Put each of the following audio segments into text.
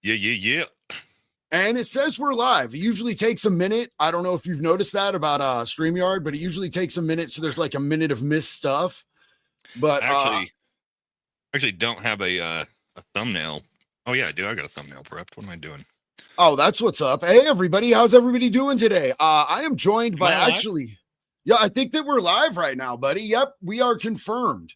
Yeah. And it says we're live. It usually takes a minute. I don't know if you've noticed that about StreamYard, but it usually takes a minute. So there's like a minute of missed stuff. But I actually don't have a thumbnail. Oh, yeah, I do. I got a thumbnail prepped. What am I doing? Oh, that's what's up. Hey, everybody. How's everybody doing today? I am joined by yeah, I think that we're live right now, buddy. Yep, we are confirmed.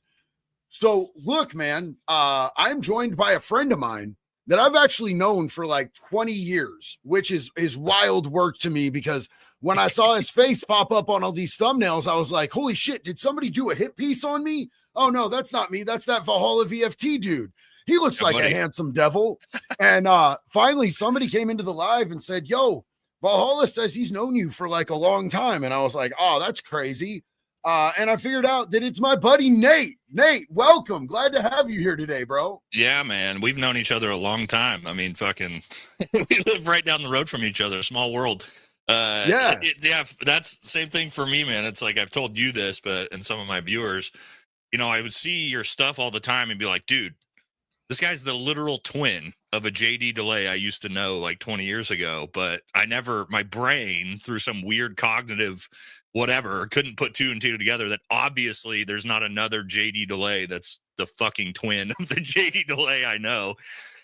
So look, man, I'm joined by a friend of mine that I've actually known for like 20 years, which is wild work to me, because when I saw his face pop up on all these thumbnails, I was like, holy shit, did somebody do a hit piece on me? Oh no, that's not me. That's that Valhalla VFT dude. He looks like a handsome devil. And finally somebody came into the live and said, yo, Valhalla says he's known you for like a long time. And I was like, oh, that's crazy. And I figured out that it's my buddy, Nate. Nate, welcome. Glad to have you here today, bro. Yeah, man. We've known each other a long time. I mean, fucking, we live right down the road from each other. Small world. Yeah, that's the same thing for me, man. It's like, I've told you this, and some of my viewers, you know, I would see your stuff all the time and be like, dude, this guy's the literal twin of a JD Delay I used to know like 20 years ago, but my brain, through some weird cognitive whatever, couldn't put two and two together that obviously there's not another JD Delay that's the fucking twin of the JD Delay I know.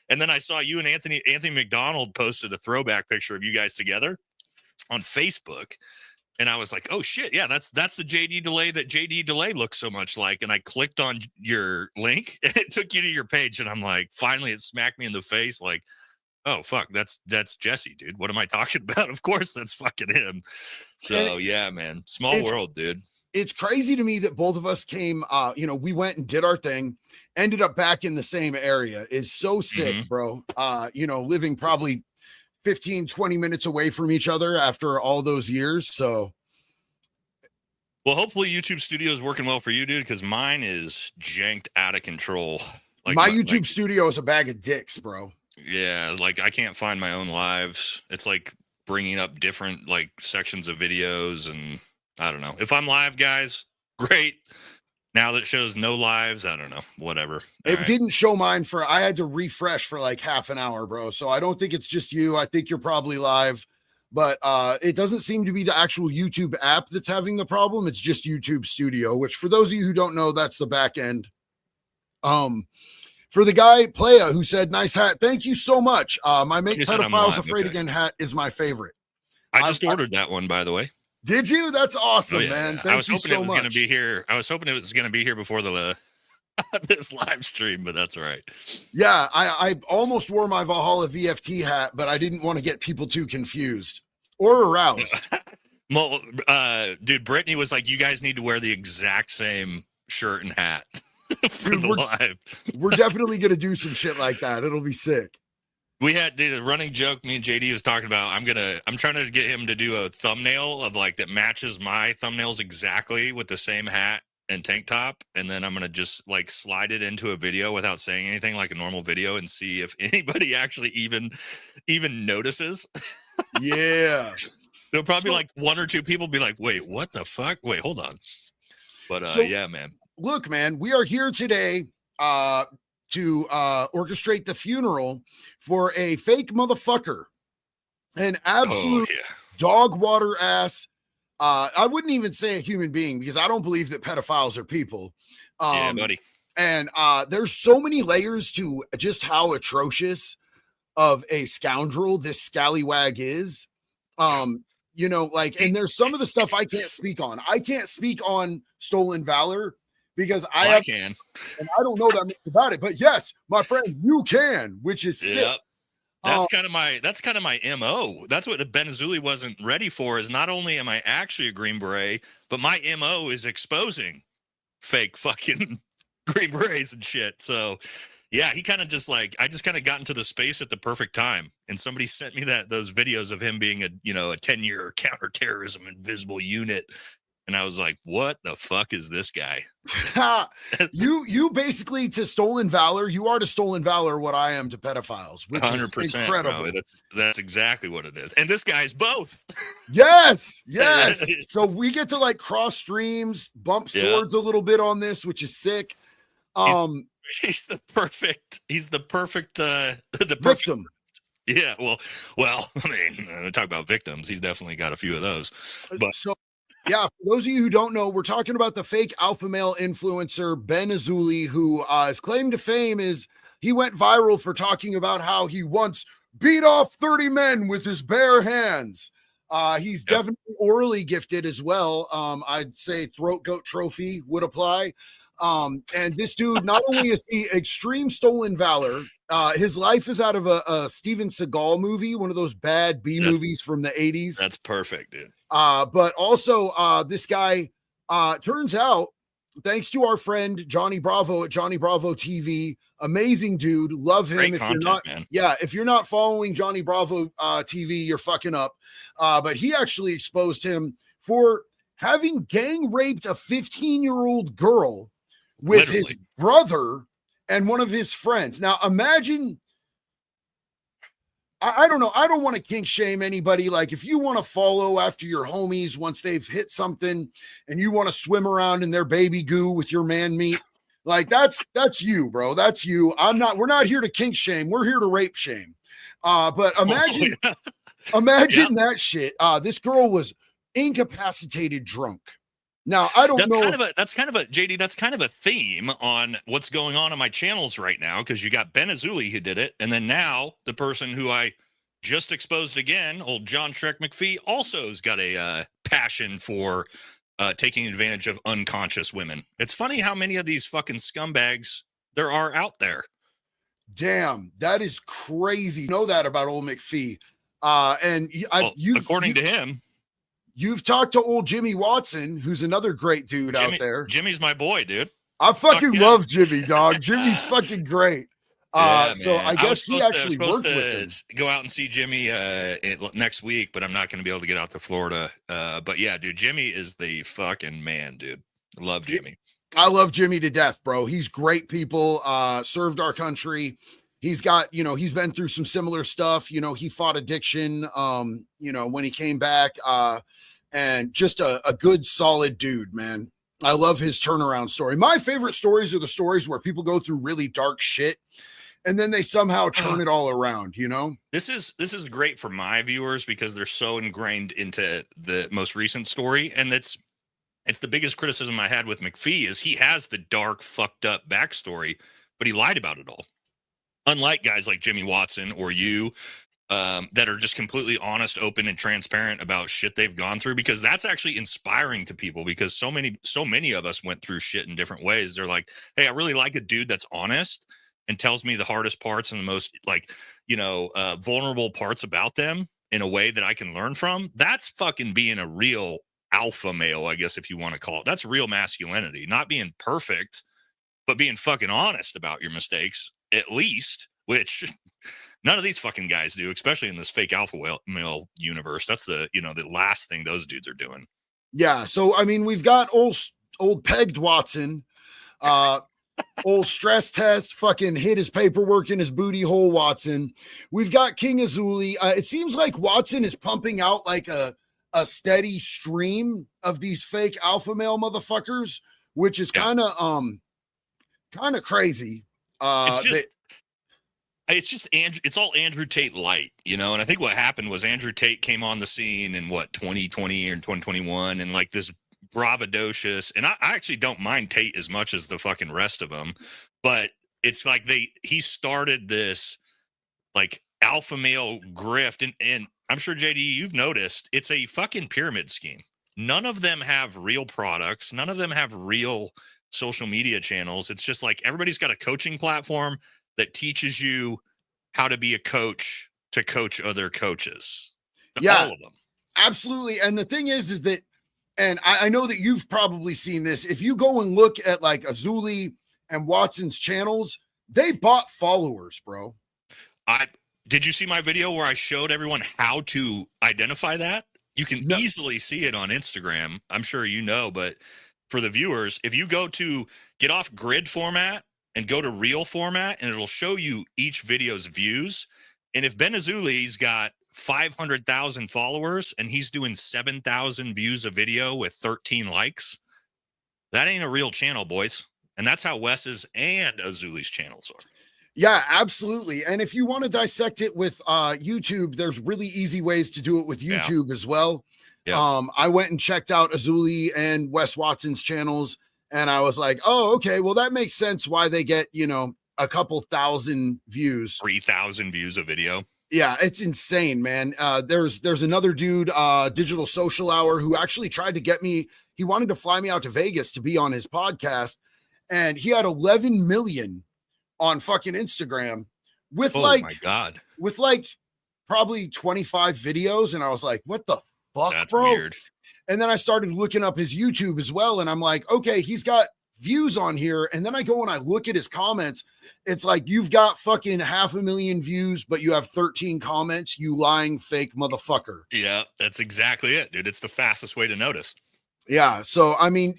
And then I saw you and Anthony McDonald posted a throwback picture of you guys together on Facebook. And I was like, oh shit, yeah, that's the JD Delay that JD Delay looks so much like. And I clicked on your link and it took you to your page. And I'm like, finally it smacked me in the face like, oh fuck, that's Jesse, dude. What am I talking about? Of course that's fucking him. So yeah, man, small world, dude. It's crazy to me that both of us came, we went and did our thing, ended up back in the same area. Is so sick, bro. Living probably 15, 20 minutes away from each other after all those years. So well, hopefully YouTube studio is working well for you, dude, because mine is janked out of control. Like my YouTube studio is a bag of dicks, bro. Yeah, like I can't find my own lives. It's like bringing up different like sections of videos, and I don't know. If I'm live, guys, great. Now that it shows no lives, I don't know, whatever. It didn't show mine I had to refresh for like half an hour, bro. So I don't think it's just you. I think you're probably live, but it doesn't seem to be the actual YouTube app that's having the problem. It's just YouTube Studio, which for those of you who don't know, that's the back end. For the guy Playa who said nice hat, thank you so much. My Make Pedophiles Afraid Again hat is my favorite. I just ordered that one, by the way. Did you? That's awesome, man. Thank you so much. Going to be here. I was hoping it was going to be here before this live stream, but that's all right. Yeah, I almost wore my Valhalla VFT hat, but I didn't want to get people too confused or aroused. Well, dude, Brittany was like, you guys need to wear the exact same shirt and hat. Dude, we're definitely gonna do some shit like that. It'll be sick. We had a running joke me and JD was talking about. I'm trying to get him to do a thumbnail of like that matches my thumbnails exactly with the same hat and tank top, and then I'm gonna just like slide it into a video without saying anything, like a normal video, and see if anybody actually even notices. Yeah. There'll probably like one or two people be like, wait, what the fuck? Wait, hold on. But yeah, man. Look, man, we are here today to orchestrate the funeral for a fake motherfucker, an absolute dog water ass. I wouldn't even say a human being, because I don't believe that pedophiles are people. Yeah, buddy. And there's so many layers to just how atrocious of a scoundrel this scallywag is. And there's some of the stuff I can't speak on. I can't speak on stolen valor, because I can, and I don't know that much about it. But yes, my friend, you can, which is sick. That's kind of my MO. That's what Ben Azuli wasn't ready for. Is not only am I actually a Green Beret, but my MO is exposing fake fucking Green Berets and shit. So yeah, he kind of just like, I just kind of got into the space at the perfect time, and somebody sent me those videos of him being a 10-year counterterrorism invisible unit. And I was like, what the fuck is this guy? you basically, to stolen valor, you are to stolen valor what I am to pedophiles, which 100%, is incredible. Bro, that's exactly what it is. And this guy's both. Yes. So we get to like cross streams, bump swords a little bit on this, which is sick. He's the perfect victim. Yeah, well, I mean, talk about victims. He's definitely got a few of those. But So, yeah, for those of you who don't know, we're talking about the fake alpha male influencer Ben Azuli, who his claim to fame is he went viral for talking about how he once beat off 30 men with his bare hands. He's definitely orally gifted as well. I'd say throat goat trophy would apply. And this dude, not only is he extreme stolen valor, his life is out of a Steven Seagal movie, one of those bad B movies from the 80s. That's perfect, dude. But also, this guy turns out, thanks to our friend Johnny Bravo at Johnny Bravo TV, amazing dude, love him. Great if content, you're not, man. yeah, if you're not following Johnny Bravo TV, you're fucking up. But he actually exposed him for having gang raped a 15-year-old girl with his brother and one of his friends. Now, imagine. I don't know. I don't want to kink shame anybody. Like, if you want to follow after your homies once they've hit something and you want to swim around in their baby goo with your man meat, like that's you, bro. That's you. We're not here to kink shame. We're here to rape shame. But imagine that shit. This girl was incapacitated drunk. Now, I don't know. That's kind of a JD. That's kind of a theme on what's going on my channels right now, because you got Ben Azuli who did it, and then now the person who I just exposed again, old John Shrek McPhee, also has got a passion for taking advantage of unconscious women. It's funny how many of these fucking scumbags there are out there. Damn, that is crazy. You know that about old McPhee. According to him. You've talked to old Jimmy Watson, who's another great dude out there. Jimmy's my boy, dude. I fucking love Jimmy, dog. Jimmy's fucking great. So man. I guess he actually worked with him. Go out and see Jimmy next week, but I'm not going to be able to get out to Florida. But yeah, dude, Jimmy is the fucking man, dude. Love Jimmy. I love Jimmy to death, bro. He's great people, served our country. He's got, he's been through some similar stuff. He fought addiction, when he came back, and just a good, solid dude, man. I love his turnaround story. My favorite stories are the stories where people go through really dark shit and then they somehow turn it all around, This is great for my viewers because they're so ingrained into the most recent story. And it's the biggest criticism I had with McPhee is he has the dark, fucked up backstory, but he lied about it all. Unlike guys like Jimmy Watson or you, that are just completely honest, open, and transparent about shit they've gone through, because that's actually inspiring to people, because so many of us went through shit in different ways. They're like, hey, I really like a dude that's honest and tells me the hardest parts and the most vulnerable parts about them in a way that I can learn from. That's fucking being a real alpha male, I guess, if you want to call it. That's real masculinity, not being perfect, but being fucking honest about your mistakes, at least, which none of these fucking guys do, especially in this fake alpha male universe. That's the last thing those dudes are doing. Yeah. So, I mean, we've got old pegged Watson, old stress test, fucking hid his paperwork in his booty hole Watson. We've got King Azuli. It seems like Watson is pumping out like a steady stream of these fake alpha male motherfuckers, which is kind of crazy. It's all Andrew Tate light, and I think what happened was Andrew Tate came on the scene in 2020 or 2021, and like this braggadocious, and I actually don't mind Tate as much as the fucking rest of them, but it's like he started this like alpha male grift, and I'm sure JD, you've noticed it's a fucking pyramid scheme. None of them have real products. None of them have real social media channels. It's just like everybody's got a coaching platform that teaches you how to be a coach to coach other coaches. Yeah, all of them. Absolutely. And the thing is that, and I know that you've probably seen this. If you go and look at like Azuli and Watson's channels, they bought followers, bro. Did you see my video where I showed everyone how to identify that? You can easily see it on Instagram. I'm sure but for the viewers, if you go to get off grid format and go to real format, and it'll show you each video's views. And if Ben Azuli's got 500,000 followers and he's doing 7,000 views a video with 13 likes, that ain't a real channel, boys. And that's how Wes's and Azuli's channels are. Yeah, absolutely. And if you want to dissect it with YouTube, there's really easy ways to do it with YouTube as well. Yeah. I went and checked out Azuli and Wes Watson's channels, and I was like, oh, okay, well, that makes sense why they get, a couple thousand views. 3,000 views a video. Yeah, it's insane, man. There's another dude, Digital Social Hour, who actually tried to get me. He wanted to fly me out to Vegas to be on his podcast, and he had 11 million on fucking Instagram with my God, with probably 25 videos. And I was like, what the fuck, that's bro? weird. And then I started looking up his YouTube as well. And I'm like, okay, he's got views on here. And then I go and I look at his comments. It's like, you've got fucking 500,000 views, but you have 13 comments, you lying fake motherfucker. Yeah, that's exactly it, dude. It's the fastest way to notice. Yeah. So, I mean,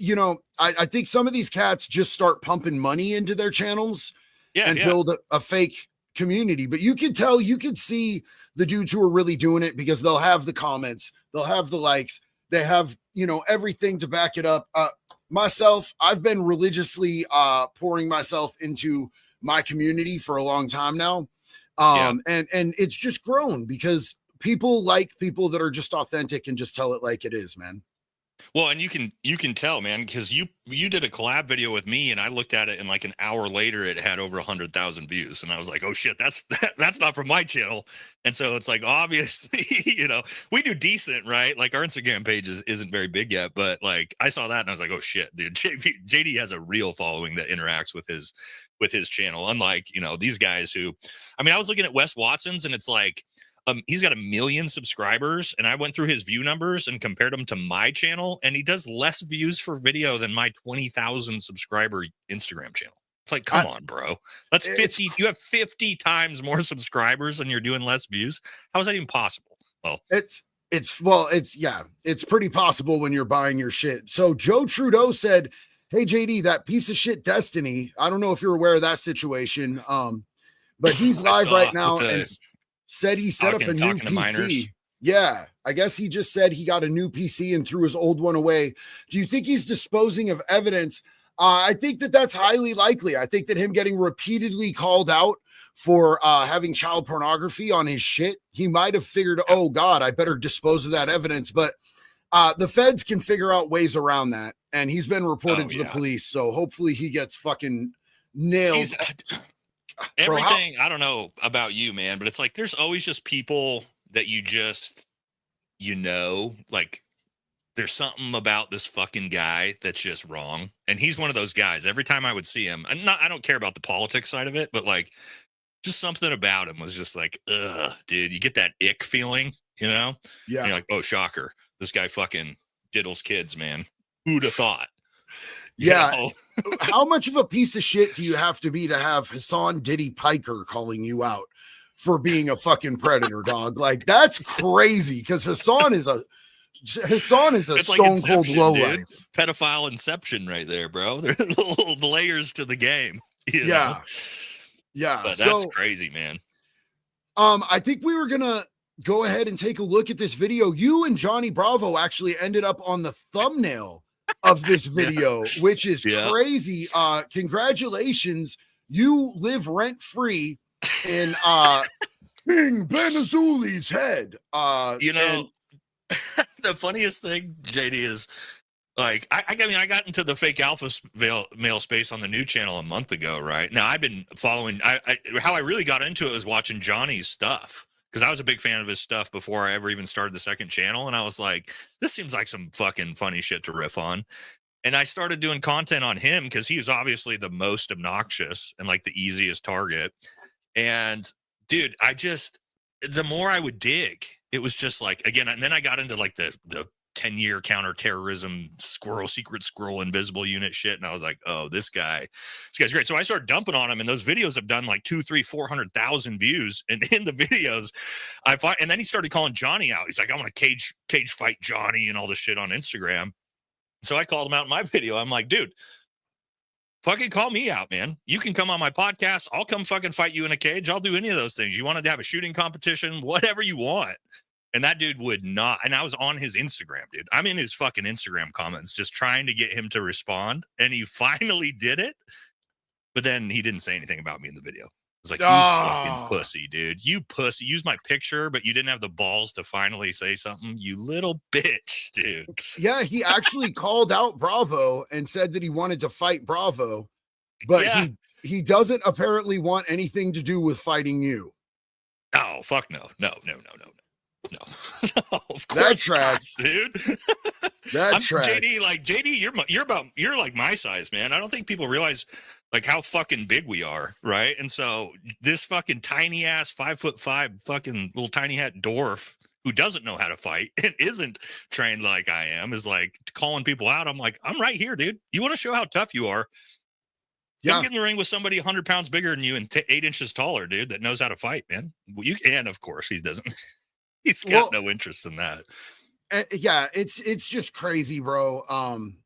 I think some of these cats just start pumping money into their channels and build a fake community. But you could see the dudes who are really doing it, because they'll have the comments, they'll have the likes, they have, everything to back it up. Myself, I've been religiously pouring myself into my community for a long time now. And it's just grown because people like people that are just authentic and just tell it like it is, man. Well, and you can tell, man, because you did a collab video with me, and I looked at it, and like an hour later, it had over 100,000 views, and I was like, oh shit, that's not from my channel. And so it's like, obviously, we do decent, right? Like our Instagram page isn't very big yet, but like I saw that and I was like, oh shit, dude, JD has a real following that interacts with his channel, unlike these guys who, I mean, I was looking at Wes Watson's, and it's like, he's got 1 million subscribers, and I went through his view numbers and compared them to my channel, and he does less views for video than my 20,000 subscriber Instagram channel. It's like, come on, bro. That's 50. You have 50 times more subscribers and you're doing less views. How is that even possible? Well, it's pretty possible when you're buying your shit. So Joe Trudeau said, hey, JD, that piece of shit Destiny, I don't know if you're aware of that situation. But he's live right now and said he set up a new PC. Yeah, I guess he just said he got a new PC and threw his old one away. Do you think he's disposing of evidence? I think that's highly likely. I think that him getting repeatedly called out for having child pornography on his shit, he might have figured, oh God, I better dispose of that evidence. But the feds can figure out ways around that. And he's been reported to the police. So hopefully he gets fucking nailed. Everything, I don't know about you, man, but it's like there's always just people that you just, like there's something about this fucking guy that's just wrong. And he's one of those guys. Every time I would see him, I don't care about the politics side of it, but like just something about him was just like, ugh, dude, you get that ick feeling, Yeah. And you're like, oh, shocker. This guy fucking diddles kids, man. Who'd have thought? Yeah. How much of a piece of shit do you have to be to have Hassan Diddy Piker calling you out for being a fucking predator, dog? Like, that's crazy, because Hassan is a stone like cold lowlife. Pedophile inception right there, bro. There's little layers to the game. Yeah. But that's crazy, man. I think we were gonna go ahead and take a look at this video. You and Johnny Bravo actually ended up on the thumbnail of this video, which is crazy. Congratulations. You live rent-free in King Ben Azuli's head. The funniest thing, JD, is like I mean, I got into the fake alpha male space on the new channel a month ago, right? Now I've been following how I really got into it was watching Johnny's stuff, because I was a big fan of his stuff before I ever even started the second channel. And I was like, this seems like some fucking funny shit to riff on. And I started doing content on him because he was obviously the most obnoxious and like the easiest target. And dude, the more I would dig, it was just like, again, and then I got into like the 10-year counterterrorism secret squirrel invisible unit shit. And I was like, oh, this guy's great. So I started dumping on him, and those videos have done like 400,000 views. And in the videos and then he started calling Johnny out. He's like, I'm going to cage fight Johnny and all this shit on Instagram. So I called him out in my video. I'm like, dude, fucking call me out, man. You can come on my podcast. I'll come fucking fight you in a cage. I'll do any of those things. You wanted to have a shooting competition, whatever you want. And that dude would not. And I was on his Instagram, dude. I'm in his fucking Instagram comments just trying to get him to respond. And he finally did it. But then he didn't say anything about me in the video. It's like, you fucking pussy, dude. You pussy. Use my picture, but you didn't have the balls to finally say something. You little bitch, dude. Yeah, he actually called out Bravo and said that he wanted to fight Bravo, but he doesn't apparently want anything to do with fighting you. Oh, fuck no. No. No, of course that tracks, not, dude. That tracks. JD, you're like my size, man. I don't think people realize like how fucking big we are, right? And so this fucking tiny ass 5'5" fucking little tiny hat dwarf who doesn't know how to fight and isn't trained like I am is like calling people out. I'm like, I'm right here, dude. You want to show how tough you are? Come get in the ring with somebody 100 pounds bigger than you and 8 inches taller, dude, that knows how to fight, man. And of course he doesn't. He's got no interest in that. Yeah, it's just crazy, bro.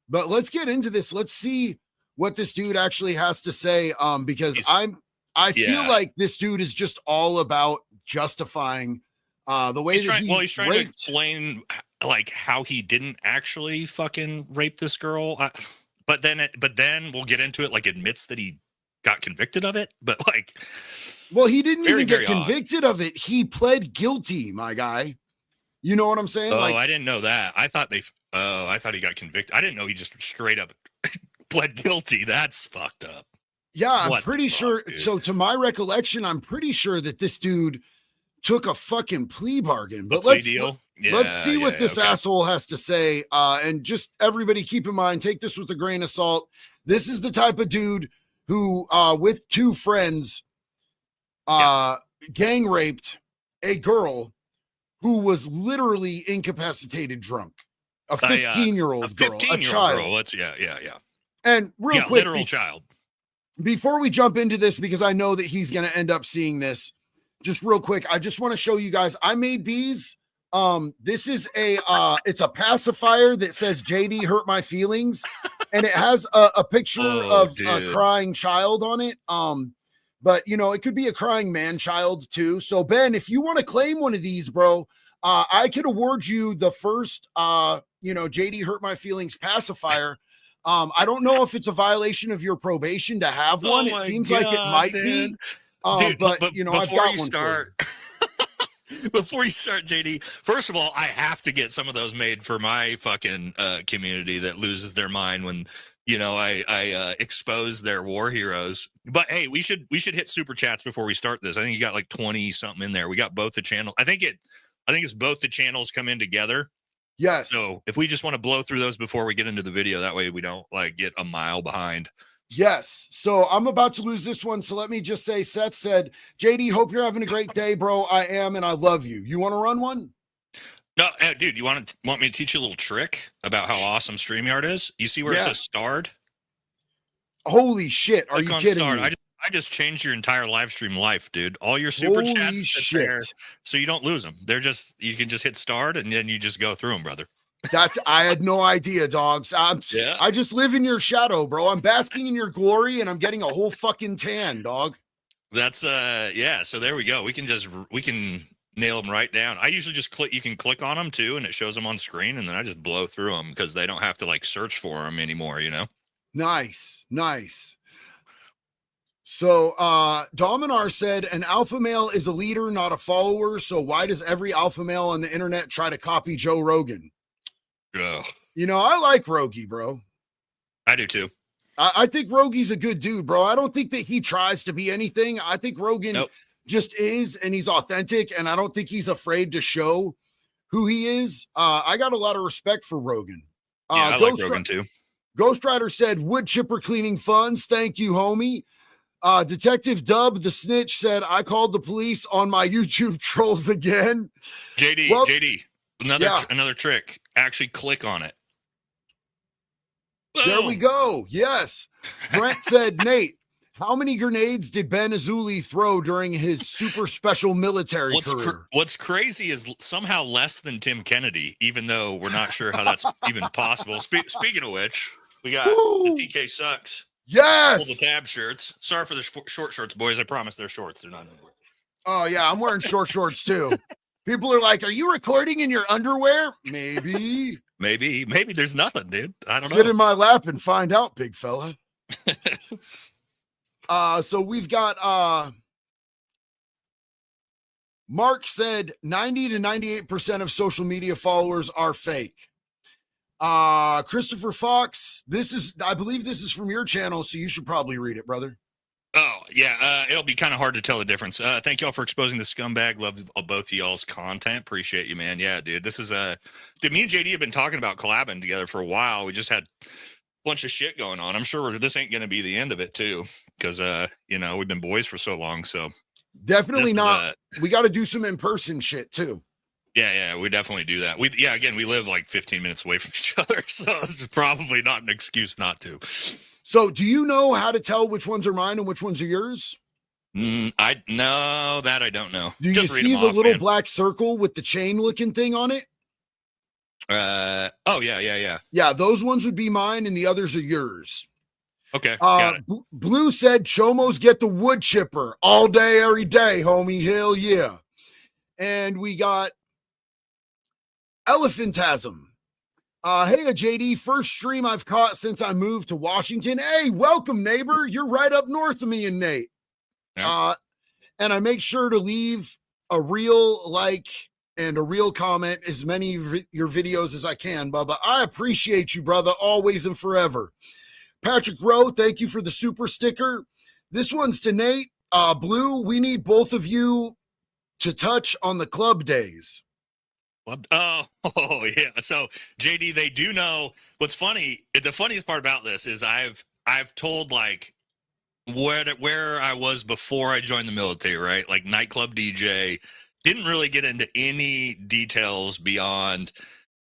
But let's get into this. Let's see what this dude actually has to say. Because I feel like this dude is just all about justifying the way he's trying to explain like how he didn't actually fucking rape this girl. But then we'll get into it. Like admits that he got convicted of it, but like. Well, he didn't even get convicted of it. He pled guilty, my guy. You know what I'm saying? Oh, I didn't know that. I thought he got convicted. I didn't know he just straight up pled guilty. That's fucked up. Yeah, I'm pretty sure. Dude. So to my recollection, I'm pretty sure that this dude took a fucking plea bargain. But let's see what this asshole has to say. And just everybody keep in mind, take this with a grain of salt. This is the type of dude who, with 2 friends, gang raped a girl who was literally incapacitated drunk, a 15-year-old girl, a child. Girl. And real quick, literal child. Before we jump into this, because I know that he's going to end up seeing this, just real quick, I just want to show you guys. I made these. This is it's a pacifier that says JD hurt my feelings, and it has a picture of a crying child on it. But, you know, it could be a crying man-child, too. So, Ben, if you want to claim one of these, bro, I could award you the first, JD Hurt My Feelings pacifier. I don't know if it's a violation of your probation to have one. It seems like it might be. Dude, but you know, I've got one for you. Before you start, JD, first of all, I have to get some of those made for my fucking community that loses their mind when – you know, I expose their war heroes. But hey, we should hit super chats before we start this. I think you got like 20 something in there. We got both the channel. I think it's both the channels come in together. Yes. So if we just want to blow through those before we get into the video, that way we don't like get a mile behind. Yes. So I'm about to lose this one. So let me just say, Seth said, JD, hope you're having a great day, bro. I am, and I love you. You want to run one? No, dude, you want me to teach you a little trick about how awesome StreamYard is? You see where it says starred? Holy shit. Are you kidding me? I just changed your entire live stream life, dude. All your super chats there, so you don't lose them. You can just hit starred and then you just go through them, brother. I had no idea, dogs. I just live in your shadow, bro. I'm basking in your glory and I'm getting a whole fucking tan, dog. That's so there we go. We can nail them right down. I usually just you can click on them too, and it shows them on screen, and then I just blow through them because they don't have to like search for them anymore, you know? Nice. So Dominar said, an alpha male is a leader, not a follower. So why does every alpha male on the internet try to copy Joe Rogan? Ugh. You know, I like Rogie, bro. I do too. I think Rogie's a good dude, bro. I don't think that he tries to be anything. I think Rogan just is, and he's authentic, and I don't think he's afraid to show who he is. I got a lot of respect for Rogan. I like Rogan too. Ghost Rider said, wood chipper cleaning funds. Thank you, homie. Detective Dub, the snitch, said, I called the police on my YouTube trolls again. JD, another trick. Actually click on it. Boom. There we go. Yes. Brent said, Nate, how many grenades did Ben Azuli throw during his super special military career? What's crazy is somehow less than Tim Kennedy, even though we're not sure how that's even possible. Speaking of which, we got the DK Sucks. Yes. All the tab shirts. Sorry for the short shorts, boys. I promise they're shorts. They're not underwear. Oh, yeah. I'm wearing short shorts, too. People are like, are you recording in your underwear? Maybe. Maybe there's nothing, dude. I don't know. Sit in my lap and find out, big fella. So we've got Mark said 90 to 98% of social media followers are fake. Christopher Fox, I believe this is from your channel, so you should probably read it, brother. Oh, yeah. It'll be kind of hard to tell the difference. Thank y'all for exposing the scumbag. Love both of y'all's content. Appreciate you, man. Yeah, dude. This is dude, me and JD have been talking about collabing together for a while. We just had a bunch of shit going on. I'm sure this ain't going to be the end of it, too, because, we've been boys for so long. So definitely not. We got to do some in-person shit, too. Yeah, we definitely do that. Again, we live like 15 minutes away from each other, so it's probably not an excuse not to. So do you know how to tell which ones are mine and which ones are yours? I don't know. Do you see the little black circle with the chain looking thing on it? Oh, yeah. Yeah, those ones would be mine and the others are yours. Okay. Got it. Blue said Chomos get the wood chipper all day, every day, homie. Hell yeah. And we got Elephantasm. Hey, JD, first stream I've caught since I moved to Washington. Hey, welcome, neighbor. You're right up north of me and Nate. Yeah. And I make sure to leave a real like and a real comment as many of your videos as I can, Bubba. I appreciate you, brother, always and forever. Patrick Rowe, thank you for the super sticker. This one's to Nate. Blue, we need both of you to touch on the club days. Oh, yeah. So JD, they do know what's funny. The funniest part about this is I've told like where I was before I joined the military, right? Like nightclub DJ, didn't really get into any details beyond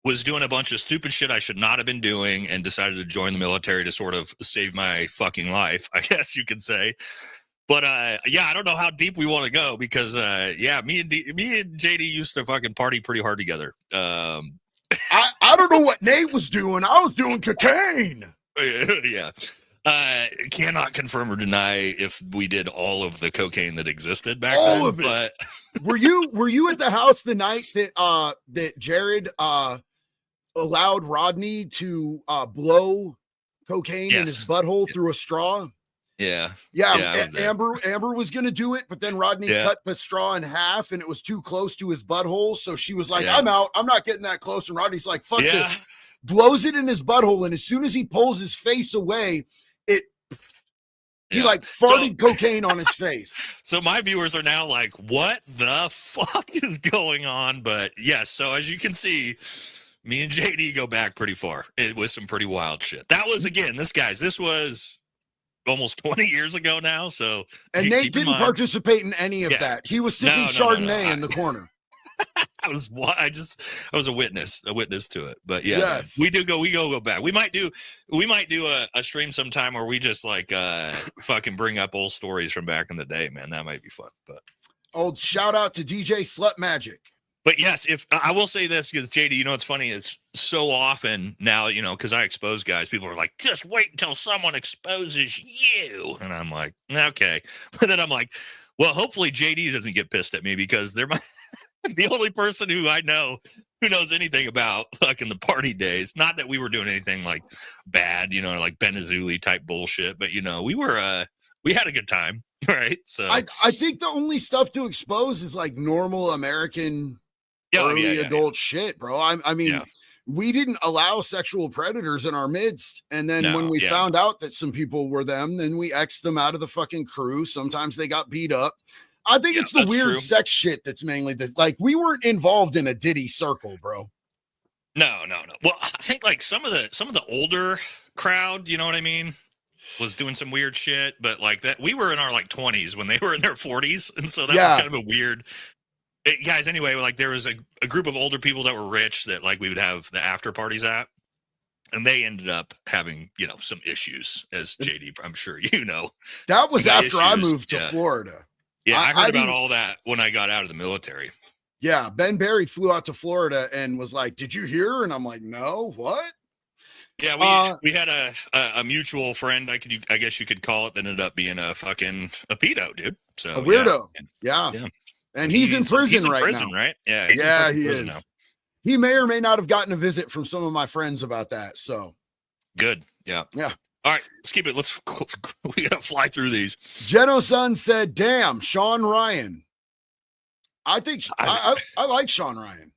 was doing a bunch of stupid shit I should not have been doing and decided to join the military to sort of save my fucking life, I guess you could say. But yeah, I don't know how deep we want to go because me and JD used to fucking party pretty hard together. I don't know what Nate was doing. I was doing cocaine. Yeah. Cannot confirm or deny if we did all of the cocaine that existed back then. All of it. But were you at the house the night that Jared allowed Rodney to blow cocaine in his butthole through a straw? Yeah. Amber was gonna do it, but then Rodney cut the straw in half and it was too close to his butthole. So she was like, I'm out. I'm not getting that close. And Rodney's like, fuck this. Blows it in his butthole. And as soon as he pulls his face away, he like farted cocaine on his face. So my viewers are now like, what the fuck is going on? But yes, so as you can see, me and JD go back pretty far. It was some pretty wild shit. That was, again, this was almost 20 years ago now. So and Nate didn't participate in any of that. He was sipping Chardonnay in the corner. I was a witness to it. But yeah, we go back. We might do a stream sometime where we just like fucking bring up old stories from back in the day, man. That might be fun. But old shout out to DJ Slut Magic. But yes, if I will say this, because JD, you know what's funny is so often now, because I expose guys, people are like, just wait until someone exposes you. And I'm like, okay. But then I'm like, well, hopefully JD doesn't get pissed at me because they're the only person who I know who knows anything about fucking the party days. Not that we were doing anything like bad, like Benazuli type bullshit, but we had a good time. Right. So I think the only stuff to expose is like normal American early adult shit, bro. I mean, we didn't allow sexual predators in our midst. And then when we found out that some people were them, then we X'd them out of the fucking crew. Sometimes they got beat up. I think it's the weird sex shit that's mainly like we weren't involved in a Diddy circle, bro. No. Well, I think like some of the older crowd, you know what I mean, was doing some weird shit, but like that we were in our like 20s when they were in their 40s, and so that was kind of a weird. Guys, anyway, like there was a group of older people that were rich that like we would have the after parties at, and they ended up having, some issues, as JD, I'm sure That was after I moved to Florida. Yeah, I heard about all that when I got out of the military. Yeah, Ben Barry flew out to Florida and was like, did you hear? And I'm like, no, what? Yeah, we had a mutual friend, I guess you could call it, that ended up being a pedo, dude. So a weirdo. Yeah. And he's in prison right now. Right? Yeah. He is. Now. He may or may not have gotten a visit from some of my friends about that. So good. Yeah. Yeah. All right, let's keep it. We gotta fly through these. Geno Sun said, damn, Sean Ryan. I think I like Sean Ryan.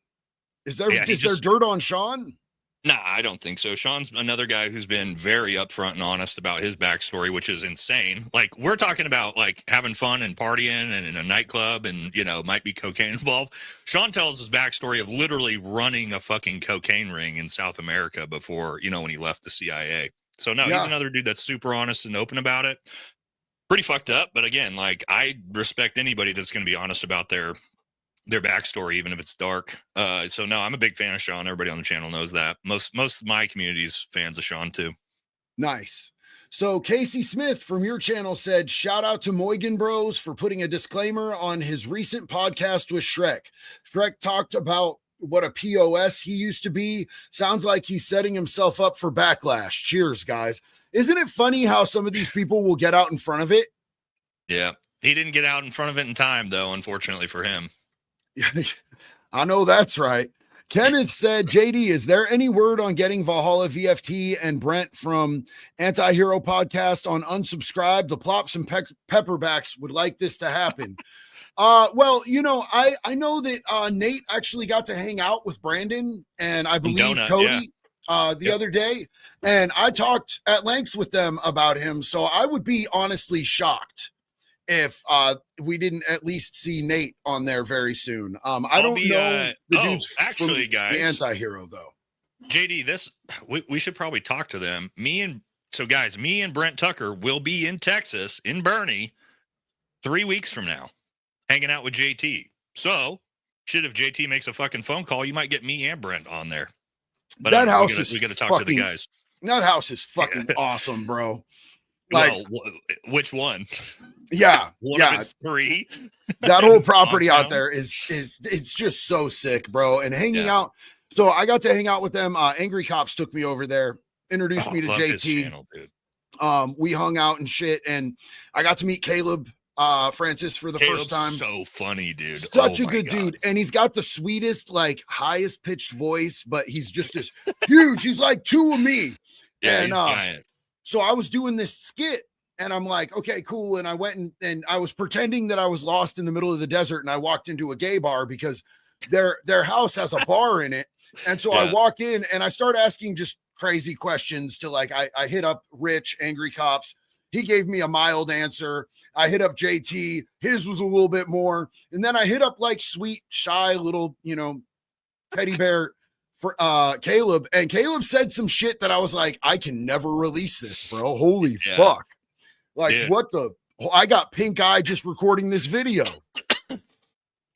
Is there dirt on Sean? Nah, I don't think so. Sean's another guy who's been very upfront and honest about his backstory, which is insane. Like, we're talking about like having fun and partying and in a nightclub and, might be cocaine involved. Sean tells his backstory of literally running a fucking cocaine ring in South America before, when he left the CIA. So no, he's another dude that's super honest and open about it. Pretty fucked up. But again, like, I respect anybody that's going to be honest about their backstory, even if it's dark. So no, I'm a big fan of Sean. Everybody on the channel knows that. Most of my community's fans of Sean too. Nice. So Casey Smith from your channel said, shout out to Moigan Bros for putting a disclaimer on his recent podcast with Shrek. Shrek talked about what a POS he used to be. Sounds like he's setting himself up for backlash. Cheers, guys. Isn't it funny how some of these people will get out in front of it? Yeah. He didn't get out in front of it in time, though, unfortunately for him. I know that's right. Kenneth said, JD, is there any word on getting Valhalla VFT and Brent from Anti-Hero Podcast on unsubscribe? The Plops and Pepperbacks would like this to happen. Well, I know that Nate actually got to hang out with Brandon and I believe Cody the other day, and I talked at length with them about him. So I would be honestly shocked if we didn't at least see Nate on there very soon. I don't know the dudes actually, guys, the anti-hero though. JD, we should probably talk to them. Me and Brent Tucker will be in Texas, in Bernie, 3 weeks from now, hanging out with JT. So shit, if JT makes a fucking phone call, you might get me and Brent on there. But that house we got to talk to the guys. That house is fucking awesome, bro. Like, well, which one? Yeah, one of his 3. That whole property out there is it's just so sick, bro. And hanging out. So I got to hang out with them. Angry Cops took me over there, introduced me to JT. Channel, dude. We hung out and shit, and I got to meet Caleb Francis for the first time. So funny, dude. Such a good dude. And he's got the sweetest, like, highest pitched voice, but he's just this huge. He's like 2 of me. Yeah, and he's giant. So I was doing this skit and I'm like, okay, cool. And I went and I was pretending that I was lost in the middle of the desert, and I walked into a gay bar because their house has a bar in it. And so I walk in and I start asking just crazy questions to, like, I hit up Rich, Angry Cops. He gave me a mild answer. I hit up JT. His was a little bit more. And then I hit up, like, sweet, shy little, teddy bear for Caleb. And Caleb said some shit that I was like, I can never release this, bro. Holy fuck. Like, dude, what I got pink eye just recording this video.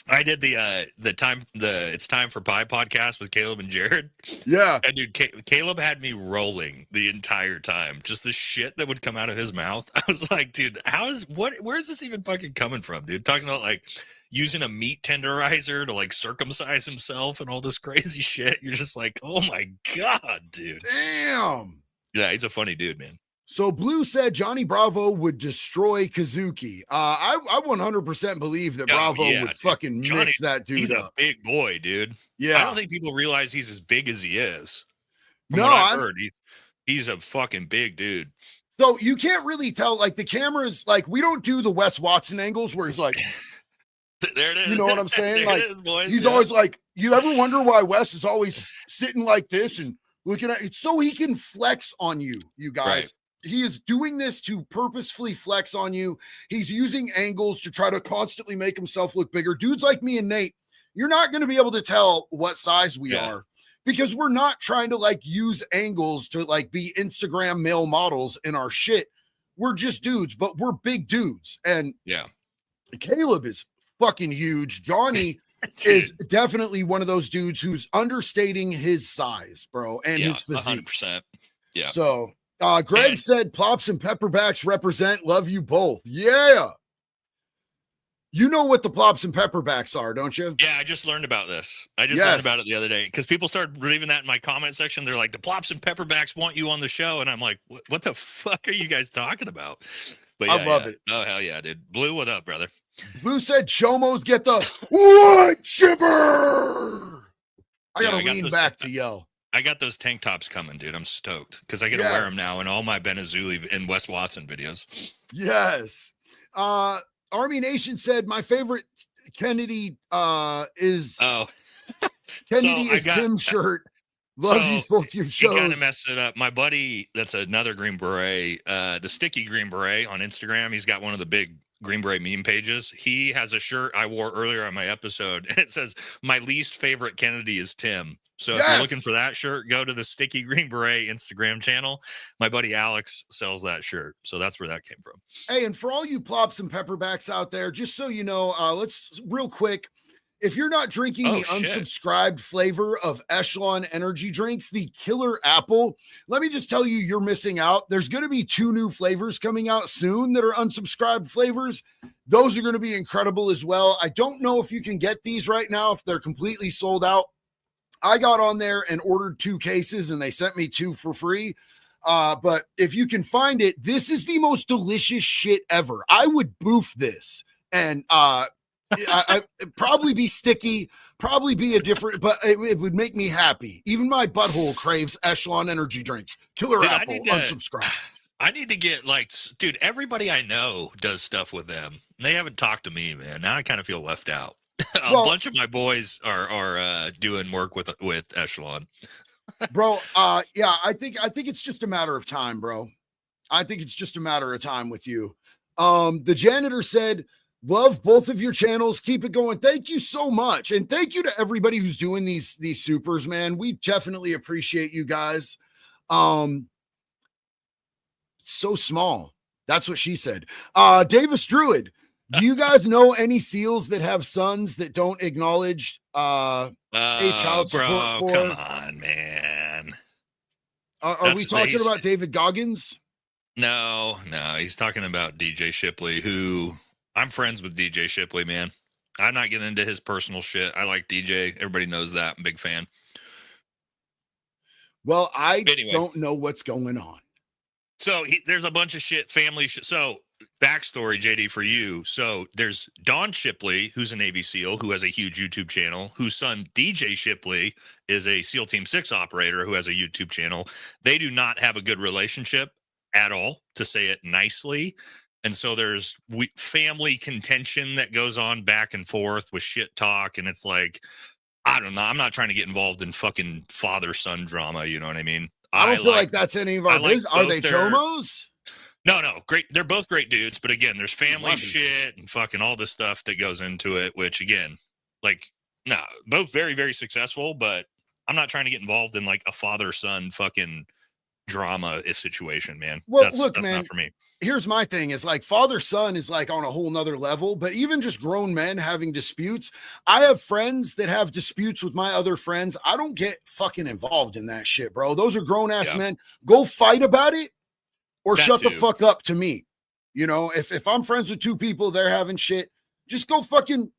I did the It's Time for Pie podcast with Caleb and Jared. Yeah. And dude, Caleb had me rolling the entire time. Just the shit that would come out of his mouth. I was like, dude, where is this even fucking coming from, dude? Talking about, like, using a meat tenderizer to, like, circumcise himself and all this crazy shit. You're just like, oh my God, dude. Damn. Yeah, he's a funny dude, man. So Blue said Johnny Bravo would destroy Kazuki. I 100% believe that Bravo would fucking mix that dude he's up. A big boy, dude. Yeah. I don't think people realize he's as big as he is. From what I've heard, he's a fucking big dude. So you can't really tell, like, the cameras, like, we don't do the Wes Watson angles where he's like, there it is. You know what I'm saying? There like, it is, boys. He's always like, you ever wonder why Wes is always sitting like this and looking at it? So he can flex on you guys. Right. He is doing this to purposefully flex on you. He's using angles to try to constantly make himself look bigger. Dudes like me and Nate, you're not going to be able to tell what size we are because we're not trying to, like, use angles to, like, be Instagram male models in our shit. We're just dudes, but we're big dudes. And Caleb is fucking huge. Johnny is definitely one of those dudes who's understating his size, bro, and his physique. 100%. Yeah. So Greg said Plops and Pepperbacks represent. Love you both. Yeah. You know what the Plops and Pepperbacks are, don't you? Yeah, I just learned about this. I just learned about it the other day because people started leaving that in my comment section. They're like, the Plops and Pepperbacks want you on the show. And I'm like, what the fuck are you guys talking about? But yeah, I love it. Oh, hell yeah, dude. Blue, what up, brother? Blue said Chomos get the white shiver. I got to lean back to yell. I got those tank tops coming, dude. I'm stoked because I get to wear them now in all my Benazuli and Wes Watson videos. Yes. Army Nation said my favorite Kennedy is Oh, Kennedy so I is got Tim's shirt. Love you so both your he kind of shows. messed it up. My buddy, that's another Green Beret, the Sticky Green Beret on Instagram. He's got one of the big Green Beret meme pages. He has a shirt I wore earlier on my episode, and it says, "My least favorite Kennedy is Tim." So if you're looking for Yes. that shirt, go to the Sticky Green Beret Instagram channel. My buddy Alex sells that shirt, so that's where that came from. Hey, and for all you plops and pepperbacks out there, just so you know, let's real quick. If you're not drinking Oh the shit! unsubscribed flavor of Echelon energy drinks, the Killer Apple, let me just tell you, you're missing out. There's going to be 2 new flavors coming out soon that are unsubscribed flavors. Those are going to be incredible as well. I don't know if you can get these right now, if they're completely sold out. I got on there and ordered 2 cases and they sent me 2 for free. But if you can find it, this is the most delicious shit ever. I would boof this and I probably be sticky, probably be a different, but it would make me happy. Even my butthole craves Echelon energy drinks. Killer Dude, Apple, unsubscribe. I need to get dude, everybody I know does stuff with them. They haven't talked to me, man. Now I kind of feel left out. A bunch of my boys are doing work with Echelon. Bro, yeah, I think it's just a matter of time, bro. I think it's just a matter of time with you. The janitor said, love both of your channels. Keep it going. Thank you so much. And thank you to everybody who's doing these supers, man. We definitely appreciate you guys. So small. That's what she said. Davis Druid, do you guys know any SEALs that have sons that don't acknowledge pay child support for? Come on, man. Are we talking about David Goggins? No, he's talking about DJ Shipley, who I'm friends with DJ Shipley, man. I'm not getting into his personal shit. I like DJ. Everybody knows that. I'm a big fan. Well, don't know what's going on. So there's a bunch of shit, family shit. So backstory, JD, for you. So there's Don Shipley, who's a Navy SEAL, who has a huge YouTube channel, whose son, DJ Shipley, is a SEAL Team 6 operator who has a YouTube channel. They do not have a good relationship at all, to say it nicely. And so there's family contention that goes on back and forth with shit talk. And it's like, I don't know. I'm not trying to get involved in fucking father-son drama. You know what I mean? I don't feel like that's any of our business. Are they chomos? No, great. They're both great dudes. But again, there's family shit and fucking all this stuff that goes into it, which again, both very, very successful. But I'm not trying to get involved in like a father-son fucking drama situation, man. Well, that's man, not for me. Here's my thing is like father-son is like on a whole nother level, but even just grown men having disputes. I have friends that have disputes with my other friends. I don't get fucking involved in that shit, bro. Those are grown ass men. Go fight about it or shut the fuck up to me. You know, if I'm friends with 2 people, they're having shit, just go fucking.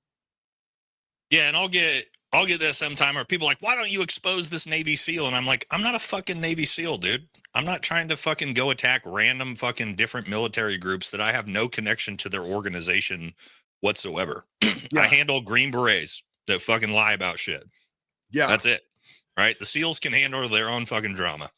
Yeah. And I'll get this sometime, or people like, why don't you expose this Navy SEAL? And I'm like, I'm not a fucking Navy SEAL, dude. I'm not trying to fucking go attack random fucking different military groups that I have no connection to their organization whatsoever. I handle Green Berets that fucking lie about shit. Yeah. That's it. Right? The SEALs can handle their own fucking drama.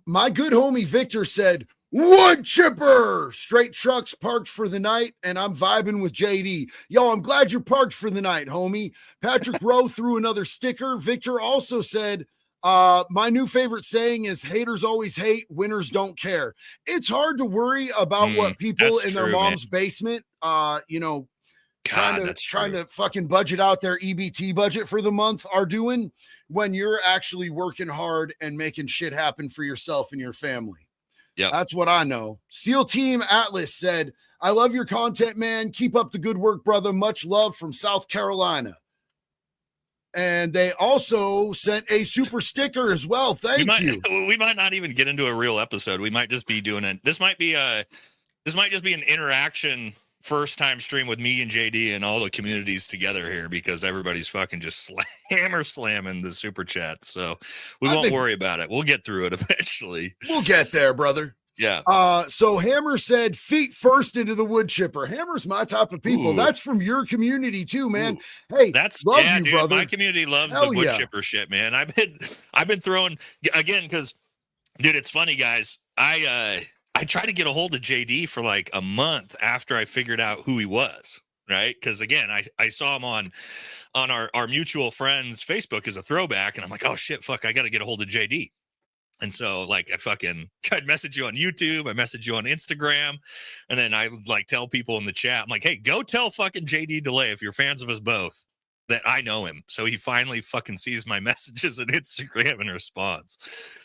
My good homie Victor said, wood chipper, straight trucks parked for the night, and I'm vibing with JD. Yo, I'm glad you're parked for the night, homie. Patrick Rowe threw another sticker. Victor also said, my new favorite saying is haters always hate, winners don't care. It's hard to worry about what people in their mom's basement, you know, trying to fucking budget out their EBT budget for the month are doing when you're actually working hard and making shit happen for yourself and your family. Yeah, that's what I know. SEAL Team Atlas said, I love your content, man. Keep up the good work, brother. Much love from South Carolina. And they also sent a super sticker as well. Thank you. We might not even get into a real episode. We might just be doing it. This might just be an interaction first time stream with me and JD and all the communities together here, because everybody's fucking just hammer slamming the super chat. So we won't worry about it. We'll get through it eventually. We'll get there, brother. Yeah. So Hammer said feet first into the wood chipper. Hammer's my type of people. Ooh. That's from your community too, man. Ooh. Hey, love you, dude, brother. My community loves the wood chipper shit, man. I've been throwing again, because dude, it's funny, guys. I tried to get a hold of JD for like a month after I figured out who he was. right? Because again, I saw him on our mutual friends Facebook as a throwback, and I'm like, oh shit, fuck, I got to get a hold of JD. And so like I fucking tried message you on YouTube, I message you on Instagram, and then I like tell people in the chat, I'm like, hey, go tell fucking JD DeLay, if you're fans of us both, that I know him. So he finally fucking sees my messages on Instagram and responds.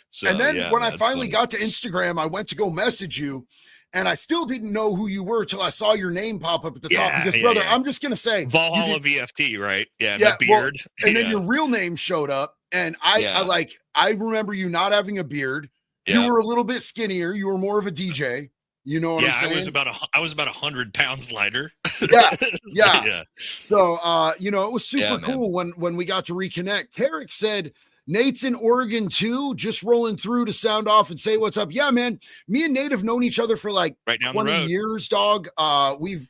So, and then when man, I finally got to Instagram, I went to go message you, and I still didn't know who you were till I saw your name pop up at the top. Because, brother, I'm just going to say. Valhalla VFT, right? Yeah, the beard. Well, and then your real name showed up, and I remember you not having a beard. You were a little bit skinnier. You were more of a DJ. You know what I'm saying? I was about 100 pounds lighter. Yeah. So, it was super cool when we got to reconnect. Tarek said, Nate's in Oregon too, just rolling through to sound off and say what's up. Yeah, man. Me and Nate have known each other for like right down 20 years, dog. We've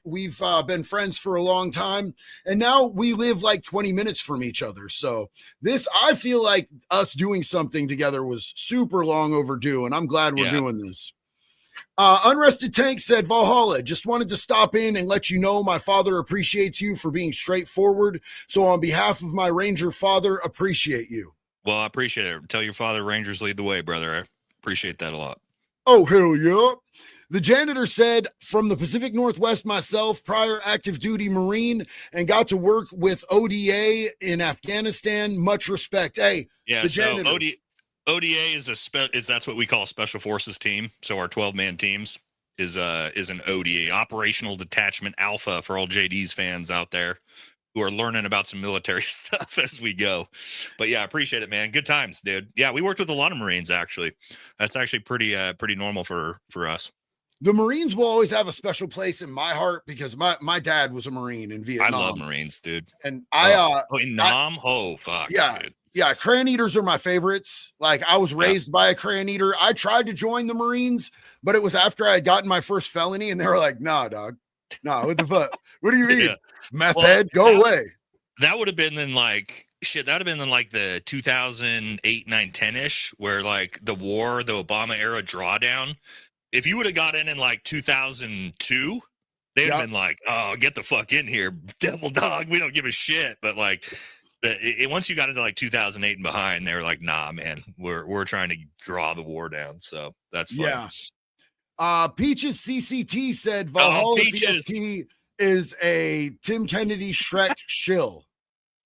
been friends for a long time, and now we live like 20 minutes from each other. So I feel like us doing something together was super long overdue, and I'm glad we're doing this. Unrested Tank said, Valhalla, just wanted to stop in and let you know my father appreciates you for being straightforward. So on behalf of my Ranger father, appreciate you. Well, I appreciate it. Tell your father Rangers lead the way, brother. I appreciate that a lot. Oh, hell yeah. The janitor said, from the Pacific Northwest myself, prior active duty Marine, and got to work with ODA in Afghanistan. Much respect. Hey, yeah, so ODA is that's what we call a special forces team. So our 12-man teams is an ODA, Operational Detachment Alpha, for all JD's fans out there who are learning about some military stuff as we go. But yeah, I appreciate it, man. Good times, dude. Yeah, we worked with a lot of Marines, actually. That's actually pretty normal for us. The Marines will always have a special place in my heart because my dad was a Marine in Vietnam. I love Marines, dude. And in Nam? Fuck, dude. Yeah, crayon eaters are my favorites. Like, I was raised by a crayon eater. I tried to join the Marines, but it was after I had gotten my first felony, and they were like, nah, dog. Nah, what the fuck? What do you mean? Meth head, go away. That would have been in like shit. That would have been in like the 2008, 9, 10-ish, where like the Obama era drawdown. If you would have got in like 2002, they'd have been like, oh, get the fuck in here, devil dog. We don't give a shit. But like, once you got into like 2008 and behind, they were like, nah, man, we're trying to draw the war down. So that's fun. Yeah. Peaches CCT said Valhalla VFT is a Tim Kennedy Shrek shill.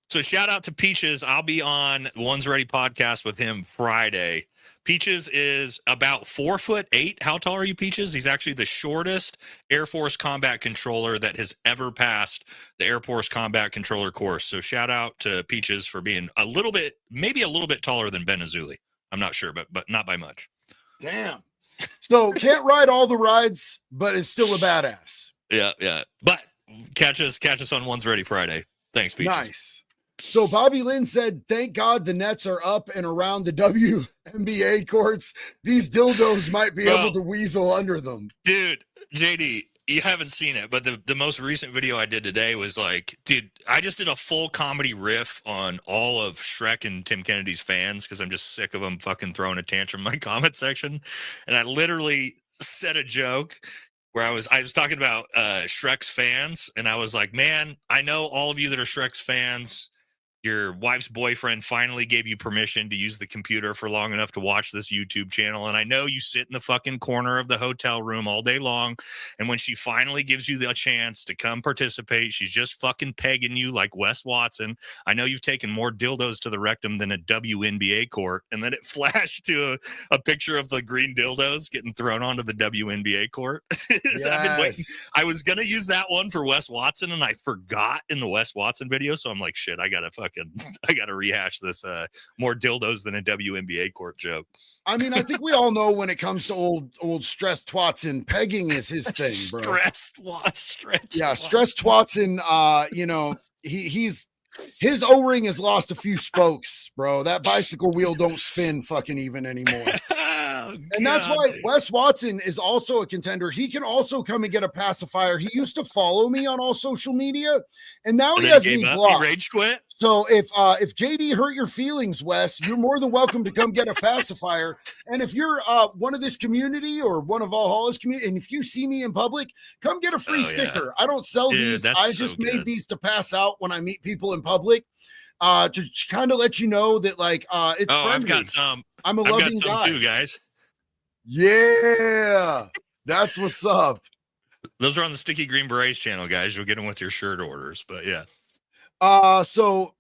So shout out to Peaches. I'll be on One's Ready podcast with him Friday. Peaches is about 4'8". How tall are you, Peaches? He's actually the shortest Air Force combat controller that has ever passed the Air Force combat controller course. So shout out to Peaches for being maybe a little bit taller than Ben Azuli. I'm not sure, but not by much. Damn. So can't ride all the rides, but is still a badass. Yeah. But catch us on One's Ready Friday. Thanks, Peaches. Nice. So Bobby Lynn said, thank God the nets are up and around the WNBA courts. These dildos might be able to weasel under them. Dude, JD, you haven't seen it, but the most recent video I did today was like, dude, I just did a full comedy riff on all of Shrek and Tim Kennedy's fans because I'm just sick of them fucking throwing a tantrum in my comment section. And I literally said a joke where I was talking about Shrek's fans, and I was like, man, I know all of you that are Shrek's fans. Your wife's boyfriend finally gave you permission to use the computer for long enough to watch this YouTube channel. And I know you sit in the fucking corner of the hotel room all day long. And when she finally gives you the chance to come participate, she's just fucking pegging you like Wes Watson. I know you've taken more dildos to the rectum than a WNBA court. And then it flashed to a picture of the green dildos getting thrown onto the WNBA court. So I've been waiting. I was going to use that one for Wes Watson, and I forgot in the Wes Watson video. So I'm like, shit, I got to rehash this more dildos than a WNBA court joke. I mean, I think we all know when it comes to old stressed Twatson, pegging is his thing, bro. Stressed Twatson, his O-ring has lost a few spokes, bro. That bicycle wheel don't spin fucking even anymore. And that's why Wes Watson is also a contender. He can also come and get a pacifier. He used to follow me on all social media, and now he has me blocked. He rage quit. So if JD hurt your feelings, Wes, you're more than welcome to come get a pacifier. And if you're one of this community or one of Valhalla's community, and if you see me in public, come get a free sticker. I don't sell these. I just made these to pass out when I meet people in public. To kind of let you know that it's friendly. I've got some. I'm a loving guy too, guys. Yeah, that's what's up. Those are on the Sticky Green Berets channel, guys. You'll get them with your shirt orders, but yeah. So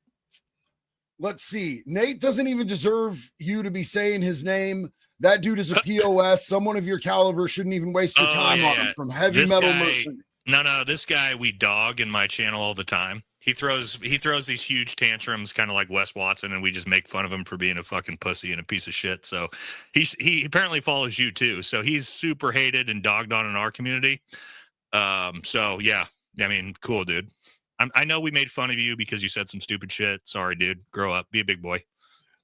let's see. Nate doesn't even deserve you to be saying his name. That dude is a POS. Someone of your caliber shouldn't even waste your time on him. From heavy metal mercenary. No, this guy we dog in my channel all the time. He throws these huge tantrums, kind of like Wes Watson, and we just make fun of him for being a fucking pussy and a piece of shit. So he apparently follows you too. So he's super hated and dogged on in our community. So yeah, I mean, cool, dude. I know we made fun of you because you said some stupid shit. Sorry, dude. Grow up. Be a big boy.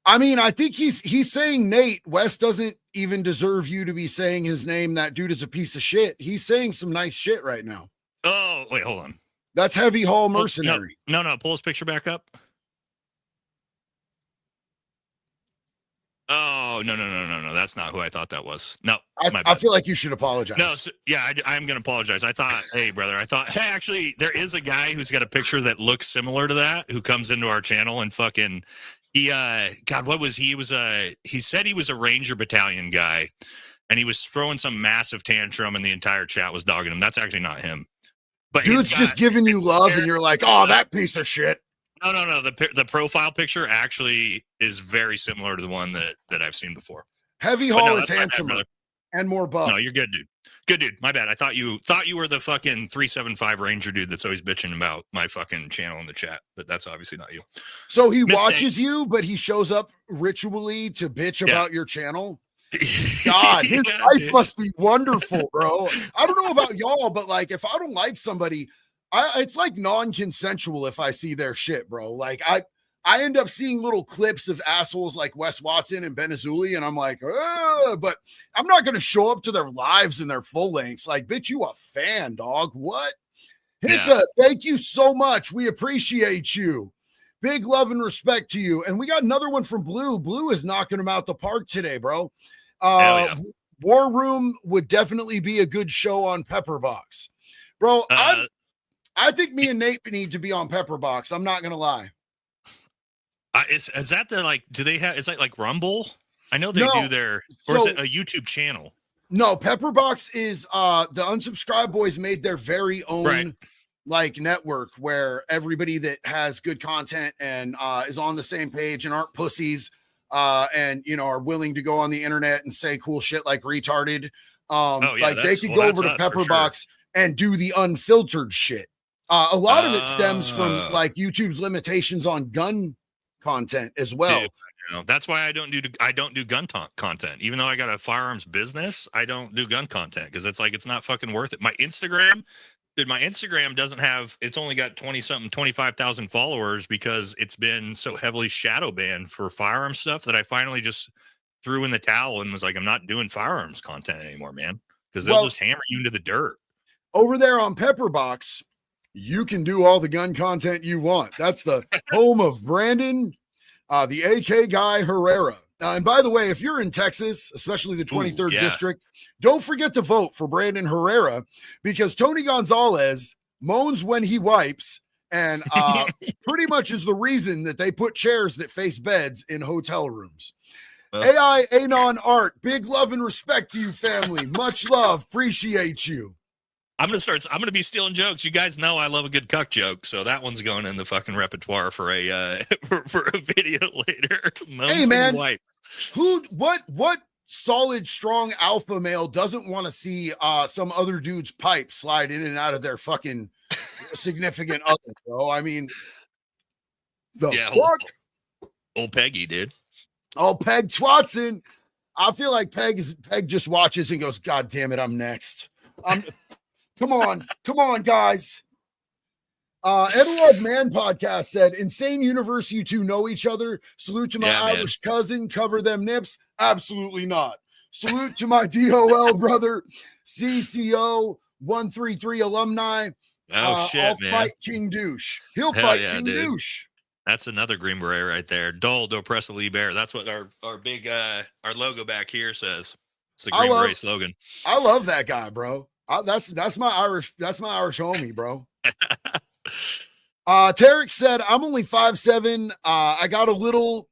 I mean, I think he's saying Nate. Wes doesn't even deserve you to be saying his name. That dude is a piece of shit. He's saying some nice shit right now. Oh, wait, hold on. That's heavy haul mercenary. No. Pull his picture back up. Oh, no. That's not who I thought that was. No, I feel like you should apologize. No, I'm going to apologize. Hey, actually, there is a guy who's got a picture that looks similar to that who comes into our channel and fucking, what was he? He said he was a Ranger Battalion guy and he was throwing some massive tantrum and the entire chat was dogging him. That's actually not him. But dude's just giving you love and you're like, oh, that piece of shit. No. The profile picture actually is very similar to the one that I've seen before. Heavy haul is handsomer and more buff. No, you're good, dude. Good dude. My bad. I thought you were the fucking 375 Ranger dude that's always bitching about my fucking channel in the chat, but that's obviously not you. So he watches you, but he shows up ritually to bitch about your channel. God, his life must be wonderful, bro. I don't know about y'all, but like if I don't like somebody, it's like non-consensual if I see their shit, bro. Like I end up seeing little clips of assholes like Wes Watson and Ben Azuli, and I'm like, but I'm not gonna show up to their lives and their full lengths. Like, bitch, you a fan, dog. What? Hicka, thank you so much. We appreciate you. Big love and respect to you. And we got another one from Blue. Blue is knocking them out the park today, bro. War Room would definitely be a good show on Pepperbox, bro. I think me and Nate need to be on Pepperbox. I'm not gonna lie. Is that do they have? Is that like Rumble? I know they do their, or is it a YouTube channel? No, Pepperbox is the Unsubscribe Boys made their very own network where everybody that has good content and is on the same page and aren't pussies. And are willing to go on the internet and say cool shit like retarded. They could go over to Pepperbox and do the unfiltered shit. A lot of it stems from like YouTube's limitations on gun content as well. Dude, that's why I don't do gun content. Even though I got a firearms business, I don't do gun content because it's not fucking worth it. My Instagram doesn't have, it's only got 25,000 followers because it's been so heavily shadow banned for firearms stuff that I finally just threw in the towel and was like, I'm not doing firearms content anymore, man. Because they'll just hammer you into the dirt. Over there on Pepperbox, you can do all the gun content you want. That's the home of Brandon, the AK guy Herrera. And by the way, if you're in Texas, especially the 23rd district, don't forget to vote for Brandon Herrera because Tony Gonzalez moans when he wipes and pretty much is the reason that they put chairs that face beds in hotel rooms. AI Anon Art, big love and respect to you, family. Much love. Appreciate you. I'm going to be stealing jokes. You guys know I love a good cuck joke. So that one's going in the fucking repertoire for a for a video later. Hey man, what solid, strong alpha male doesn't want to see some other dude's pipe slide in and out of their fucking significant other, bro? I mean, fuck? Old Peggy, dude. Oh, Peg Twatson. I feel like Peg just watches and goes, God damn it, I'm next. Come on, guys. Edward Man Podcast said, Insane Universe, you two know each other. Salute to my Irish cousin. Cover them nips. Absolutely not. Salute to my DOL brother, CCO 133 alumni. Oh shit, I'll man! fight King Douche. He'll Hell fight yeah, King dude. Douche. That's another Green Beret right there. Dole do Presley Bear. That's what our big our logo back here says. It's the Green Beret slogan. I love that guy, bro. That's my Irish homie, bro. Tarek said, I'm only 5'7". I got a little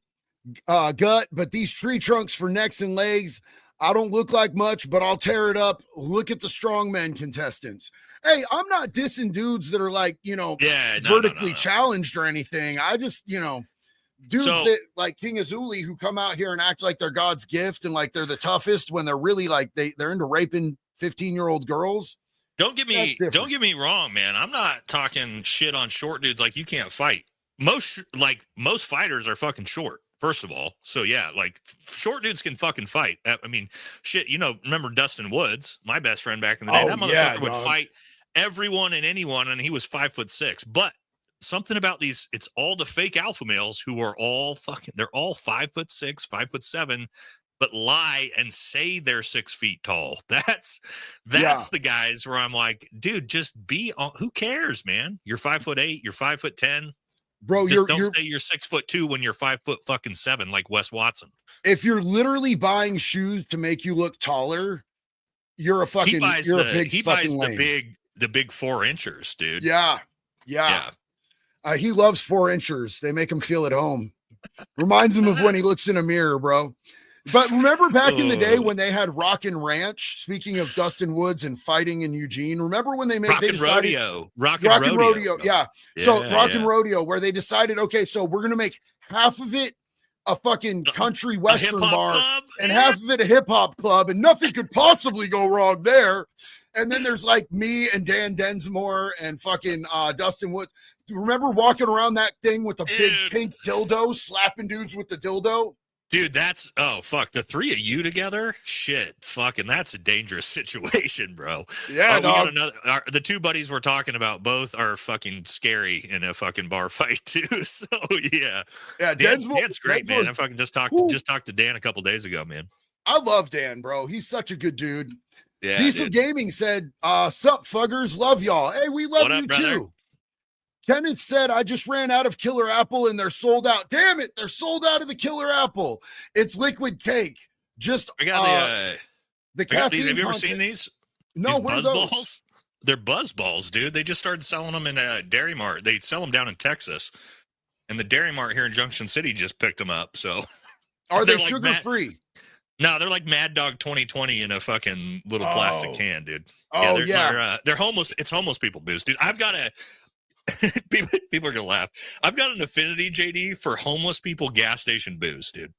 gut, but these tree trunks for necks and legs, I don't look like much, but I'll tear it up. Look at the strongmen contestants. Hey, I'm not dissing dudes that are like, vertically challenged or anything. I just, dudes that like King Azuli who come out here and act like they're God's gift and like they're the toughest when they're really like they're into raping 15-year-old girls. Don't get me wrong, man. I'm not talking shit on short dudes like you can't fight. Most fighters are fucking short, first of all. So yeah, like short dudes can fucking fight. I mean, shit, remember Dustin Woods, my best friend back in the day. That motherfucker would fight everyone and anyone, and he was 5'6". But something about these, it's all the fake alpha males who are all they're all 5'6", 5'7", but lie and say they're 6 feet tall. That's the guys where I'm like, dude, just be on. Who cares, man? You're 5'8", you're 5'10". Bro, don't say you're 6'2" when you're 5'7", like Wes Watson. If you're literally buying shoes to make you look taller, you're a fucking he buys lame. the big 4 inchers, dude. Yeah. He loves 4 inchers. They make him feel at home. Reminds him of when he looks in a mirror, bro. But remember back in the day when they had Rockin' Ranch, speaking of Dustin Woods and fighting in Eugene, remember when they decided Rodeo. Rockin' Rodeo. Yeah. So Rockin' Rodeo, where they decided, okay, so we're going to make half of it a fucking country western bar club, and half of it a hip hop club, and nothing could possibly go wrong there. And then there's like me and Dan Densmore and fucking Dustin Woods. Remember walking around that thing with a big pink dildo, slapping dudes with the dildo? Dude, that's the 3 of you together. Shit, fucking, that's a dangerous situation, bro. Yeah, we got the 2 buddies we're talking about. Both are fucking scary in a fucking bar fight too. So yeah, Dan's great, man. I fucking just talked to Dan a couple days ago, man. I love Dan, bro. He's such a good dude. Yeah, Diesel Gaming said, "Sup, fuggers, love y'all. Hey, we love you too." Kenneth said, I just ran out of Killer Apple and they're sold out. Damn it. They're sold out of the Killer Apple. It's liquid cake. I got the caffeine. Have you ever seen these? No, these what are those? Balls? They're buzz balls, dude. They just started selling them in a Dairy Mart. They sell them down in Texas. And the Dairy Mart here in Junction City just picked them up. So are they sugar-free? No, they're like Mad Dog 2020 in a fucking little plastic can, dude. Oh, they're homeless. It's homeless people booze, dude. I've got people are gonna laugh. I've got an affinity, JD, for homeless people gas station booze, dude.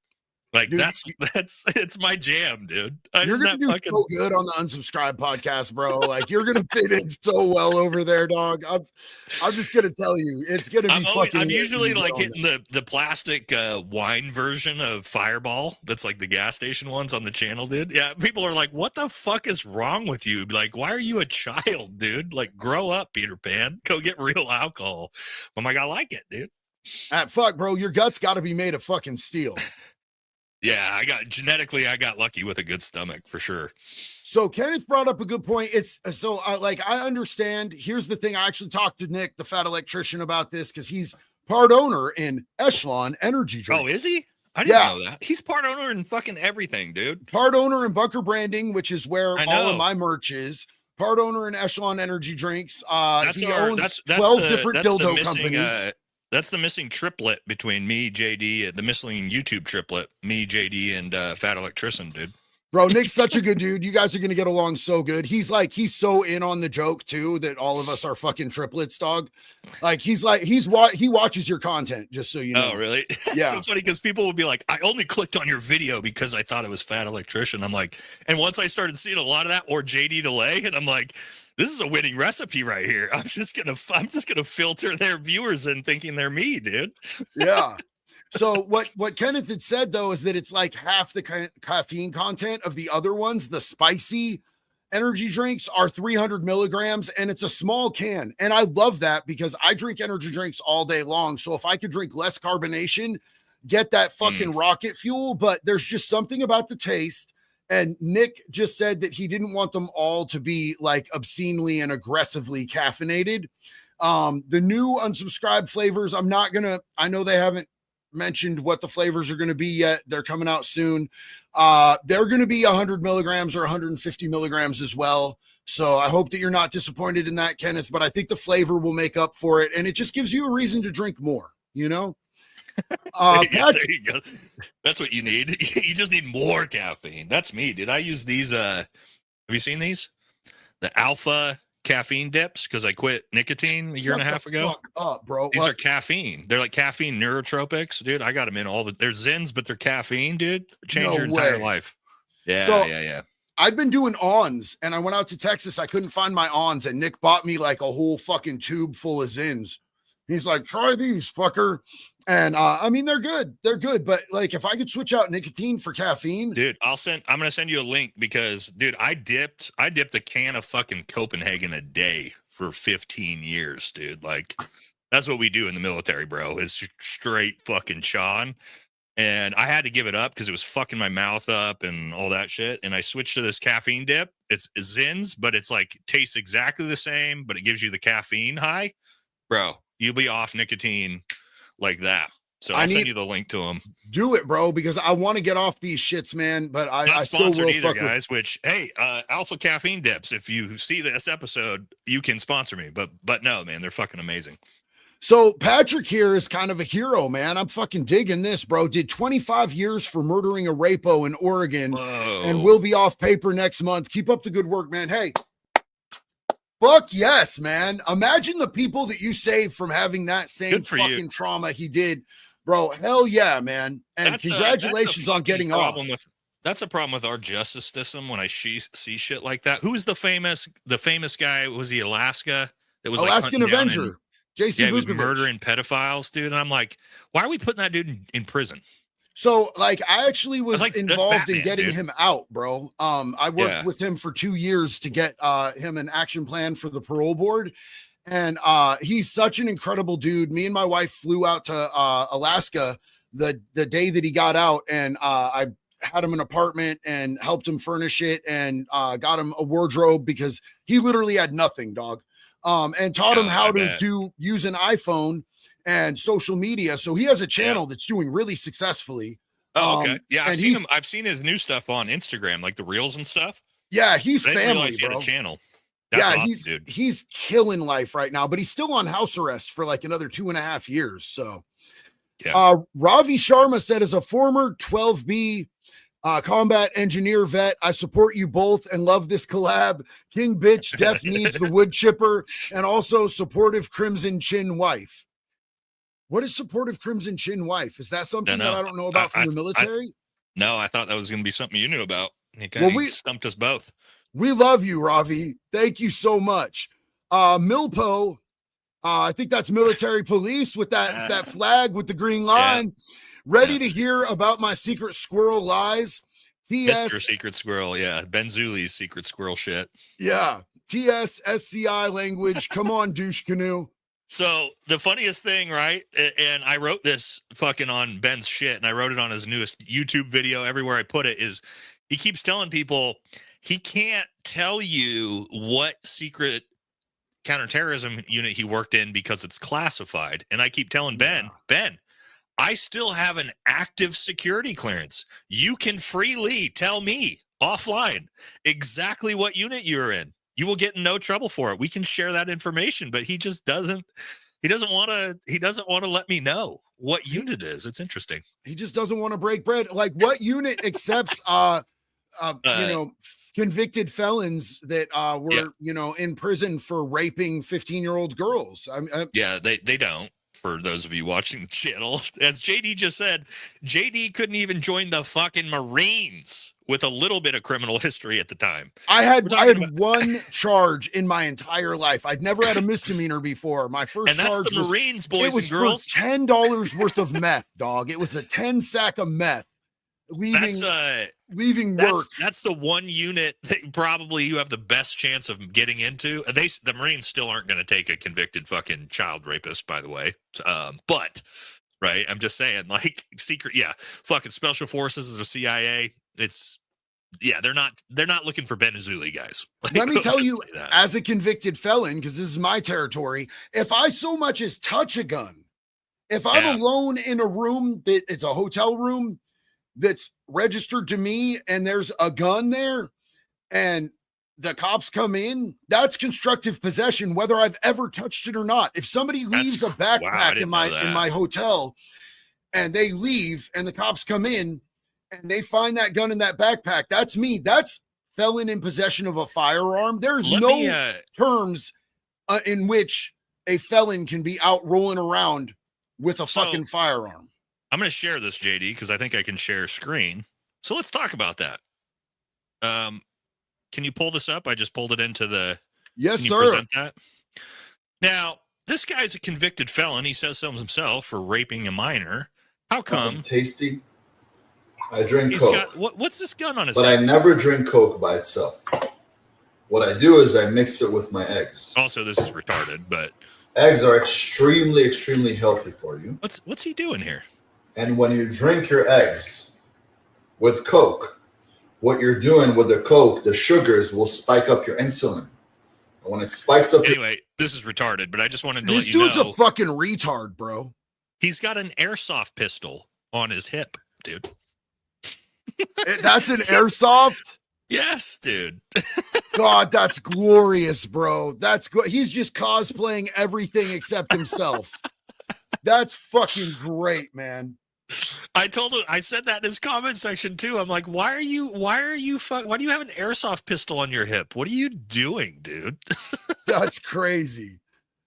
Like, dude, it's my jam, dude. You're gonna do so good on the Unsubscribe podcast, bro. Like, you're gonna fit in so well over there, dog. I'm just gonna tell you, it's gonna be fucking. I'm usually like hitting the plastic wine version of Fireball. That's like the gas station ones on the channel, dude. Yeah, people are like, "What the fuck is wrong with you? Like, why are you a child, dude? Like, grow up, Peter Pan. Go get real alcohol." I'm like, I like it, dude. Fuck, bro, your guts got to be made of fucking steel. Yeah, I got lucky with a good stomach for sure. So Kenneth brought up a good point. I understand. Here's the thing. I actually talked to Nick, the fat electrician, about this because he's part owner in Echelon Energy Drinks. Oh, is he? I didn't know that. He's part owner in fucking everything, dude. Part owner in Bunker Branding, which is where all of my merch is. Part owner in Echelon Energy Drinks. He owns 12 different dildo companies. That's the missing triplet between me, JD, the missing YouTube triplet, me, JD, and Fat Electrician, dude. Bro, Nick's such a good dude. You guys are going to get along so good. He's so in on the joke too, that all of us are fucking triplets, dog. Like, he watches your content, just so you know. Oh, really? Yeah. So funny because people will be like, I only clicked on your video because I thought it was Fat Electrician. I'm like, and once I started seeing a lot of that, or JD Delay, and I'm like, this is a winning recipe right here. I'm just gonna filter their viewers in thinking they're me, dude. Yeah. So what Kenneth had said though is that it's like half the caffeine content of the other ones. The spicy energy drinks are 300 milligrams, and it's a small can. And I love that because I drink energy drinks all day long. So if I could drink less carbonation, get that fucking rocket fuel, but there's just something about the taste And Nick just said that he didn't want them all to be like obscenely and aggressively caffeinated. The new unsubscribed flavors, I know they haven't mentioned what the flavors are going to be yet. They're coming out soon. They're going to be 100 milligrams or 150 milligrams as well. So I hope that you're not disappointed in that, Kenneth, but I think the flavor will make up for it. And it just gives you a reason to drink more, you know? Yeah, there you go. That's what you need. You just need more caffeine. That's me. Did I use these? Have you seen these? The alpha caffeine dips, because I quit nicotine a year and a half ago. Fuck up, bro. These are caffeine. They're like caffeine neurotropics, dude. I got them in they're Zins, but they're caffeine, dude. Change your entire life. Yeah, yeah. I'd been doing ons, and I went out to Texas. I couldn't find my ons, and Nick bought me like a whole fucking tube full of Zins. He's like, try these, fucker. And I mean, they're good. They're good. But like, if I could switch out nicotine for caffeine, dude, I'm going to send you a link because, dude, I dipped a can of fucking Copenhagen a day for 15 years, dude. Like, that's what we do in the military, bro. It's straight fucking Sean. And I had to give it up because it was fucking my mouth up and all that shit. And I switched to this caffeine dip. It's Zins, but it's like tastes exactly the same, but it gives you the caffeine high. Bro, you'll be off nicotine like that. So I'll send you the link to them. Do it, bro, because I want to get off these shits, man. But I still will either, guys. Hey, Alpha Caffeine Dips. If you see this episode, you can sponsor me. But no, man, they're fucking amazing. So Patrick here is kind of a hero, man. I'm fucking digging this, bro. Did 25 years for murdering a rapo in Oregon. Whoa. And will be off paper next month. Keep up the good work, man. Hey, fuck yes, man. Imagine the people that you saved from having that same fucking trauma he did, bro. Hell yeah, man. And congratulations on getting off. That's a problem with our justice system when I see shit like that. Who's the famous guy? Was he Alaska? It was Alaskan like Avenger. Jason he was murdering pedophiles, dude. And I'm like, why are we putting that dude in prison? So, like, I actually was involved in getting him out, bro. I worked with him for 2 years to get him an action plan for the parole board. And he's such an incredible dude. Me and my wife flew out to Alaska the day that he got out. And I had him an apartment and helped him furnish it and got him a wardrobe because he literally had nothing, dog. And taught him how to use an iPhone and social media. So he has a channel that's doing really successfully. Oh, okay. Yeah, I've seen his new stuff on Instagram, like the reels and stuff. Yeah, he's family, bro. He had a channel. That's awesome, he's killing life right now, but he's still on house arrest for like another 2.5 years. So Ravi Sharma said, as a former 12B combat engineer vet, I support you both and love this collab. King bitch Def needs the wood chipper, and also supportive Crimson Chin wife. What is supportive Crimson Chin wife? Is that something that I don't know about from the military? No, I thought that was going to be something you knew about. He stumped us both. We love you, Ravi. Thank you so much. Milpo, I think that's military police with that flag with the green line. Ready to hear about my secret squirrel lies. Mr. Secret Squirrel, Benzuli's secret squirrel shit. Yeah. TS SCI language. Come on, douche canoe. So the funniest thing, right? And I wrote this fucking on Ben's shit, and I wrote it on his newest YouTube video. Everywhere I put it is he keeps telling people he can't tell you what secret counterterrorism unit he worked in because it's classified. And I keep telling Ben, I still have an active security clearance. You can freely tell me offline exactly what unit you're in. You will get in no trouble for it. We can share that information, but he just doesn't. He doesn't want to let me know what unit it is. It's interesting. He just doesn't want to break bread. Like, what unit accepts convicted felons that were in prison for raping 15-year-old girls? They don't. For those of you watching the channel, as JD just said, JD couldn't even join the fucking Marines with a little bit of criminal history at the time. I had one charge in my entire life. I'd never had a misdemeanor before. My first charge was the Marines, boys and girls. For $10 worth of meth, dog. It was a 10 sack of meth. Leaving work. That's the one unit that probably you have the best chance of getting into. The Marines still aren't going to take a convicted fucking child rapist, by the way. But right, I'm just saying, like, fucking special forces or CIA. It's Yeah, they're not looking for Benazuli guys. Like, let me tell you, as a convicted felon, because this is my territory, if I so much as touch a gun, if I'm alone in a room that it's a hotel room that's registered to me and there's a gun there and the cops come in, that's constructive possession, whether I've ever touched it or not. If somebody leaves a backpack in my hotel and they leave and the cops come in and they find that gun in that backpack, that's me. That's felon in possession of a firearm. There's no terms in which a felon can be out rolling around with a fucking firearm. I'm going to share this, JD, because I think I can share screen. So let's talk about that. Can you pull this up? I just pulled it into the... Yes, sir. Present that? Now, this guy's a convicted felon. He says so himself for raping a minor. How come? Tasty. I drink Coke. What's this gun on his head? I never drink Coke by itself. What I do is I mix it with my eggs. Also, this is retarded, but... Eggs are extremely, extremely healthy for you. What's he doing here? And when you drink your eggs with Coke, what you're doing with the Coke, the sugars will spike up your insulin. And when it spikes up... Anyway, this is retarded, but I just wanted to let you know. This dude's a fucking retard, bro. He's got an airsoft pistol on his hip, dude. That's an airsoft? Yes, dude. God, that's glorious, bro. That's good. He's just cosplaying everything except himself. That's fucking great, man. I told him, I said that in his comment section too. I'm like, why do you have an airsoft pistol on your hip? What are you doing, dude? That's crazy.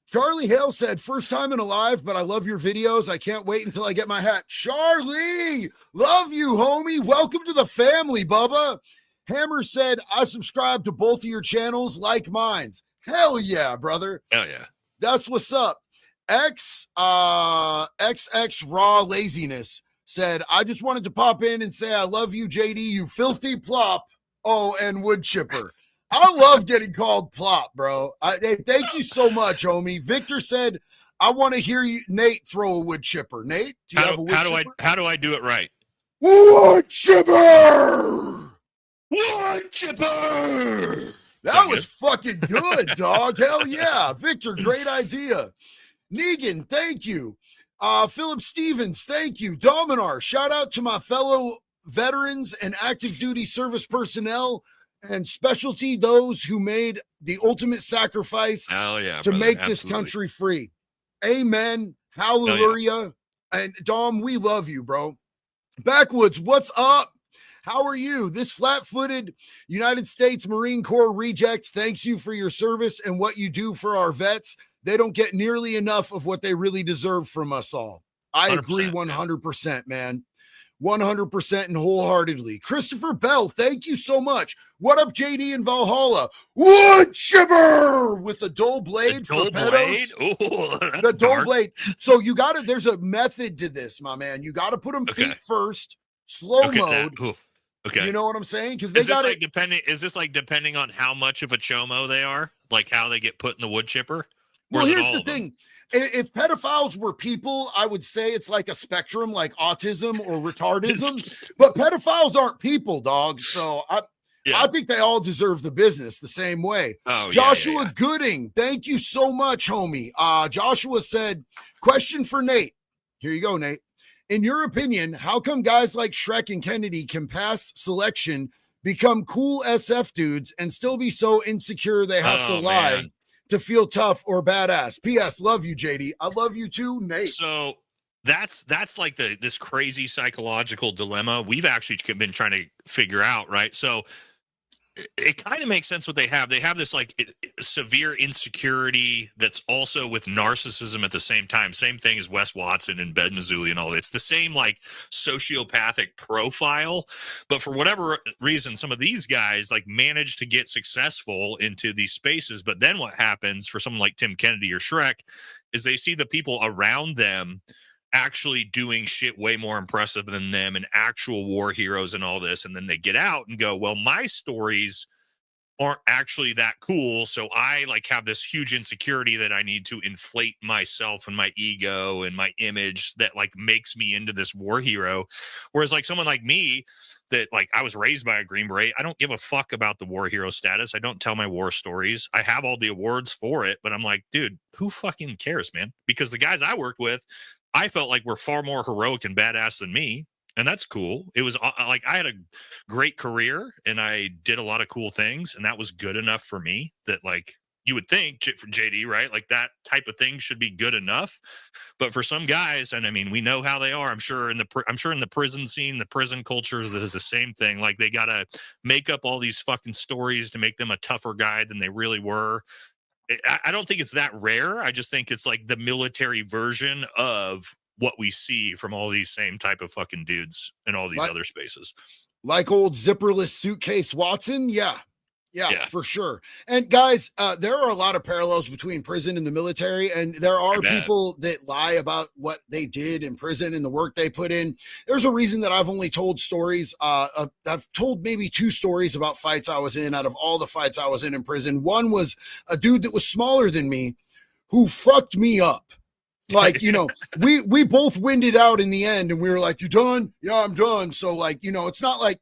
Charlie Hale said, first time in Alive, but I love your videos. I can't wait until I get my hat. Charlie, love you, homie. Welcome to the family, Bubba. Hammer said, I subscribe to both of your channels like mine's. Hell yeah, brother. Hell yeah. That's what's up. XX Raw Laziness said, I just wanted to pop in and say I love you, JD, you filthy plop. Oh, and wood chipper. I love getting called plop, bro. Thank you so much, homie. Victor said, I want to hear you, Nate, throw a wood chipper. Nate, do you have a wood chipper? How do I do it right? Wood chipper! Wood chipper! That was fucking good, dog. Hell yeah. Victor, great idea. Negan, thank you. Philip Stevens, thank you. Dominar, shout out to my fellow veterans and active duty service personnel and specialty those who made the ultimate sacrifice to make this country free. Amen. Hallelujah. And Dom, we love you, bro. Backwoods, what's up? How are you? This flat-footed United States Marine Corps reject thanks you for your service and what you do for our vets. They don't get nearly enough of what they really deserve from us all. I agree 100%, man. 100% and wholeheartedly. Christopher Bell, thank you so much. What up, JD and Valhalla? Wood chipper with the dull blade for pedos. Ooh, the dull blade. So you got to, there's a method to this, my man. You got to put them feet first, slow mode. Okay. You know what I'm saying? Because they got Is this like depending on how much of a chomo they are? Like how they get put in the wood chipper? Well, here's the thing. If pedophiles were people, I would say it's like a spectrum, like autism or retardism. But pedophiles aren't people, dog. So I think they all deserve the business the same way. Oh, Joshua Gooding, thank you so much, homie. Joshua said, question for Nate. Here you go, Nate. In your opinion, how come guys like Shrek and Kennedy can pass selection, become cool SF dudes, and still be so insecure they have to lie to feel tough or badass? P.S. Love you, JD. I love you too, Nate. So that's like this crazy psychological dilemma we've actually been trying to figure out, right? So it kind of makes sense what they have. They have this like severe insecurity that's also with narcissism at the same time. Same thing as Wes Watson and Ben Mazzulli and all that. It's the same like sociopathic profile, but for whatever reason, some of these guys like manage to get successful into these spaces. But then what happens for someone like Tim Kennedy or Shrek is they see the people around them actually doing shit way more impressive than them and actual war heroes and all this. And then they get out and go, well, my stories aren't actually that cool. So I like have this huge insecurity that I need to inflate myself and my ego and my image that like makes me into this war hero. Whereas like someone like me that like I was raised by a Green Beret, I don't give a fuck about the war hero status. I don't tell my war stories. I have all the awards for it, but I'm like, dude, who fucking cares, man? Because the guys I worked with, I felt like were far more heroic and badass than me. And that's cool. It was like I had a great career and I did a lot of cool things, and that was good enough for me. That like you would think for JD, right? Like that type of thing should be good enough. But for some guys, and I mean, we know how they are. I'm sure in the prison scene, the prison cultures, that is the same thing. Like they gotta make up all these fucking stories to make them a tougher guy than they really were. I don't think it's that rare. I just think it's like the military version of what we see from all these same type of fucking dudes in all these other spaces. Like old zipperless suitcase Watson. Yeah, for sure. And guys, there are a lot of parallels between prison and the military. And there are people that lie about what they did in prison and the work they put in. There's a reason that I've only told stories. I've told maybe 2 stories about fights I was in out of all the fights I was in prison. One was a dude that was smaller than me who fucked me up. Like, you know, we both winded out in the end and we were like, you done? Yeah, I'm done. So like, you know, it's not like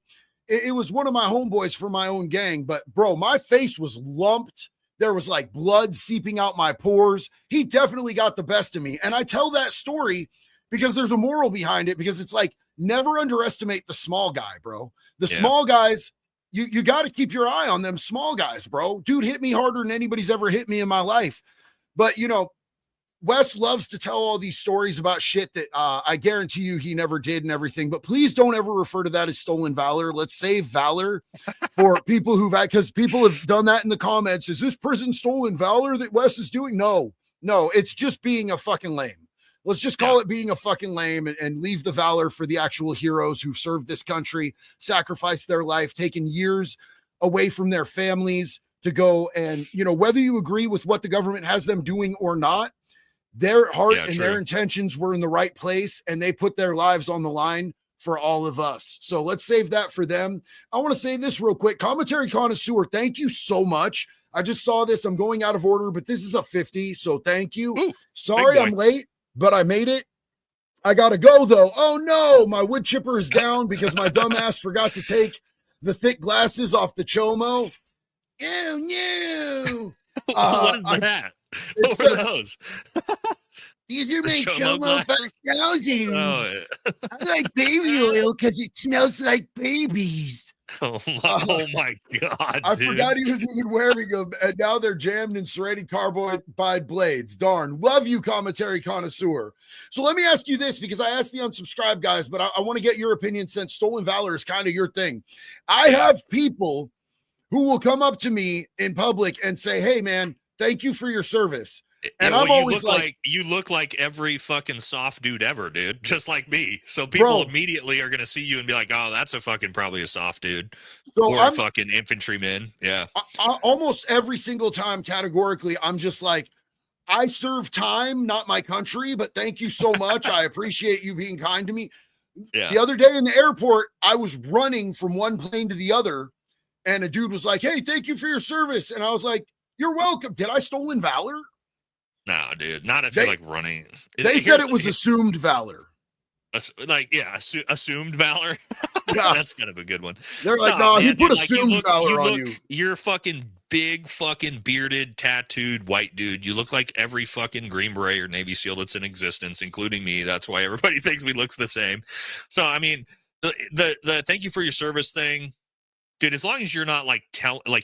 it was one of my homeboys from my own gang, but bro, my face was lumped. There was like blood seeping out my pores. He definitely got the best of me. And I tell that story because there's a moral behind it, because it's like, never underestimate the small guy, bro. The small guys, you got to keep your eye on them small guys, bro. Dude hit me harder than anybody's ever hit me in my life. But you know, Wes loves to tell all these stories about shit that I guarantee you he never did and everything, but please don't ever refer to that as stolen valor. Let's save valor for people who've had, because people have done that in the comments. Is this prison stolen valor that Wes is doing? No, it's just being a fucking lame. Let's just call it being a fucking lame and leave the valor for the actual heroes who've served this country, sacrificed their life, taken years away from their families to go. And, you know, whether you agree with what the government has them doing or not, their heart and their intentions were in the right place, and they put their lives on the line for all of us. So let's save that for them. I want to say this real quick. Commentary Connoisseur, thank you so much. I just saw this. I'm going out of order, but this is a 50. So thank you. Ooh, sorry I'm late, but I made it. I got to go though. Oh no, my wood chipper is down because my dumbass forgot to take the thick glasses off the Chomo. Oh no. What is that? What were those? You make Chomo 5000. I like baby oil because it smells like babies. Oh my God. I forgot he was even wearing them, and now they're jammed in serrated carbide blades. Darn. Love you, Commentary Connoisseur. So let me ask you this, because I asked the unsubscribe guys, but I want to get your opinion since stolen valor is kind of your thing. I have people who will come up to me in public and say, hey, man, thank you for your service. And I'm always like, you look like every fucking soft dude ever, dude, just like me. So people immediately are going to see you and be like, oh, that's a fucking probably a soft dude, or a fucking infantryman. Yeah. Almost every single time, categorically, I'm just like, I serve time, not my country, but thank you so much. I appreciate you being kind to me. Yeah. The other day in the airport, I was running from one plane to the other, and a dude was like, hey, thank you for your service. And I was like, you're welcome. Did I stolen valor? No, dude, not if you're like running. They said it was assumed valor. Assumed valor. Yeah. That's kind of a good one. They're like, no, he put assumed valor on you. You're fucking big, fucking bearded, tattooed white dude. You look like every fucking Green Beret or Navy SEAL that's in existence, including me. That's why everybody thinks we look the same. So, I mean, the thank you for your service thing. Dude, as long as you're not like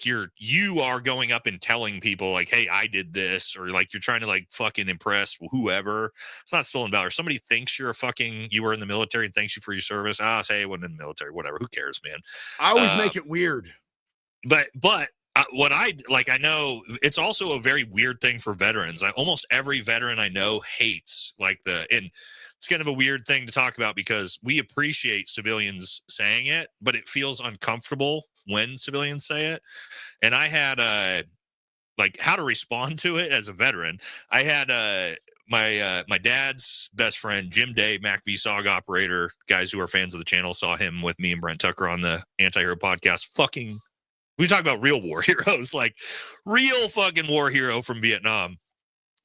you are going up and telling people like, hey, I did this, or like you're trying to like fucking impress whoever, it's not stolen valor. Somebody thinks you were in the military and thanks you for your service. Say I wasn't in the military, whatever. Who cares, man? I always make it weird. But what I know it's also a very weird thing for veterans. Almost every veteran I know hates and it's kind of a weird thing to talk about because we appreciate civilians saying it, but it feels uncomfortable when civilians say it. And I had how to respond to it as a veteran. I had my dad's best friend, Jim Day, Mac VSOG operator. Guys who are fans of the channel saw him with me and Brent Tucker on the Anti-Hero podcast. Fucking we talk about real war heroes, like real fucking war hero from Vietnam.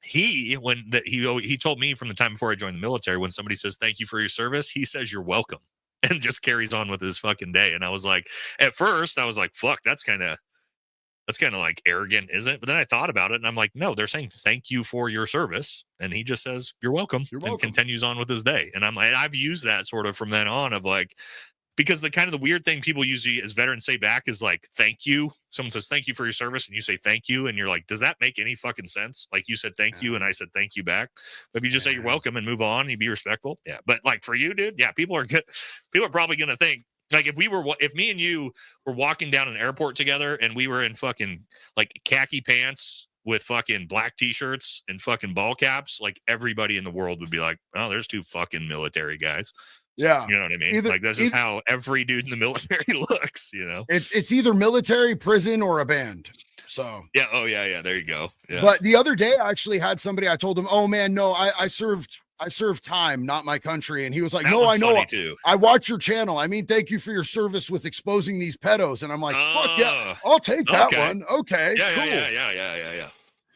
He told me from the time before I joined the military, when somebody says thank you for your service, he says you're welcome, and just carries on with his fucking day. And I was like, at first I was like, fuck, that's kind of like arrogant, isn't it? But then I thought about it, and I'm like, no, they're saying thank you for your service, and he just says you're welcome, and continues on with his day. And I've used that sort of from then on, of like, because the weird thing people usually as veterans say back is like, thank you. Someone says thank you for your service, and you say thank you, and you're like, does that make any fucking sense? Like, you said thank you, and I said thank you back. But if you just say you're welcome and move on, you be respectful. Yeah. But like for you, dude, yeah, people are probably gonna think, like, if me and you were walking down an airport together, and we were in fucking like khaki pants with fucking black t-shirts and fucking ball caps, like everybody in the world would be like, oh, there's two fucking military guys. Yeah. You know what I mean? Like, this is how every dude in the military looks, you know? It's either military, prison, or a band. So yeah. Oh yeah. There you go. Yeah. But the other day I actually had somebody, I told him, oh man, no, I served time, not my country. And he was like, no, I know. I watch your channel. I mean, thank you for your service with exposing these pedos. And I'm like, fuck yeah, I'll take that one. Okay. Yeah, cool. Yeah.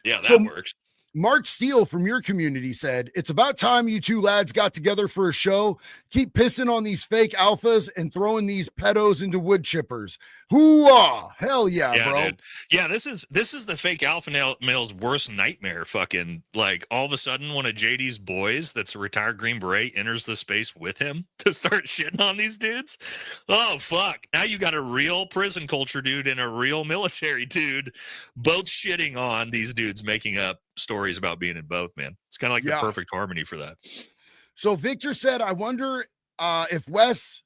Yeah, that works. Mark Steele from your community said, it's about time you two lads got together for a show. Keep pissing on these fake alphas and throwing these pedos into wood chippers. Hoo-ah! Hell yeah, bro. Dude. Yeah, this is the fake alpha male's worst nightmare. Fucking, like, all of a sudden one of JD's boys that's a retired Green Beret enters the space with him to start shitting on these dudes. Oh, fuck. Now you got a real prison culture dude and a real military dude both shitting on these dudes making up stories about being in both, man. It's kind of like the perfect harmony for that. So Victor said, I wonder if Wes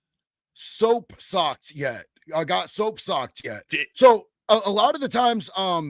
soap socked yet. Got soap socked yet. So a lot of the times, I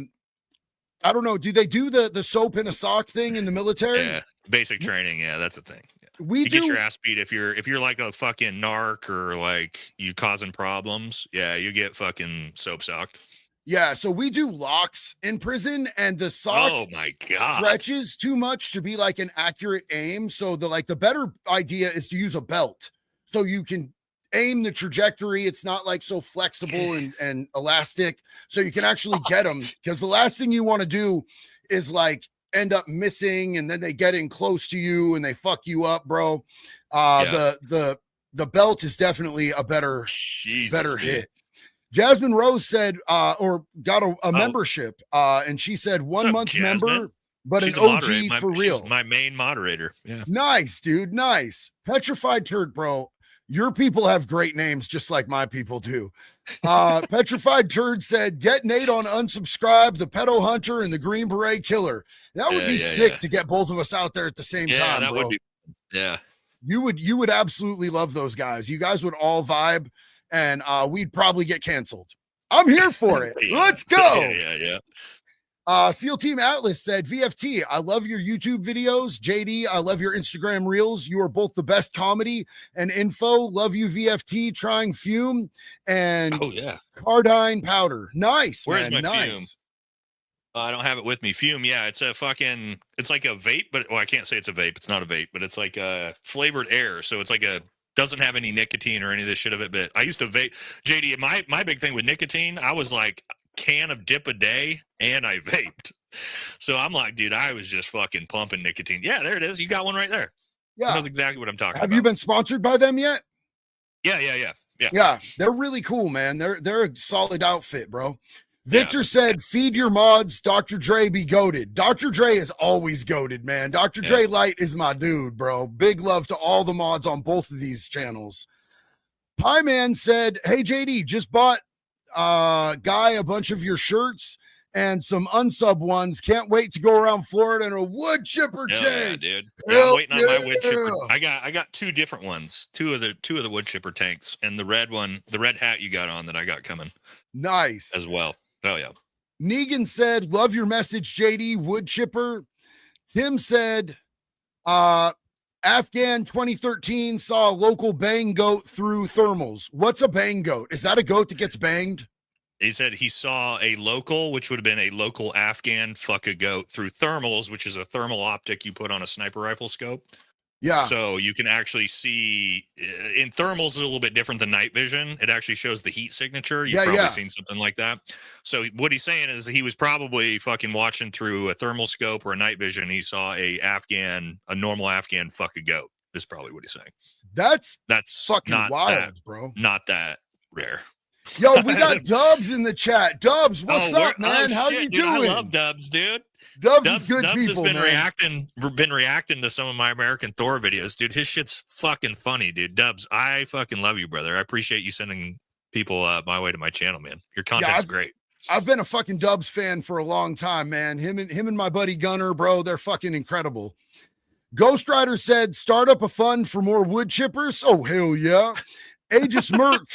don't know, do they do the soap in a sock thing in the military? Yeah, basic training. Yeah, that's a thing. Yeah. You get your ass beat if you're like a fucking narc or like you causing problems. Yeah, you get fucking soap socked. Yeah, so we do locks in prison, and the sock stretches too much to be like an accurate aim. So the better idea is to use a belt, so you can aim the trajectory. It's not like so flexible and elastic, so you can actually get them. Because the last thing you want to do is like end up missing, and then they get in close to you and they fuck you up, bro. The belt is definitely a better hit. Jasmine Rose said, or got a membership, and she said 1 month member, but she's an OG for real. She's my main moderator. Yeah. Nice, dude. Nice. Petrified Turd, bro. Your people have great names, just like my people do. Petrified Turd said, get Nate on unsubscribe, the pedo hunter and the Green Beret killer. That would be sick to get both of us out there at the same time, that bro. Would be. Yeah. You would absolutely love those guys. You guys would all vibe. And we'd probably get canceled. I'm here for it. Let's go. Yeah. SEAL Team Atlas said, VFT, I love your YouTube videos. JD, I love your Instagram reels. You are both the best comedy and info. Love you, VFT, trying fume and cardine powder. Nice. Where's man. my nice. Fume? I don't have it with me. Fume, yeah, it's like a vape, but I can't say it's a vape. It's not a vape, but it's like a flavored air. So it's like doesn't have any nicotine or any of this shit of it. But I used to vape. JD, my big thing with nicotine, I was like can of dip a day and I vaped. So I'm like, dude, I was just fucking pumping nicotine. Yeah, there it is. You got one right there. Yeah. That's exactly what I'm talking about. Have you been sponsored by them yet? Yeah. Yeah, they're really cool, man. They're a solid outfit, bro. Victor said, feed your mods, Dr. Dre be goated. Dr. Dre is always goated, man. Dr. Dre Light is my dude, bro. Big love to all the mods on both of these channels. Pie Man said, hey, JD, just bought Guy a bunch of your shirts and some unsub ones. Can't wait to go around Florida in a wood chipper tank. Yeah, dude. Yeah, I'm waiting on my wood chipper. I got two different ones, two of the wood chipper tanks, and the red one, the red hat you got on that I got coming. Nice. As well. Oh, yeah. Negan said, love your message, JD, wood chipper. Tim said, Afghan 2013 saw a local bang goat through thermals. What's a bang goat? Is that a goat that gets banged? He said he saw a local, which would have been a local Afghan fuck a goat through thermals, which is a thermal optic you put on a sniper rifle scope. Yeah. So you can actually see in thermals is a little bit different than night vision. It actually shows the heat signature. You've probably seen something like that. So what he's saying is he was probably fucking watching through a thermal scope or a night vision. He saw a normal Afghan fuck a goat. Is probably what he's saying. That's fucking not wild, bro. Not that rare. Yo, we got Dubs in the chat. Dubs, what's up, man? How you doing? I love Dubs, dude. Dubs is good Dubs people, has man. been reacting to some of my American Thor videos, dude. His shit's fucking funny, dude. Dubs, I fucking love you, brother. I appreciate you sending people my way to my channel, man. Your content's great. I've been a fucking Dubs fan for a long time, man. Him and my buddy Gunner, bro, they're fucking incredible. Ghost Rider said, start up a fund for more wood chippers. Oh, hell yeah. Aegis Merc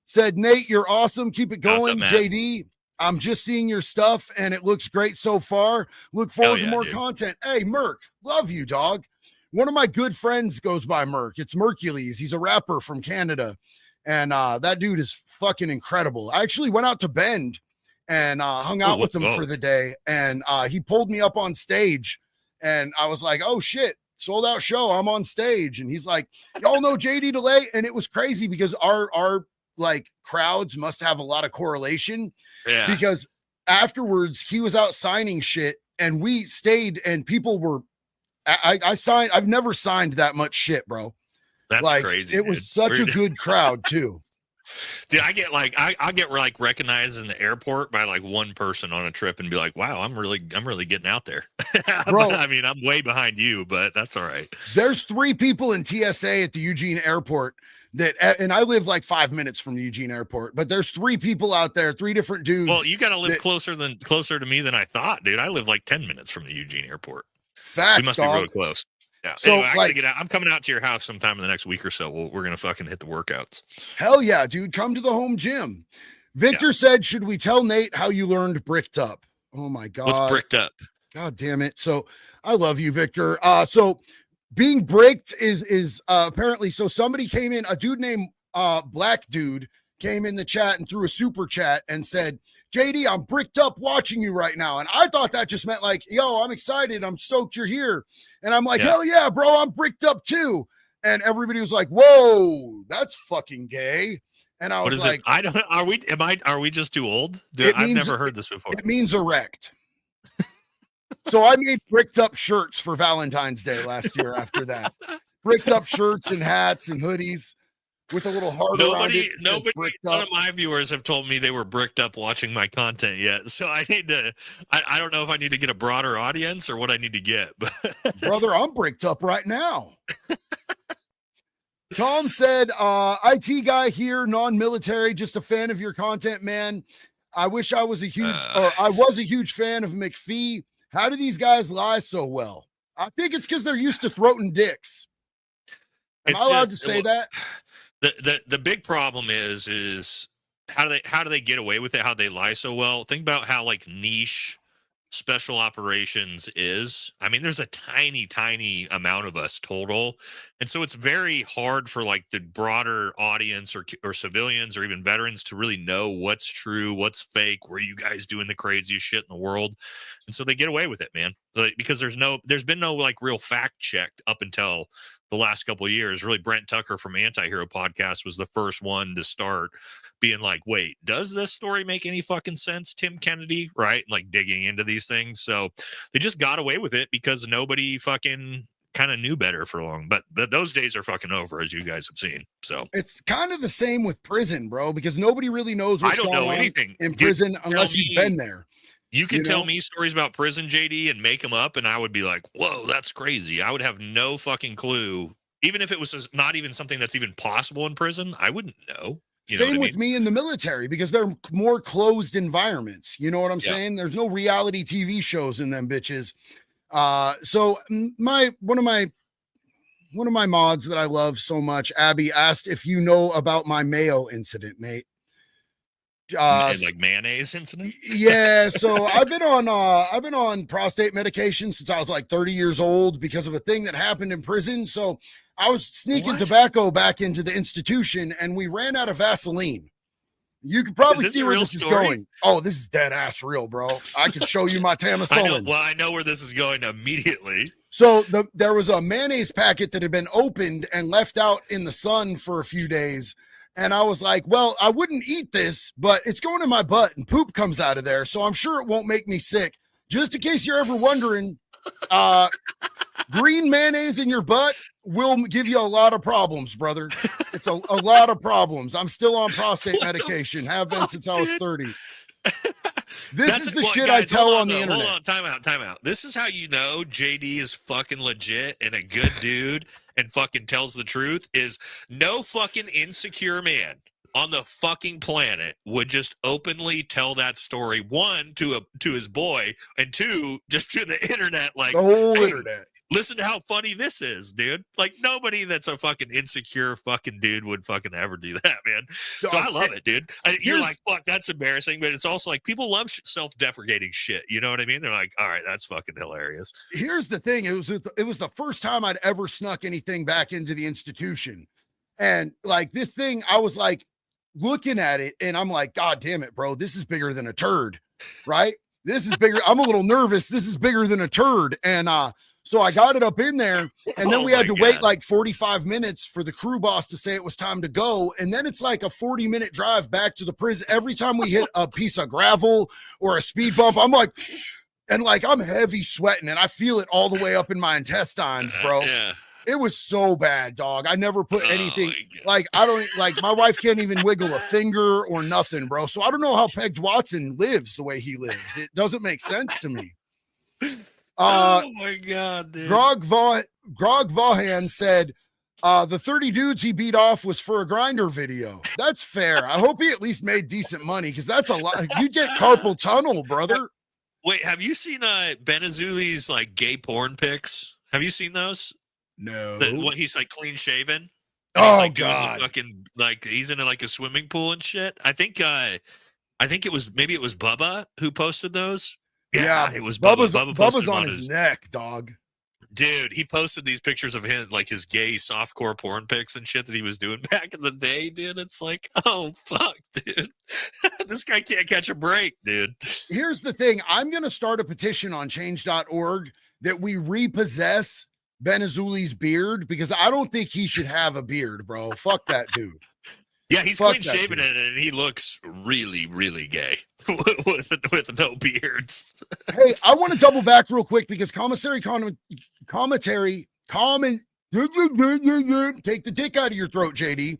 said, Nate, you're awesome. Keep it going. What's up, JD, I'm just seeing your stuff and it looks great so far. Look forward to more content. Hey, Merc, love you, dog. One of my good friends goes by Merc. It's Mercules. He's a rapper from Canada. And that dude is fucking incredible. I actually went out to Bend and hung out with him for the day. And he pulled me up on stage. And I was like, oh shit, sold out show. I'm on stage. And he's like, y'all know JD Delay. And it was crazy because our like crowds must have a lot of correlation because afterwards he was out signing shit and we stayed and people were, I signed, I've never signed that much shit, bro. That's like, crazy. It was such a good crowd too. Dude, I get like recognized in the airport by like one person on a trip and be like, wow, I'm really getting out there. Bro, I mean, I'm way behind you, but that's all right. There's 3 people in TSA at the Eugene airport and I live like 5 minutes from the Eugene airport, but there's 3 people out there, 3 different dudes. Well, you got to live closer to me than I thought, dude. I live like 10 minutes from the Eugene airport. Facts, we must be real close. Yeah. So anyway, I gotta get out. I'm coming out to your house sometime in the next week or so. We're gonna fucking hit the workouts. Hell yeah, dude! Come to the home gym. Victor said, "Should we tell Nate how you learned bricked up?" Oh my god, what's bricked up? God damn it! So I love you, Victor. So being bricked is apparently. So somebody came in. A dude named Black Dude came in the chat and threw a super chat and said, JD, I'm bricked up watching you right now. And I thought that just meant like, yo, I'm excited. I'm stoked you're here. And I'm like, hell yeah, bro, I'm bricked up too. And everybody was like, whoa, that's fucking gay. And I was like, I don't know. Are we just too old? Dude, I've never heard this before. It means erect. So I made bricked up shirts for Valentine's Day last year after that. Bricked up shirts and hats and hoodies with a little heart around it. None of my viewers have told me they were bricked up watching my content yet. So I need to, I don't know if I need to get a broader audience or what I need to get. But brother, I'm bricked up right now. Tom said, IT guy here, non-military, just a fan of your content, man. I wish I was a huge fan of McPhee. How do these guys lie so well? I think it's because they're used to throating dicks. Am I allowed to say that? The big problem is how do they get away with it? How they lie so well? Think about how like niche special operations is. I mean, there's a tiny amount of us total, and so it's very hard for like the broader audience or civilians or even veterans to really know what's true, what's fake, where you guys doing the craziest shit in the world. And so they get away with it, man, like, because there's been no like real fact checked up until the last couple of years. Really, Brent Tucker from Anti-Hero Podcast was the first one to start being like, wait, does this story make any fucking sense, Tim Kennedy? Right? Like digging into these things. So they just got away with it because nobody fucking kind of knew better for long. But those days are fucking over, as you guys have seen. So it's kind of the same with prison, bro, because nobody really knows what's going on anything in prison unless you've been there. You can tell me stories about prison, JD, and make them up, and I would be like, whoa, that's crazy. I would have no fucking clue. Even if it was not even something that's even possible in prison, I wouldn't know. Same with me in the military, because they're more closed environments. You know what I'm saying? There's no reality TV shows in them bitches. So one of my mods that I love so much, Abby, asked if you know about my Mayo incident, Nate. Like mayonnaise incident? Yeah. So I've been on prostate medication since I was like 30 years old because of a thing that happened in prison. So I was sneaking tobacco back into the institution and we ran out of Vaseline. You could probably see where this is going. Oh, this is dead ass real, bro. I can show you my Tamisolin. I know where this is going immediately. So there was a mayonnaise packet that had been opened and left out in the sun for a few days. And I was like, well, I wouldn't eat this, but it's going in my butt and poop comes out of there. So I'm sure it won't make me sick. Just in case you're ever wondering, green mayonnaise in your butt will give you a lot of problems, brother. It's a lot of problems. I'm still on prostate medication. Have been since I was 30. This is the shit guys, I tell on the internet. Hold on, time out. This is how you know JD is fucking legit and a good dude and fucking tells the truth is no fucking insecure man on the fucking planet would just openly tell that story, one, to his boy, and two, just to the internet, like the whole internet. Listen to how funny this is, dude. Like, nobody that's a fucking insecure fucking dude would fucking ever do that, man. So I love it, dude. You're like, fuck, that's embarrassing. But it's also like people love self-deprecating shit. You know what I mean? They're like, all right, that's fucking hilarious. Here's the thing. It was the first time I'd ever snuck anything back into the institution. And like this thing, I was like looking at it and I'm like, God damn it, bro. This is bigger than a turd, right? This is bigger. I'm a little nervous. This is bigger than a turd. And, so I got it up in there and then we had to wait like 45 minutes for the crew boss to say it was time to go. And then it's like a 40-minute drive back to the prison. Every time we hit a piece of gravel or a speed bump, I'm like, and like, I'm heavy sweating and I feel it all the way up in my intestines, bro. Yeah. It was so bad, dog. I never put anything like, I don't like my wife can't even wiggle a finger or nothing, bro. So I don't know how Pegged Watson lives the way he lives. It doesn't make sense to me. Oh my God, dude. Grog Vahan said the 30 dudes he beat off was for a grinder video. That's fair. I hope he at least made decent money because that's a lot. You get carpal tunnel, brother. Wait, have you seen Ben Azuli's like gay porn pics? Have you seen those? No. What he's like clean shaven. Oh like God! Fucking like he's in like a swimming pool and shit. I think it was Bubba who posted those. Yeah, it was Bubba's on his neck, dog. Dude, he posted these pictures of him, like his gay softcore porn pics and shit that he was doing back in the day, dude. It's like, oh, fuck, dude. This guy can't catch a break, dude. Here's the thing. I'm going to start a petition on change.org that we repossess Ben Azuli's beard because I don't think he should have a beard, bro. Fuck that dude. Yeah, he's clean shaven and he looks really, really gay with no beards. Hey, I want to double back real quick because take the dick out of your throat, JD.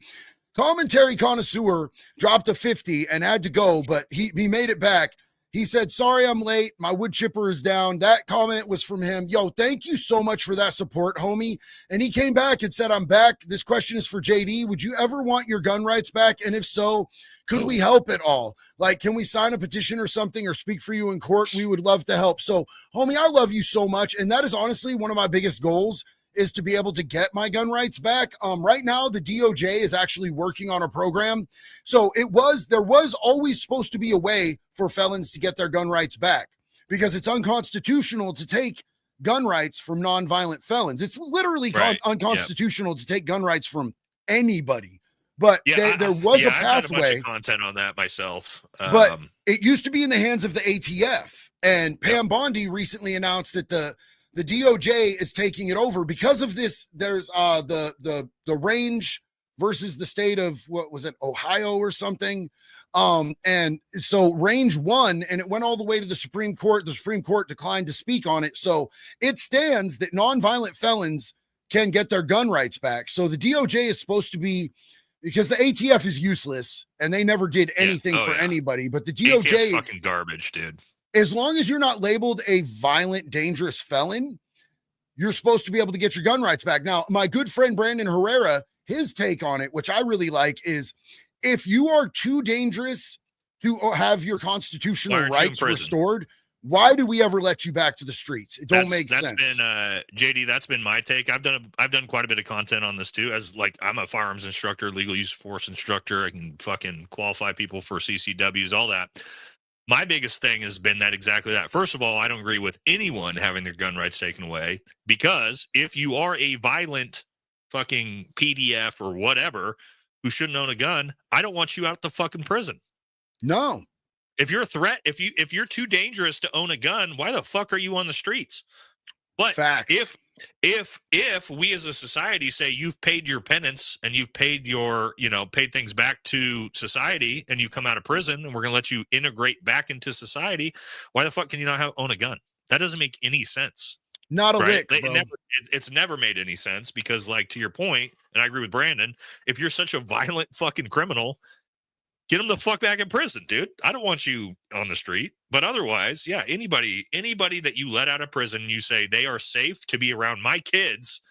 Commentary connoisseur dropped a 50 and had to go, but he made it back. He said, sorry, I'm late. My wood chipper is down. That comment was from him. Yo, thank you so much for that support, homie. And he came back and said, I'm back. This question is for JD. Would you ever want your gun rights back? And if so, could we help at all? Like, can we sign a petition or something or speak for you in court? We would love to help. So, homie, I love you so much. And that is honestly one of my biggest goals is to be able to get my gun rights back. Right now, the DOJ is actually working on a program. So there was always supposed to be a way for felons to get their gun rights back because it's unconstitutional to take gun rights from nonviolent felons. It's literally unconstitutional to take gun rights from anybody. But there was a pathway. I've done a bunch of content on that myself. But it used to be in the hands of the ATF. And Pam Bondi recently announced that the DOJ is taking it over because of this. There's the range versus the state of what was it, Ohio or something. And so range won and it went all the way to the Supreme Court. The Supreme Court declined to speak on it. So it stands that nonviolent felons can get their gun rights back. So the DOJ is supposed to be, because the ATF is useless and they never did anything for anybody, but the DOJ is fucking garbage, dude. As long as you're not labeled a violent, dangerous felon, you're supposed to be able to get your gun rights back. Now, my good friend Brandon Herrera, his take on it, which I really like, is if you are too dangerous to have your constitutional rights restored, why do we ever let you back to the streets? It don't make sense. That's been JD. That's been my take. I've done quite a bit of content on this too. As like I'm a firearms instructor, legal use of force instructor. I can fucking qualify people for CCWs, all that. My biggest thing has been exactly that. First of all, I don't agree with anyone having their gun rights taken away because if you are a violent fucking PDF or whatever who shouldn't own a gun, I don't want you out the fucking prison. No. If you're a threat, if you're too dangerous to own a gun, why the fuck are you on the streets? But facts. If we as a society say you've paid your penance and you've paid your, paid things back to society and you come out of prison and we're going to let you integrate back into society, why the fuck can you not own a gun? That doesn't make any sense. Not a lick, bro. It's never made any sense because, like, to your point, and I agree with Brandon, if you're such a violent fucking criminal, get them the fuck back in prison, dude. I don't want you on the street. But otherwise, yeah, anybody that you let out of prison, you say they are safe to be around my kids,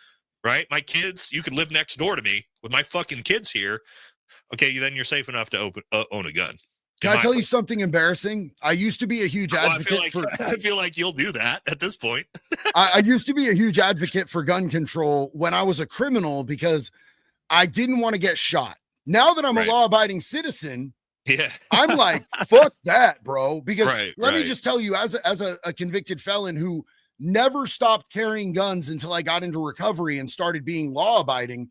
right? My kids, you could live next door to me with my fucking kids here. Okay, then you're safe enough to own a gun. Can I tell you something embarrassing? I used to be a huge advocate I feel like you'll do that at this point. I used to be a huge advocate for gun control when I was a criminal because I didn't want to get shot. Now that I'm a law-abiding citizen, yeah, I'm like, fuck that, bro. Because let me just tell you, as a convicted felon who never stopped carrying guns until I got into recovery and started being law-abiding,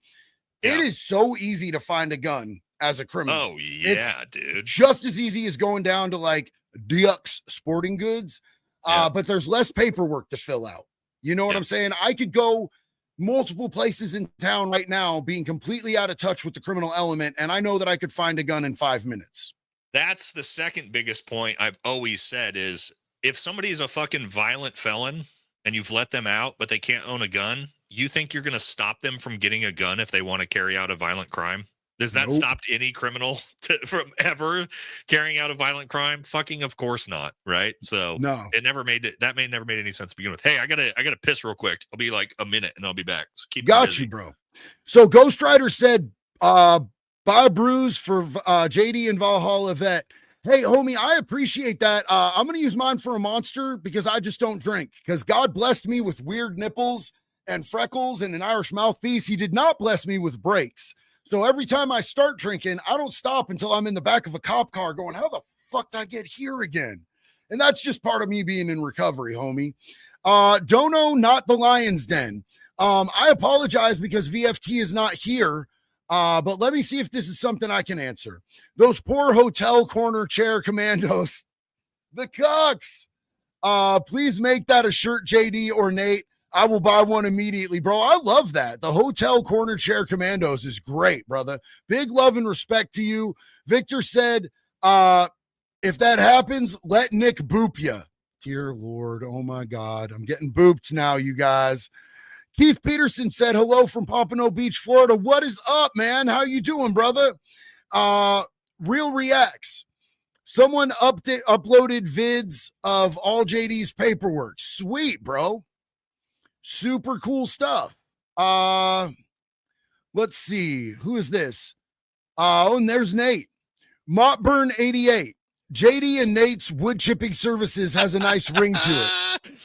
it is so easy to find a gun as a criminal. Oh, yeah, dude. Just as easy as going down to like Duke's Sporting Goods, but there's less paperwork to fill out. You know what I'm saying? I could go multiple places in town right now being completely out of touch with the criminal element, and I know that I could find a gun in 5 minutes. That's the second biggest point I've always said is if somebody's a fucking violent felon and you've let them out, but they can't own a gun, you think you're going to stop them from getting a gun if they want to carry out a violent crime? Does that stop any criminal from ever carrying out a violent crime? Fucking of course not, right? So it never made any sense to begin with. Hey, I gotta piss real quick. I'll be like a minute and I'll be back. So keep got you, bro. So Ghost Rider said, buy brews for JD and Valhalla Vet. Hey, homie, I appreciate that. I'm gonna use mine for a monster because I just don't drink. Because God blessed me with weird nipples and freckles and an Irish mouthpiece. He did not bless me with brakes. So every time I start drinking, I don't stop until I'm in the back of a cop car going, how the fuck did I get here again? And that's just part of me being in recovery, homie. Dono, not the Lion's Den. I apologize because VFT is not here, but let me see if this is something I can answer. Those poor hotel corner chair commandos, the cucks. Please make that a shirt, JD or Nate. I will buy one immediately, bro. I love that. The hotel corner chair commandos is great, brother. Big love and respect to you. Victor said, if that happens, let Nick boop you. Dear Lord. Oh my God. I'm getting booped now, you guys. Keith Peterson said, hello from Pompano Beach, Florida. What is up, man? How you doing, brother? Real Reacts. Someone uploaded vids of all JD's paperwork. Sweet, bro. Super cool stuff. Let's see. Who is this? And there's Nate. Mottburn 88. JD and Nate's wood chipping services has a nice ring to it.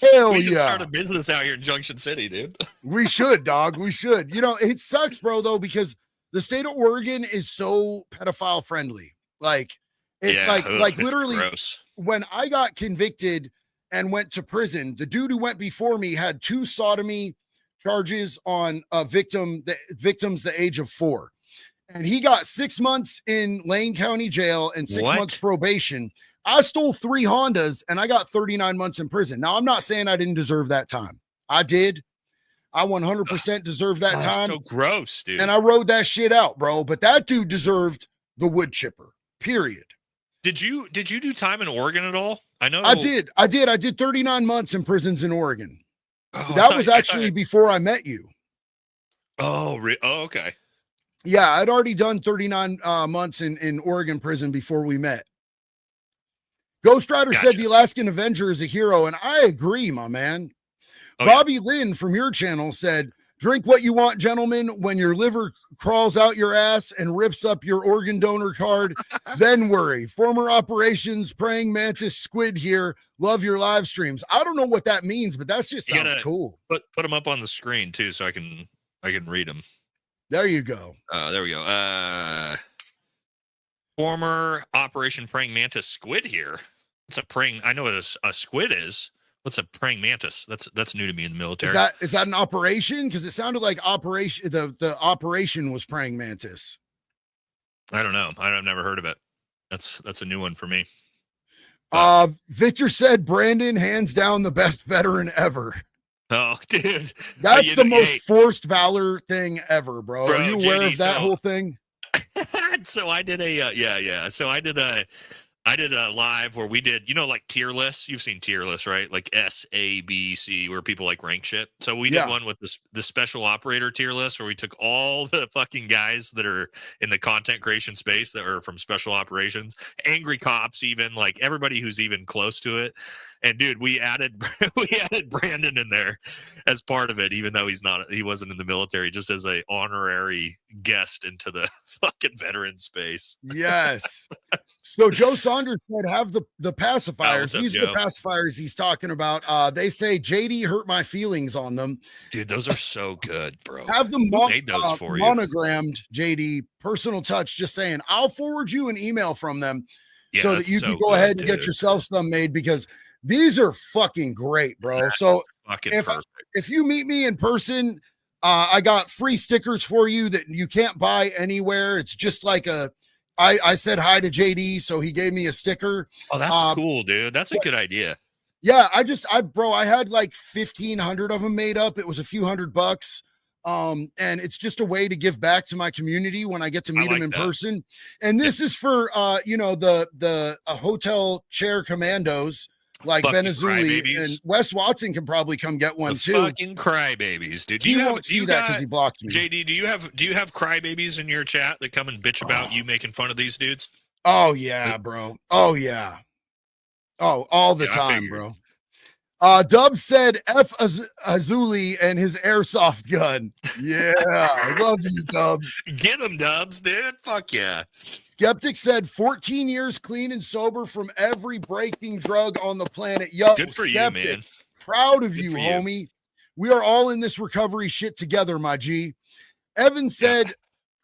Hell we should start a business out here in Junction City, dude. We should, dog. We should. You know, it sucks, bro, though, because the state of Oregon is so pedophile friendly. Like, it's like literally gross. When I got convicted and went to prison, the dude who went before me had 2 sodomy charges on victims the age of 4. And he got 6 months in Lane County Jail and 6 months probation. I stole 3 Hondas and I got 39 months in prison. Now, I'm not saying I didn't deserve that time. I did. I 100% deserved that time. So gross, dude. And I rode that shit out, bro. But that dude deserved the wood chipper, period. Did you do time in Oregon at all? I know I did. I did 39 months in prisons in Oregon. That was actually before I met you. Oh, okay. Yeah, I'd already done 39 months in Oregon prison before we met. Ghost Rider said the Alaskan Avenger is a hero, and I agree, my man. Bobby Lynn from your channel said, drink what you want, gentlemen. When your liver crawls out your ass and rips up your organ donor card, then worry. Former operations, praying mantis squid here. Love your live streams. I don't know what that means, but that just sounds cool. Put them up on the screen too, so I can read them. There you go. There we go. Former Operation Praying Mantis Squid here. What's a praying? I know what a squid is. What's a praying mantis? That's new to me in the military. Is that an operation? Because it sounded like operation. The operation was praying mantis. I don't know. I've never heard of it. That's a new one for me. Victor said Brandon, hands down the best veteran ever. Oh, dude. That's the most forced valor thing ever, bro. Are you aware of that whole thing? So I did a So I did a live where we did, like tier lists. You've seen tier lists, right? Like S, A, B, C, where people like rank shit. So we did one with the special operator tier list where we took all the fucking guys that are in the content creation space that are from special operations, angry cops, even like everybody who's even close to it. And dude, we added Brandon in there as part of it, even though he wasn't in the military, just as a honorary guest into the fucking veteran space. Yes. So Joe Saunders said, have the pacifiers. These are the pacifiers he's talking about. They say JD hurt my feelings on them. Dude, those are so good, bro. Have them made those for monogrammed, JD, personal touch, just saying, I'll forward you an email from them so that you can go ahead and get yourself some made, because these are fucking great, bro. So if you meet me in person, I got free stickers for you that you can't buy anywhere. It's just like I said hi to JD, so he gave me a sticker. Oh, that's cool, dude. That's a good idea. Yeah, I had like 1,500 of them made up. It was a few $100. And it's just a way to give back to my community when I get to meet them in person. And this is for the hotel chair commandos like Ben Azuli, and Wes Watson can probably come get one too. Fucking crybabies, dude. He won't see that because he blocked me. JD, do you have crybabies in your chat that come and bitch about you making fun of these dudes? Oh yeah, bro. Oh yeah. Oh, all the time, bro. Dubs said F Azuli and his airsoft gun. Yeah, I love you, Dubs. Get him, Dubs, dude. Fuck yeah. Skeptic said 14 years clean and sober from every breaking drug on the planet. Yo, good for Skeptic, you, man. Proud of you, homie. We are all in this recovery shit together, my G. Evan said,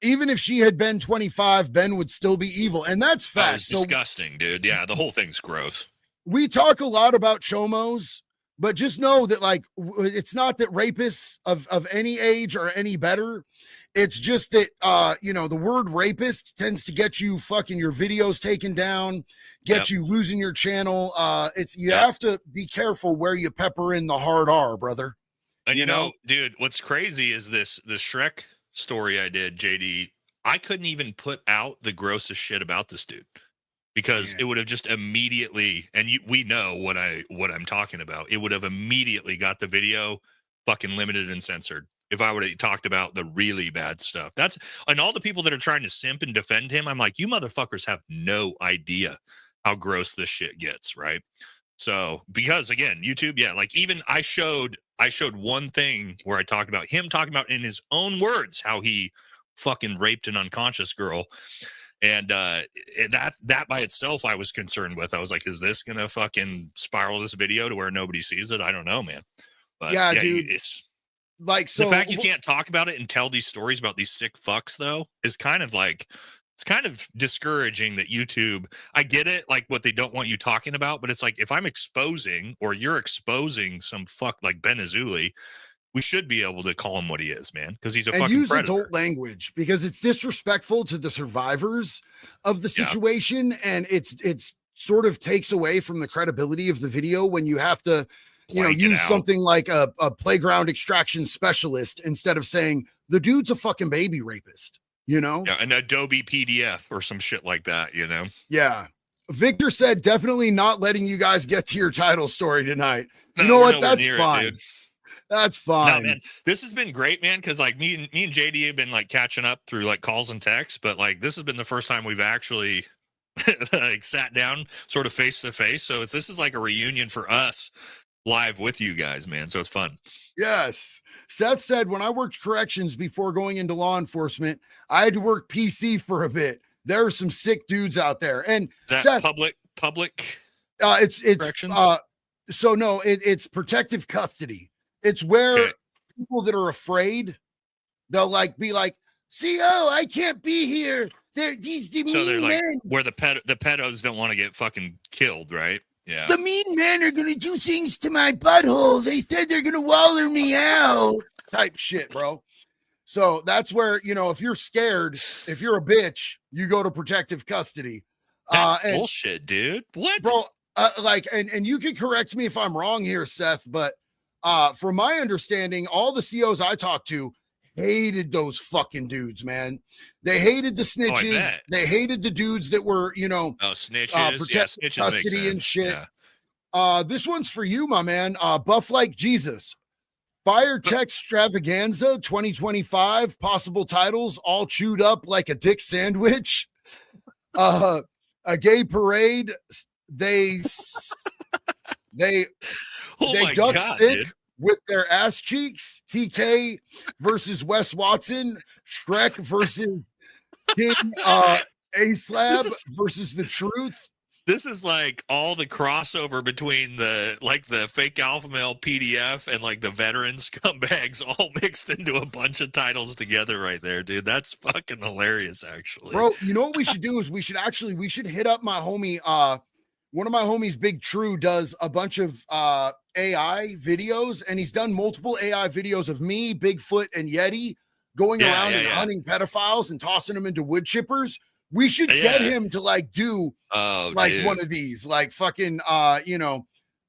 even if she had been 25, Ben would still be evil. And that's fact. Disgusting, dude. Yeah, the whole thing's gross. We talk a lot about chomos, but just know that, like, it's not that rapists of any age are any better. It's just that, the word rapist tends to get you fucking your videos taken down, get you losing your channel. You have to be careful where you pepper in the hard R, brother. And you know, dude, what's crazy is the Shrek story I did, JD. I couldn't even put out the grossest shit about this dude, because it would have just immediately, and we know what I'm talking about. It would have immediately got the video fucking limited and censored if I would have talked about the really bad stuff. And all the people that are trying to simp and defend him, I'm like, you motherfuckers have no idea how gross this shit gets, right? So, because again, YouTube, like even I showed one thing where I talked about him talking about in his own words how he fucking raped an unconscious girl. And that by itself, I was concerned with. I was like, is this gonna fucking spiral this video to where nobody sees it? I don't know, man. But dude, it's like, so the fact you can't talk about it and tell these stories about these sick fucks, though, is kind of like, it's kind of discouraging that YouTube, I get it, like what they don't want you talking about, but it's like, if I'm exposing or you're exposing some fuck like Ben Azuli, we should be able to call him what he is, man, because he's a fucking use predator. Adult language, because it's disrespectful to the survivors of the situation, and it's sort of takes away from the credibility of the video when you have to, use something like a playground extraction specialist instead of saying the dude's a fucking baby rapist, an Adobe PDF or some shit like that, Yeah. Victor said, definitely not letting you guys get to your title story tonight. You know what? That's fine. That's fine. No, man, this has been great, man. Cause like me and JD have been like catching up through like calls and texts, but like, this has been the first time we've actually like sat down sort of face to face. So this is like a reunion for us live with you guys, man. So it's fun. Yes. Seth said, when I worked corrections before going into law enforcement, I had to work PC for a bit. There are some sick dudes out there. And is that Seth, public it's so no, it's protective custody. It's where people that are afraid, they'll like be like, CO, I can't be here. They're mean men. Where the pedos don't want to get fucking killed, right? Yeah. The mean men are gonna do things to my butthole. They said they're gonna waller me out. Type shit, bro. So that's where, if you're scared, if you're a bitch, you go to protective custody. That's bullshit, dude. What? Bro, and you can correct me if I'm wrong here, Seth, but from my understanding, all the COs I talked to hated those fucking dudes, man. They hated the snitches. They hated the dudes that were, snitches. Protecting Snitches custody and shit. Yeah. This one's for you, my man. Buff like Jesus. Fire Tech Extravaganza 2025. Possible titles all chewed up like a dick sandwich. A gay parade. They duck stick with their ass cheeks. TK versus Wes Watson. Shrek versus King A-Slab versus The Truth. This is like all the crossover between the fake alpha male PDF and like the veteran scumbags all mixed into a bunch of titles together right there, dude. That's fucking hilarious, actually. Bro, you know what we should do is we should hit up my homie. One of my homies, Big True, does a bunch of AI videos, and he's done multiple AI videos of me, Bigfoot, and Yeti going around and hunting pedophiles and tossing them into wood chippers. We should get him to like do one of these, like fucking get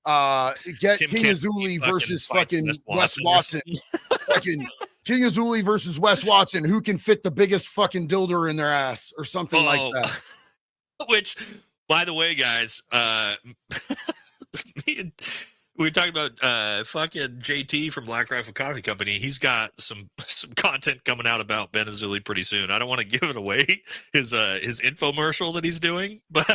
King Azuli versus fucking Wes Watson. Fucking King Azuli versus Wes Watson, who can fit the biggest fucking dildo in their ass or something like that. Which, by the way, guys, we were talking about fucking JT from Black Rifle Coffee Company. He's got some content coming out about Ben Azuli pretty soon. I don't want to give it away, his infomercial that he's doing, but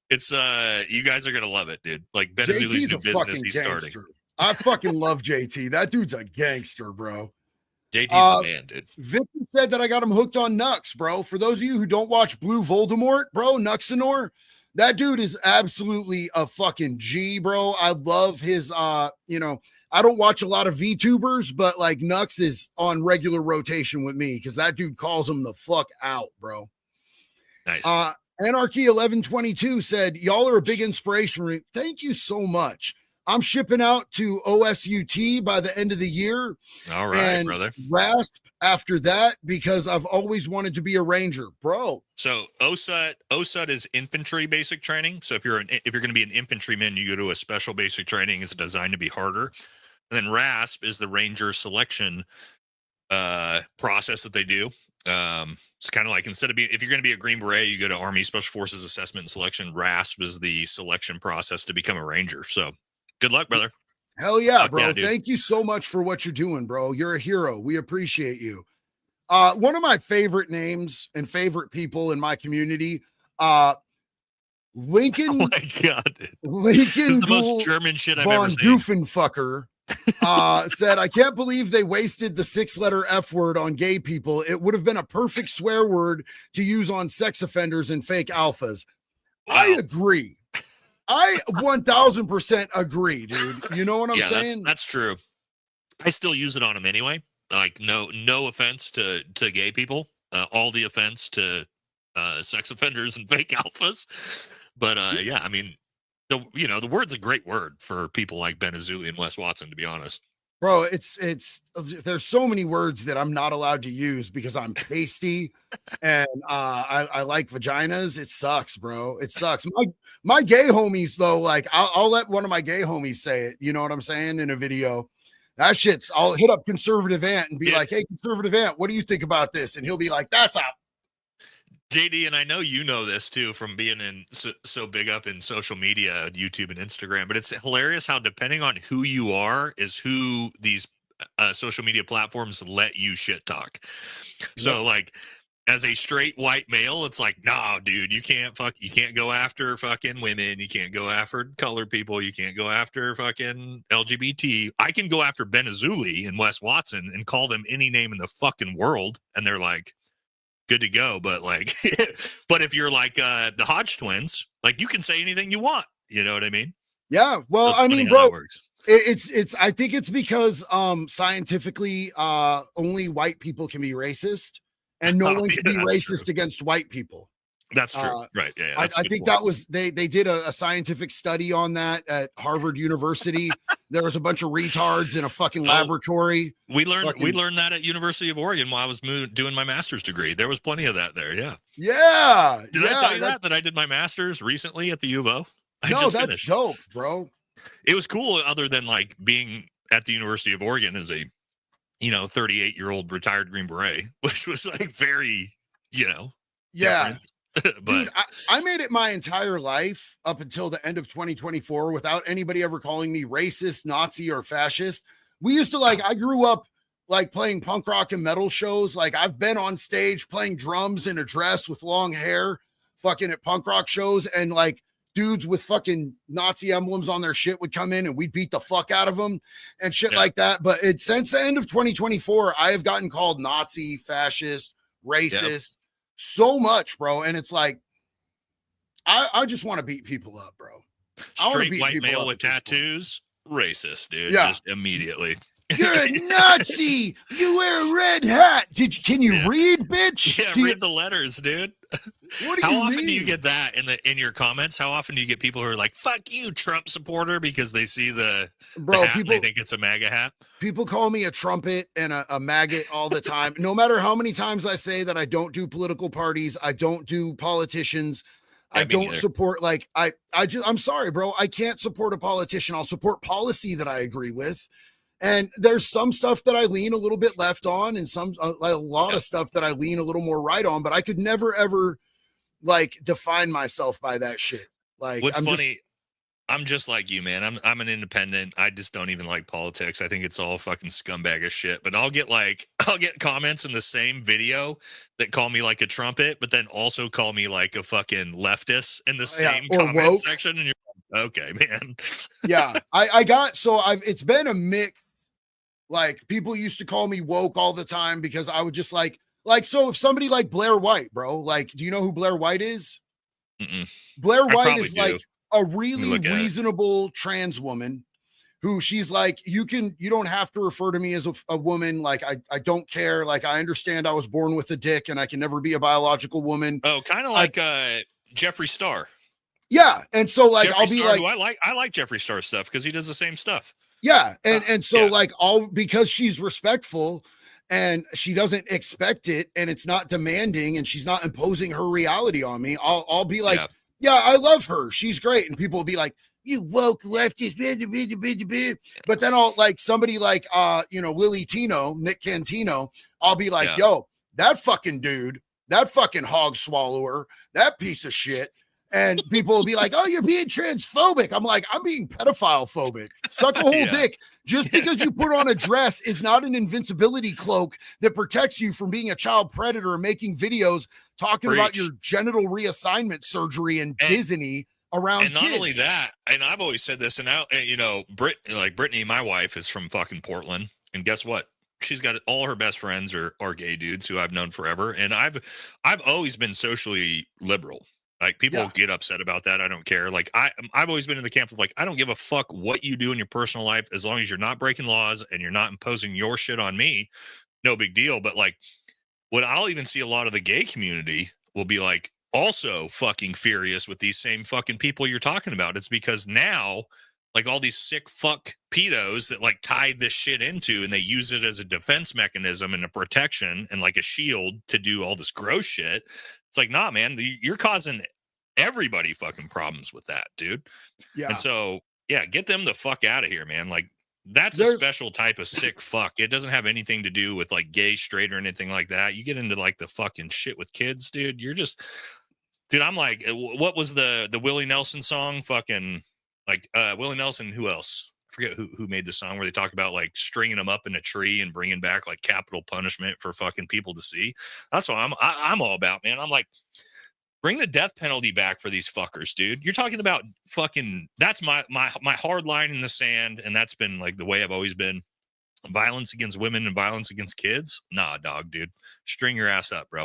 it's you guys are gonna love it, dude. Like Ben Azuli's new business he's starting. I fucking love JT. That dude's a gangster, bro. JT's the man, dude. Victor said that I got him hooked on Nux, bro. For those of you who don't watch Blue Voldemort, bro, Nuxanor, that dude is absolutely a fucking G, bro. I love his, I don't watch a lot of VTubers, but like Nux is on regular rotation with me because that dude calls him the fuck out, bro. Nice. Anarchy 1122 said, y'all are a big inspiration. Thank you so much. I'm shipping out to OSUT by the end of the year. All right, and brother. RASP after that because I've always wanted to be a ranger, bro. So OSUT is infantry basic training. So if you're going to be an infantryman, you go to a special basic training. It's designed to be harder. And then RASP is the ranger selection process that they do. It's kind of like if you're going to be a Green Beret, you go to Army Special Forces Assessment and Selection. RASP is the selection process to become a ranger. So good luck, brother. Hell yeah, bro. Thank you so much for what you're doing, bro. You're a hero. We appreciate you. One of my favorite names and favorite people in my community, Lincoln. Oh my God. Lincoln this is the most German shit I've ever seen. Doofenfucker said, I can't believe they wasted the 6-letter F word on gay people. It would have been a perfect swear word to use on sex offenders and fake alphas. Wow. I agree. I 1000% agree, dude. You know what I'm saying? That's true. I still use it on them anyway. Like no offense to gay people, all the offense to sex offenders and fake alphas. But yeah, I mean, the word's a great word for people like Ben Azuli and Wes Watson, to be honest. Bro, it's there's so many words that I'm not allowed to use because I'm pasty and I like vaginas. It sucks, bro. It sucks. My gay homies though, like I'll let one of my gay homies say it. You know what I'm saying? In a video. That shit's, I'll hit up Conservative Ant and be like, hey, Conservative Ant, what do you think about this? And he'll be like, that's out. JD, and I know you know this too from being so big up in social media, YouTube and Instagram, but it's hilarious how depending on who you are is who these social media platforms let you shit talk. So like as a straight white male, it's like, nah, dude, you can't go after fucking women. You can't go after colored people. You can't go after fucking LGBT. I can go after Ben Azuli and Wes Watson and call them any name in the fucking world. And they're like, good to go. But like, but if you're like the Hodge twins, like you can say anything you want. You know what I mean? Yeah. Well, I mean, bro, it's, I think it's because scientifically only white people can be racist and no one can be racist against white people. That's true. Right. Yeah. I think that was, they did a scientific study on that at Harvard University. There was a bunch of retards in a fucking laboratory. We learned that at University of Oregon while I was doing my master's degree. There was plenty of that there. Yeah. Yeah. Did I tell you that I did my master's recently at the U of O? No, that's dope, bro. it was cool other than like being at the University of Oregon as a, 38-year-old retired Green Beret, which was like very, Yeah. different. But dude, I made it my entire life up until the end of 2024 without anybody ever calling me racist, Nazi, or fascist. We used to I grew up like playing punk rock and metal shows. Like I've been on stage playing drums in a dress with long hair, fucking at punk rock shows, and like dudes with fucking Nazi emblems on their shit would come in and we'd beat the fuck out of them and shit like that. But since the end of 2024, I have gotten called Nazi, fascist, racist so much, bro. And it's like, I just want to beat people up, bro. Straight white male with tattoos, racist, dude. Yeah. Just immediately. You're a Nazi. You wear a red hat. Can you read, bitch? Yeah, read the letters, dude. What do How you often mean? do you get that in your comments? How often do you get people who are like, "Fuck you, Trump supporter," because they see the hat and they think it's a MAGA hat? People call me a trumpet and a maggot all the time. No matter how many times I say that I don't do political parties, I don't do politicians. I don't support I'm sorry, bro. I can't support a politician. I'll support policy that I agree with. And there's some stuff that I lean a little bit left on and a lot of stuff that I lean a little more right on, but I could never, ever define myself by that shit. Like, what's funny, I'm just like you, man. I'm an independent. I just don't even like politics. I think it's all fucking scumbag of shit. But I'll get comments in the same video that call me like a trumpet, but then also call me like a fucking leftist in the same comment section. And you're like, okay, man. Yeah. It's been a mix. Like people used to call me woke all the time because I would just so if somebody like Blair White, bro, like, do you know who Blair White is? Mm-mm. Blair White is like a really reasonable trans woman who she's like, you don't have to refer to me as a woman. Like, I don't care. Like, I understand I was born with a dick and I can never be a biological woman. Oh, kind of like Jeffree Star. Yeah. And so like, Jeffree I'll be Star, like, I like Jeffree Star stuff because he does the same stuff. Yeah. And so because she's respectful and she doesn't expect it and it's not demanding and she's not imposing her reality on me, I'll be like, yeah, I love her. She's great. And people will be like, you woke leftist. But then I'll somebody like, Lily Tino, Nick Cantino, I'll be like, yo, that fucking dude, that fucking hog swallower, that piece of shit. And people will be like, oh, you're being transphobic. I'm like, I'm being pedophile phobic. Suck a whole dick. Just because you put on a dress is not an invincibility cloak that protects you from being a child predator and making videos talking about your genital reassignment surgery and Disney around kids. And not kids. only that, and I've always said this, and now, Brittany, my wife, is from fucking Portland. And guess what? She's got all her best friends are gay dudes who I've known forever. And I've always been socially liberal. Like people get upset about that. I don't care. Like I've always been in the camp of like, I don't give a fuck what you do in your personal life as long as you're not breaking laws and you're not imposing your shit on me. No big deal. But like what I'll even see a lot of the gay community will be like also fucking furious with these same fucking people you're talking about. It's because now like all these sick fuck pedos that like tied this shit into and they use it as a defense mechanism and a protection and like a shield to do all this gross shit. It's like, nah, man, you're causing everybody fucking problems with that, dude. Yeah. And so, get them the fuck out of here, man. Like, that's a special type of sick fuck. It doesn't have anything to do with like gay, straight, or anything like that. You get into like the fucking shit with kids, dude. You're just, dude, I'm like, what was the Willie Nelson song? Fucking like Willie Nelson, who else? I forget who made the song where they talk about like stringing them up in a tree and bringing back like capital punishment for fucking people to see. That's what I'm all about, man. I'm like, bring the death penalty back for these fuckers, dude. You're talking about fucking, that's my hard line in the sand. And that's been like the way I've always been. Violence against women and violence against kids. Nah, dog, dude. String your ass up, bro.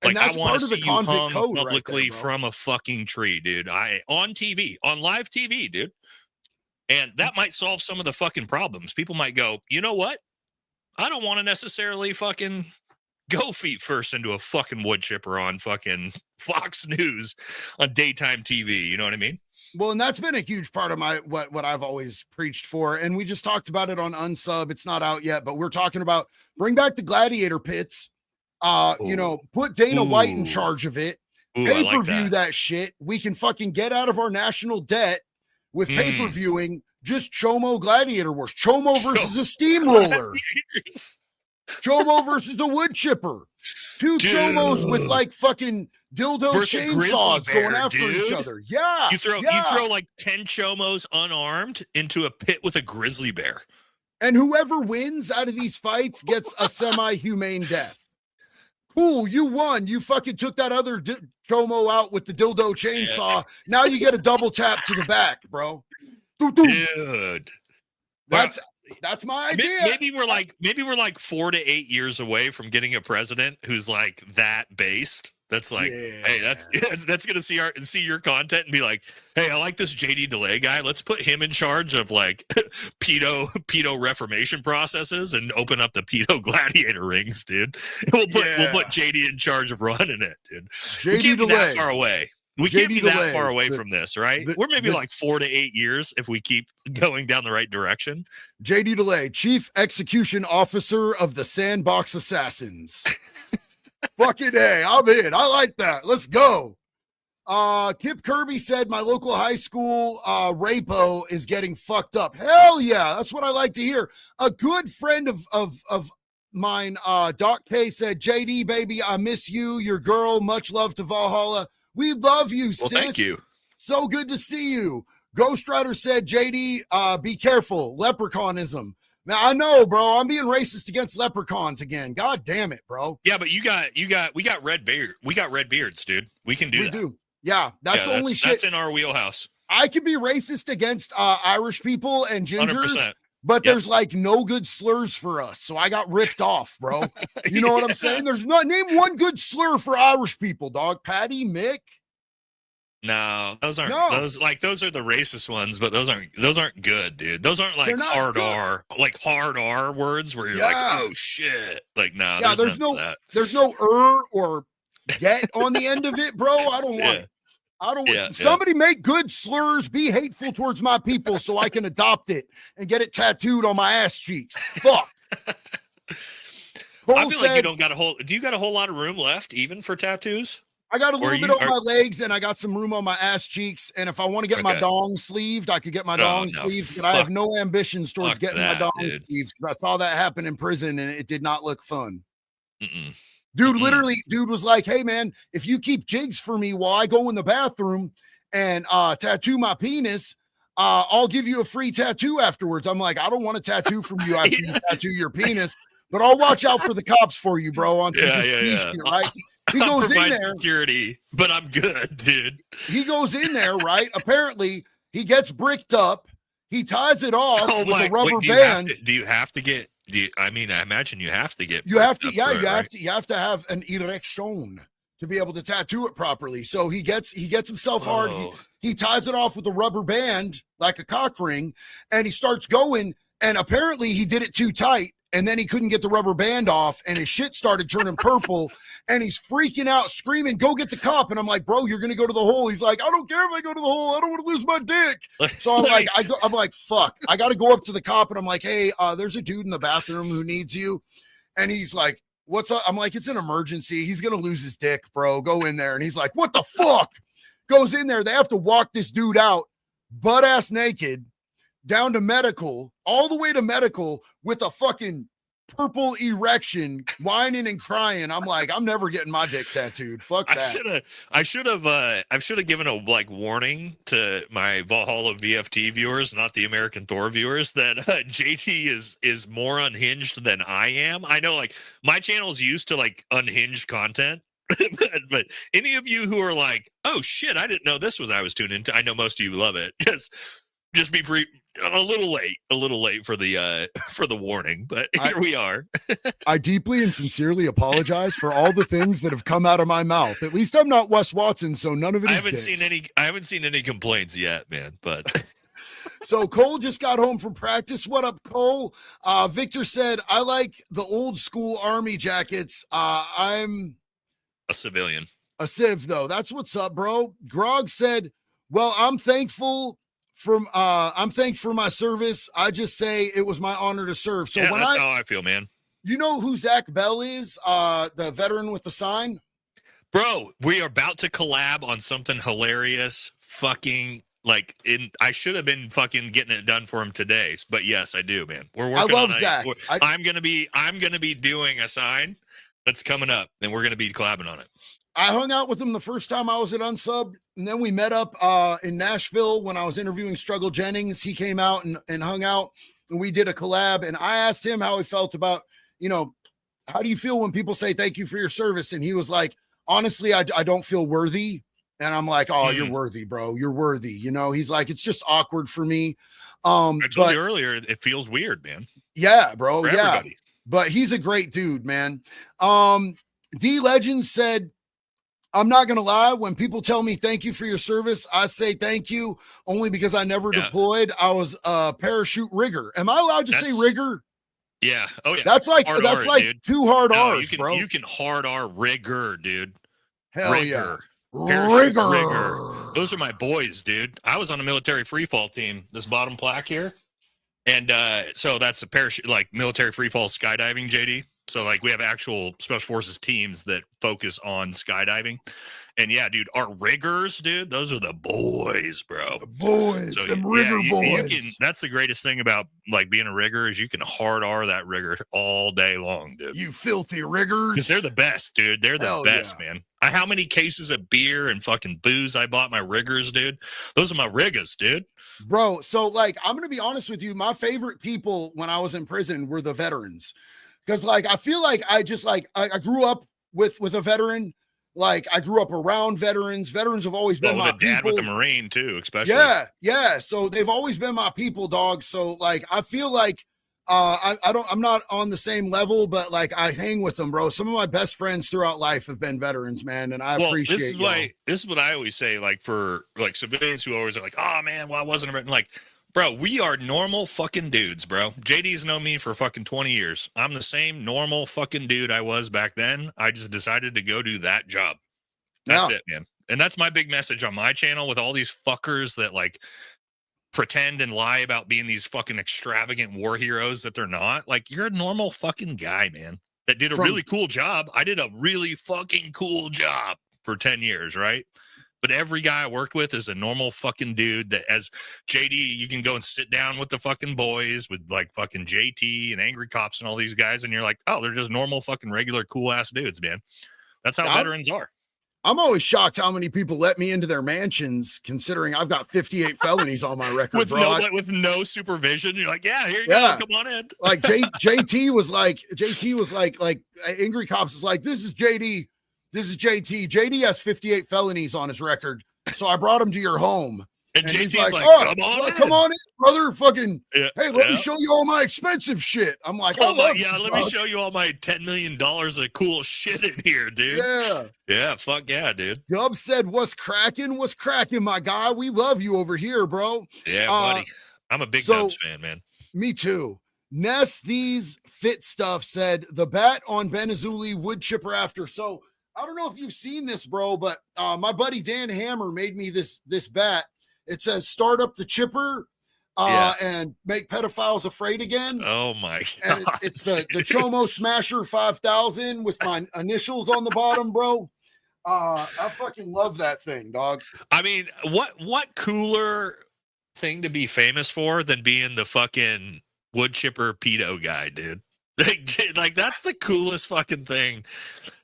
Like, I want to see you hung publicly from a fucking tree, dude. On TV, on live TV, dude. And that might solve some of the fucking problems. People might go, you know what? I don't want to necessarily fucking go feet first into a fucking wood chipper on fucking Fox News on daytime TV. You know what I mean? Well, and that's been a huge part of my what I've always preached for. And we just talked about it on Unsub. It's not out yet, but we're talking about bring back the gladiator pits. Put Dana White in charge of it. Pay-per-view that shit. We can fucking get out of our national debt. with pay-per-viewing just Chomo Gladiator Wars. Chomo versus a steamroller. Chomo versus a wood chipper. Two Chomos with like fucking dildo chainsaws going after each other. Yeah. You throw like 10 Chomos unarmed into a pit with a grizzly bear. And whoever wins out of these fights gets a semi-humane death. Cool, you won. You fucking took that other Chomo out with the dildo chainsaw. Yeah. Now you get a double tap to the back, bro. Dude. That's my idea. Maybe we're like 4 to 8 years away from getting a president who's like that based. That's like, hey, that's gonna see your content and be like, hey, I like this JD Delay guy. Let's put him in charge of like pedo reformation processes and open up the pedo gladiator rings, dude. We'll put JD in charge of running it, dude. We can't be that far away. We can't be that far away from this, right? We're maybe like 4 to 8 years if we keep going down the right direction. JD Delay, Chief Execution Officer of the Sandbox Assassins. Fucking A, I'm in. I like that. Let's go. Kip Kirby said my local high school rapo is getting fucked up. Hell yeah, that's what I like to hear. A good friend of mine, Doc K, said, JD, baby, I miss you, your girl. Much love to Valhalla. We love you, sis. Thank you. So good to see you. Ghost Rider said, JD, be careful. Leprechaunism. Now I know, bro. I'm being racist against leprechauns again. God damn it, bro. Yeah, but we got red beard. We got red beards, dude. We can do that. We do. Yeah, that's the only shit. That's in our wheelhouse. I can be racist against Irish people and gingers, 100%. but there's like no good slurs for us. So I got ripped off, bro. You know what I'm saying? There's not name one good slur for Irish people, dog. Patty, Mick. No, those aren't those are the racist ones, but those aren't good, dude. Those aren't like hard R words where you're like, oh shit. Like, no, yeah, there's no or get on the end of it, bro. I don't want it. I don't want somebody make good slurs, be hateful towards my people so I can adopt it and get it tattooed on my ass cheeks. Fuck. I feel like you don't got do you got a whole lot of room left even for tattoos? I got a little bit on my legs and I got some room on my ass cheeks. And if I want to get my dong sleeved, I could get my dong sleeved. But I have no ambitions towards getting my dong sleeved because I saw that happen in prison and it did not look fun. Dude, literally, dude was like, hey, man, if you keep jigs for me while I go in the bathroom and tattoo my penis, I'll give you a free tattoo afterwards. I'm like, I don't want a tattoo from you after you tattoo your penis, but I'll watch out for the cops for you, bro, on some shit, right? He goes in there. Security, but I'm good, dude. He goes in there, right? Apparently, he gets bricked up. He ties it off with a rubber band. Do you have to get? I imagine you have to get. You have to, you have to have an erection to be able to tattoo it properly. So he gets himself hard. He ties it off with a rubber band like a cock ring, and he starts going. And apparently, he did it too tight. And then he couldn't get the rubber band off and his shit started turning purple and he's freaking out, screaming, go get the cop. And I'm like, bro, you're going to go to the hole. He's like, I don't care if I go to the hole. I don't want to lose my dick. So I'm like, fuck, I got to go up to the cop. And I'm like, hey, there's a dude in the bathroom who needs you. And he's like, what's up? I'm like, it's an emergency. He's going to lose his dick, bro. Go in there. And he's like, what the fuck? Goes in there. They have to walk this dude out butt ass naked down to medical, all the way to medical with a fucking purple erection, whining and crying. I'm like, I'm never getting my dick tattooed. Fuck that. I should have given a warning to my Valhalla VFT viewers, not the American Thor viewers, that JT is more unhinged than I am. I know, like, my channel's used to like unhinged content. but any of you who are like, oh shit, I didn't know this was I was tuned into. I know most of you love it. Just be a little late for the warning, but here we are. I deeply and sincerely apologize for all the things that have come out of my mouth. At least I'm not Wes Watson, so none of it is I haven't seen any complaints yet, man, but So Cole just got home from practice. What up, Cole? Victor said, I like the old school army jackets. I'm a civilian. A civ, though. That's what's up, bro. Grog said, well, I'm thankful for my service. I just say it was my honor to serve. So that's how I feel, man. You know who Zach Bell is? The veteran with the sign? Bro, we are about to collab on something hilarious. Fucking Like, I should have been fucking getting it done for him today, but yes, I do, man. We're working. I love Zach. I'm gonna be doing a sign that's coming up, and we're gonna be collabing on it. I hung out with him the first time I was at Unsubbed, and then we met up in Nashville when I was interviewing Struggle Jennings. He came out and hung out, and we did a collab. And I asked him how he felt about, how do you feel when people say thank you for your service? And he was like, honestly, I don't feel worthy. And I'm like, oh, you're worthy, bro. You're worthy. He's like, it's just awkward for me. I told you earlier, it feels weird, man. Yeah, bro. For yeah. everybody. But he's a great dude, man. D Legend said, I'm not going to lie. When people tell me thank you for your service, I say thank you only because I never deployed. I was a parachute rigger. Am I allowed to say rigger? Yeah. Oh yeah. That's like dude. 2 hard R's, bro. You can hard R rigger, dude. Hell rigger. Yeah. Rigger. Those are my boys, dude. I was on a military free fall team. This bottom plaque here, and so that's a parachute, like military free fall skydiving, JD. So like we have actual special forces teams that focus on skydiving, and yeah, dude, our riggers, dude, those are the boys, bro. The boys, so, them rigger boys. That's the greatest thing about like being a rigger is you can hard R that rigger all day long, dude. You filthy riggers. Because they're the best, dude. They're the best, man. How many cases of beer and fucking booze I bought my riggers, dude? Those are my riggers, dude. Bro, so like I'm gonna be honest with you, my favorite people when I was in prison were the veterans. Because like I feel like I just like I grew up with a veteran. Like I grew up around veterans. Veterans have always been my dad people. With the Marine too, especially. Yeah. So they've always been my people, dog. So like I feel like I'm not on the same level, but like I hang with them, bro. Some of my best friends throughout life have been veterans, man, and I appreciate this is what I always say, like for like civilians who always are like, oh man, well I wasn't a veteran. Like, bro, we are normal fucking dudes, bro. JD's known me for fucking 20 years. I'm the same normal fucking dude I was back then. I just decided to go do that job. That's it, man. And that's my big message on my channel with all these fuckers that like pretend and lie about being these fucking extravagant war heroes that they're not. Like, you're a normal fucking guy, man, that did a really cool job. I did a really fucking cool job for 10 years, right? But every guy I worked with is a normal fucking dude that, as JD, you can go and sit down with the fucking boys with like fucking JT and Angry Cops and all these guys, and you're like, oh, they're just normal fucking regular cool ass dudes, man. That's how veterans are. I'm always shocked how many people let me into their mansions, considering I've got 58 felonies on my record, with bro. With no supervision. You're like, yeah, here you go, come on in. Like JT was like Angry Cops is like, this is JD. This is JT. JD has 58 felonies on his record. So I brought him to your home. And JT's like, oh, come on in, brother. Fucking, hey, let me show you all my expensive shit. I'm like, let me show you all my $10 million of cool shit in here, dude. Yeah, fuck yeah, dude. Dub said, what's cracking, my guy? We love you over here, bro. Yeah, buddy. I'm a big Dubs fan, man. Me too. Ness These Fit Stuff said, the bat on Ben Azuli wood chipper after. So I don't know if you've seen this, bro, but my buddy Dan Hammer made me this bat. It says start up the chipper and make pedophiles afraid again. Oh my God. And it's the Chomo Smasher 5000 with my initials on the bottom, bro. I fucking love that thing, dog. I mean, what cooler thing to be famous for than being the fucking wood chipper pedo guy, dude? Like that's the coolest fucking thing,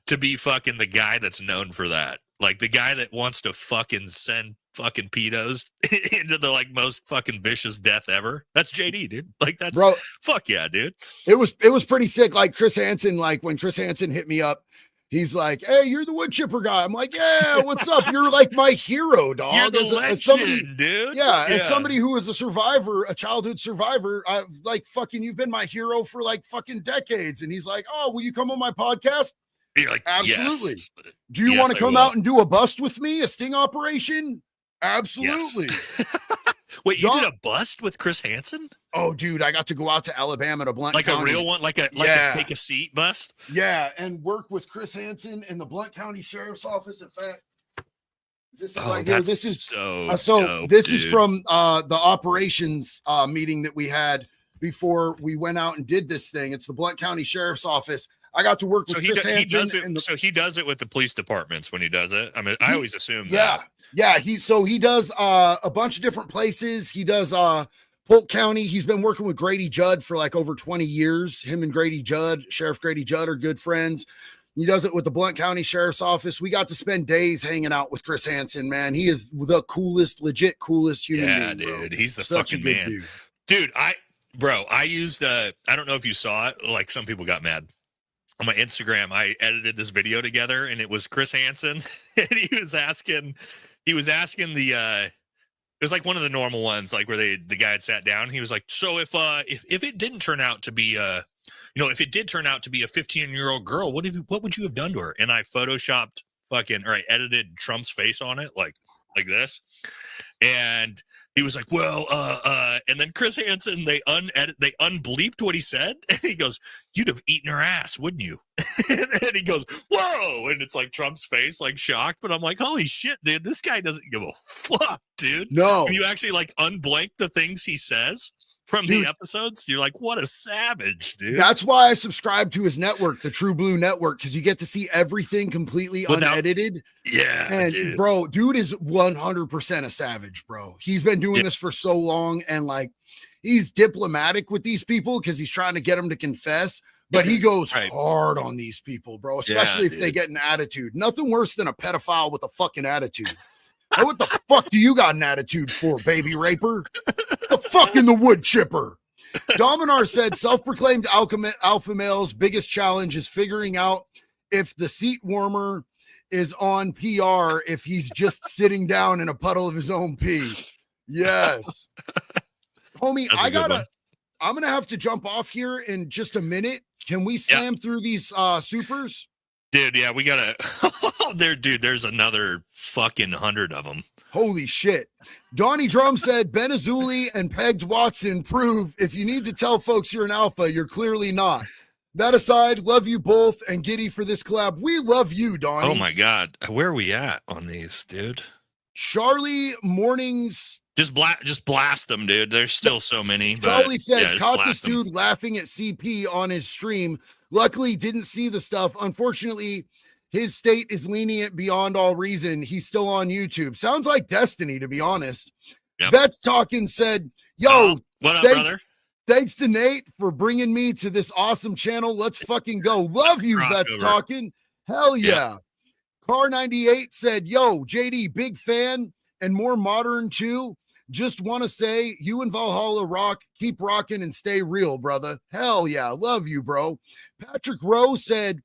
to be fucking the guy that's known for that. Like the guy that wants to fucking send fucking pedos into the like most fucking vicious death ever. That's JD, dude. Like that's, bro, fuck yeah, dude. It was pretty sick. Like Chris Hansen, like when Chris Hansen hit me up, he's like, hey, you're the wood chipper guy. I'm like, yeah, what's up? You're like my hero, dog. You're the legend, as somebody, dude. Yeah, as somebody who is a survivor, a childhood survivor, I've like fucking, you've been my hero for like fucking decades. And he's like, oh, will you come on my podcast? You're like, absolutely. Yes. Do you want to come out and do a bust with me, a sting operation? Absolutely. Yes. Wait, you did a bust with Chris Hansen? Oh, dude, I got to go out to Alabama to Blount County. County. A real one, like a take a seat bust. Yeah, and work with Chris Hansen in the Blount County Sheriff's Office. In fact, this is right here. This is dope, this is from the operations meeting that we had before we went out and did this thing. It's the Blount County Sheriff's Office. I got to work with Chris Hansen. So he does it with the police departments when he does it. I mean, I always assume that. Yeah, he does a bunch of different places. He does Polk County. He's been working with Grady Judd for like over 20 years. Him and Grady Judd, Sheriff Grady Judd, are good friends. He does it with the Blount County Sheriff's Office. We got to spend days hanging out with Chris Hansen, man. He is the coolest, legit coolest human being. Yeah, dude. Bro. He's the fucking man. Dude, I used I don't know if you saw it. Like, some people got mad. On my Instagram, I edited this video together, and it was Chris Hansen, and he was asking the it was like one of the normal ones, like where the guy had sat down. He was like, so if it didn't turn out to be if it did turn out to be a 15-year-old girl, what would you have done to her? And I photoshopped I edited Trump's face on it like this. And he was like, well, and then Chris Hansen, they unbleeped what he said. And he goes, you'd have eaten her ass, wouldn't you? And he goes, whoa. And it's like Trump's face, like shocked. But I'm like, holy shit, dude, this guy doesn't give a fuck, dude. No. When you actually like unblank the things he says from the episodes, you're like, what a savage, dude. That's why I subscribe to his network, the True Blue Network, because you get to see everything completely unedited. Yeah. And dude. Bro, dude is 100% a savage, bro. He's been doing this for so long, and like, he's diplomatic with these people because he's trying to get them to confess, but he goes hard on these people, bro, especially if they get an attitude. Nothing worse than a pedophile with a fucking attitude. Oh, what the fuck do you got an attitude for, baby raper? The fuck in the wood chipper. Dominar said self-proclaimed alpha male's biggest challenge is figuring out if the seat warmer is on PR if he's just sitting down in a puddle of his own pee. Yes. Homie, I'm going to have to jump off here in just a minute. Can we slam through these supers? Dude, yeah, we gotta. There's another fucking 100 of them. Holy shit. Donnie Drum said Ben Azuli and Pegged Watson prove if you need to tell folks you're an alpha, you're clearly not. That aside, love you both and giddy for this collab. We love you, Donnie. Oh my God. Where are we at on these, dude? Charlie Mornings. Just blast them, dude. There's still so many. Charlie said, caught this dude laughing at CP on his stream. Luckily, didn't see the stuff. Unfortunately, his state is lenient beyond all reason. He's still on YouTube. Sounds like destiny, to be honest. Yep. Vets Talking said, yo, what up, brother? Thanks to Nate for bringing me to this awesome channel. Let's fucking go. Love you, Vets Talking. Hell yeah. Yep. Car 98 said, yo, JD, big fan and more modern too. Just want to say you and Valhalla rock, keep rocking and stay real, brother. Hell yeah. Love you, bro. Patrick Rowe said,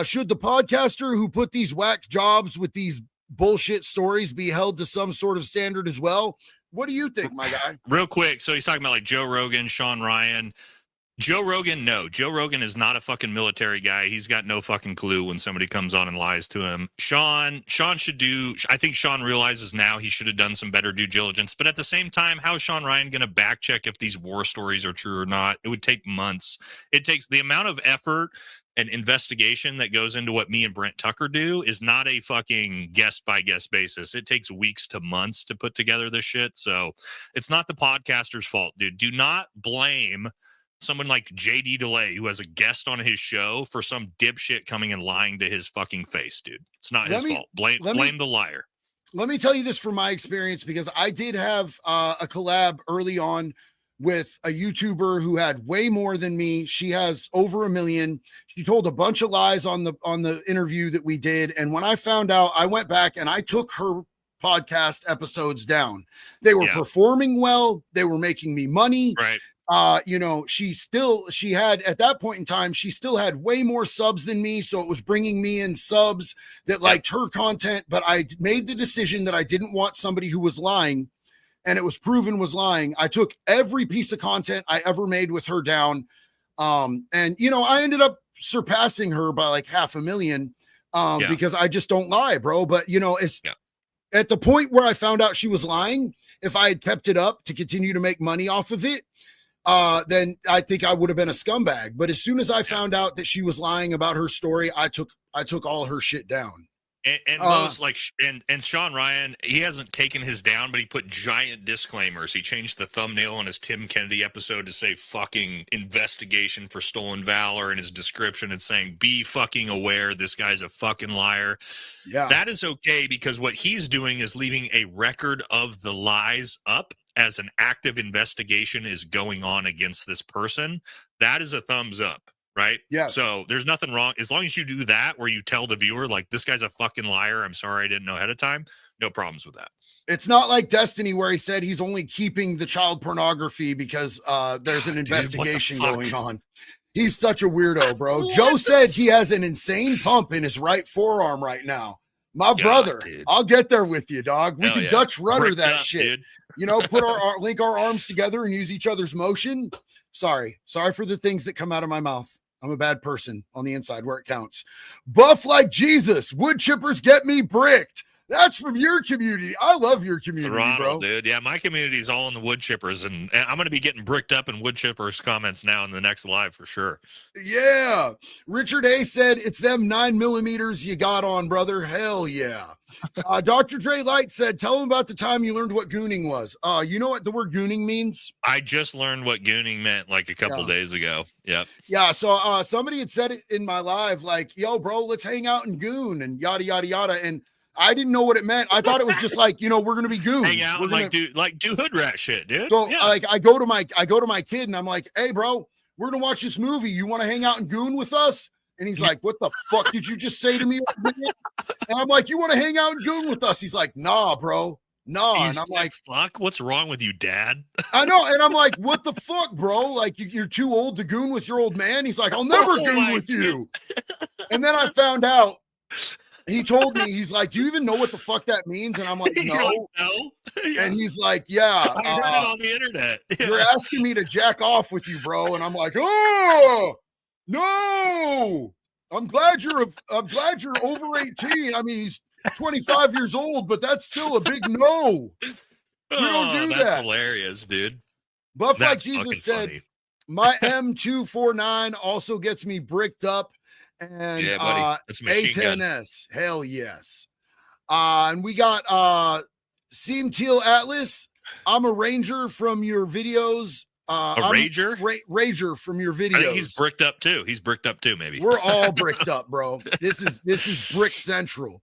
should the podcaster who put these whack jobs with these bullshit stories be held to some sort of standard as well? What do you think, my guy? Real quick. So he's talking about like Joe Rogan, Sean Ryan. Joe Rogan, no. Joe Rogan is not a fucking military guy. He's got no fucking clue when somebody comes on and lies to him. Sean should do, I think Sean realizes now he should have done some better due diligence. But at the same time, how is Sean Ryan going to back check if these war stories are true or not? It would take months. It takes the amount of effort and investigation that goes into what me and Brent Tucker do is not a fucking guest by guest basis. It takes weeks to months to put together this shit. So it's not the podcaster's fault, dude. Do not blame someone like JD DeLay, who has a guest on his show, for some dipshit coming and lying to his fucking face, dude. It's not his fault. Blame the liar. Let me tell you this from my experience, because I did have a collab early on with a YouTuber who had way more than me. She has over 1 million. She told a bunch of lies on the interview that we did. And when I found out, I went back and I took her podcast episodes down. They were performing well. They were making me money. Right. She had at that point in time, she still had way more subs than me. So it was bringing me in subs that liked her content, but I made the decision that I didn't want somebody who was lying, and it was proven was lying. I took every piece of content I ever made with her down. And I ended up surpassing her by like 500,000 because I just don't lie, bro. But it's at the point where I found out she was lying, if I had kept it up to continue to make money off of it, then I think I would have been a scumbag. But as soon as I found out that she was lying about her story, I took all her shit down. And most and Sean Ryan, he hasn't taken his down, but he put giant disclaimers. He changed the thumbnail on his Tim Kennedy episode to say fucking investigation for stolen valor, in his description it's saying be fucking aware this guy's a fucking liar. Yeah. That is okay, because what he's doing is leaving a record of the lies up as an active investigation is going on against this person. That is a thumbs up. Right? Yeah. So there's nothing wrong. As long as you do that, where you tell the viewer, like, this guy's a fucking liar, I'm sorry I didn't know ahead of time, no problems with that. It's not like Destiny where he said he's only keeping the child pornography because there's an investigation going on. He's such a weirdo, bro. Joe said he has an insane pump in his right forearm right now. My brother, dude. I'll get there with you, dog. We can Dutch rudder that shit. Dude. You know, put link our arms together and use each other's motion. Sorry for the things that come out of my mouth. I'm a bad person on the inside where it counts. Buff like Jesus. Wood chippers get me bricked. That's from your community. I love your community, bro. Dude. Yeah, my community is all in the wood chippers, and I'm going to be getting bricked up in wood chippers comments now in the next live for sure. Yeah. Richard A said, it's them 9mm you got on, brother. Hell yeah. Dr. Dre Light said, tell him about the time you learned what gooning was. You know what the word gooning means? I just learned what gooning meant like a couple days ago. Yep. Yeah. So somebody had said it in my live, like, yo, bro, let's hang out and goon and yada, yada, yada. And I didn't know what it meant. I thought it was just like, you know, we're going to be goons. Hang out and do hood rat shit, dude. So like I go to my kid and I'm like, hey, bro, we're going to watch this movie. You want to hang out and goon with us? And he's like, what the fuck did you just say to me? And I'm like, you want to hang out and goon with us? He's like, nah, bro. Nah. And I'm like, fuck, what's wrong with you, dad? I know. And I'm like, what the fuck, bro? Like, you're too old to goon with your old man. He's like, I'll never goon with you. And then I found out, he told me, he's like, do you even know what the fuck that means? And I'm like, no. Like, no? Yeah. And he's like, yeah. I heard it on the internet. Yeah. You're asking me to jack off with you, bro. And I'm like, oh, no. I'm glad you're over 18. I mean, he's 25 years old, but that's still a big no. We don't do that. That's hilarious, dude. Buff like Jesus said, funny. My M249 also gets me bricked up. And yeah, buddy. That's A10S. Hell yes. And we got Seam Teal Atlas. I'm a ranger from your videos. Rager? Rager from your videos. I think he's bricked up too. Maybe. We're all bricked up, bro. This is Brick Central.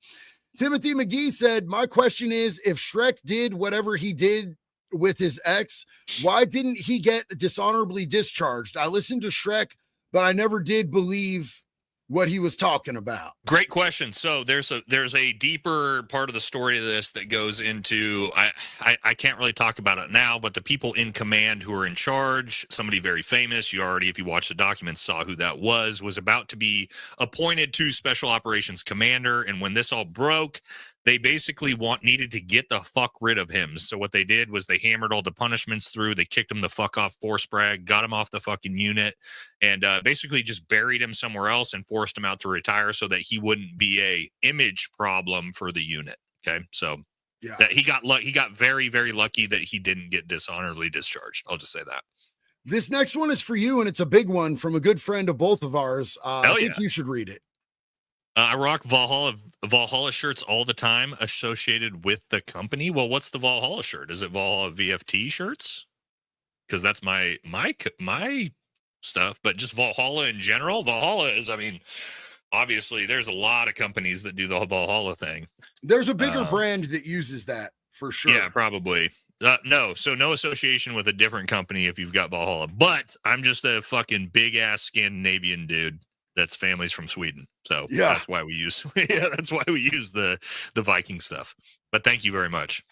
Timothy McGee said, my question is, if Shrek did whatever he did with his ex, why didn't he get dishonorably discharged? I listened to Shrek, but I never did believe what he was talking about. Great question. So there's a deeper part of the story of this that goes into, I can't really talk about it now, but the people in command who are in charge, somebody very famous, you already, if you watch the documents, saw who that was about to be appointed to Special Operations Commander. And when this all broke, they basically needed to get the fuck rid of him. So what they did was they hammered all the punishments through. They kicked him the fuck off force brag, got him off the fucking unit, and basically just buried him somewhere else and forced him out to retire so that he wouldn't be a image problem for the unit. Okay, so yeah, that he got very, very lucky that he didn't get dishonorably discharged. I'll just say that. This next one is for you, and it's a big one from a good friend of both of ours. I think you should read it. I rock Valhalla shirts all the time associated with the company. Well, what's the Valhalla shirt? Is it Valhalla VFT shirts? Because that's my stuff, but just Valhalla in general. Valhalla is, I mean, obviously there's a lot of companies that do the Valhalla thing. There's a bigger brand that uses that for sure. Yeah, probably. No association with a different company if you've got Valhalla, but I'm just a fucking big ass Scandinavian dude. That's families from Sweden. So yeah, that's why we use the Viking stuff. But thank you very much.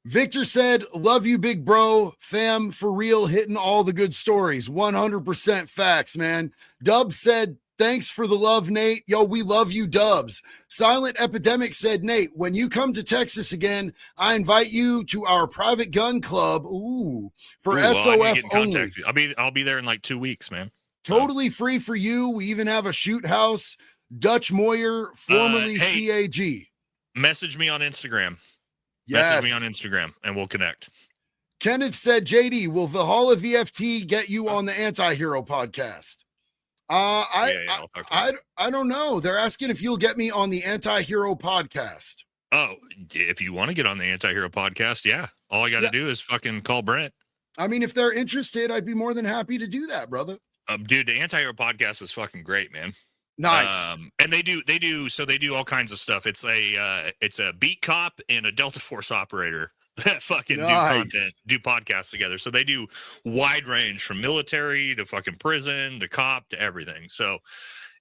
Victor said, love you, big bro. Fam, for real, hitting all the good stories. 100% facts, man. Dubs said, thanks for the love, Nate. Yo, we love you, Dubs. Silent Epidemic said, Nate, when you come to Texas again, I invite you to our private gun club. For SOF only. I'll be there in like 2 weeks, man. Totally free for you. We even have a shoot house. Dutch Moyer, formerly CAG. Message me on Instagram. Yes. Message me on Instagram and we'll connect. Kenneth said, JD, will Valhalla VFT get you on the Anti-Hero podcast? I don't know. They're asking if you'll get me on the Anti-Hero podcast. Oh, if you want to get on the Anti-Hero podcast, yeah. All I got to do is fucking call Brent. I mean, if they're interested, I'd be more than happy to do that, brother. Dude, the Anti-Hero podcast is fucking great, man. Nice. And they do all kinds of stuff. It's a beat cop and a Delta Force operator that fucking do podcasts together. So they do wide range from military to fucking prison to cop to everything. So,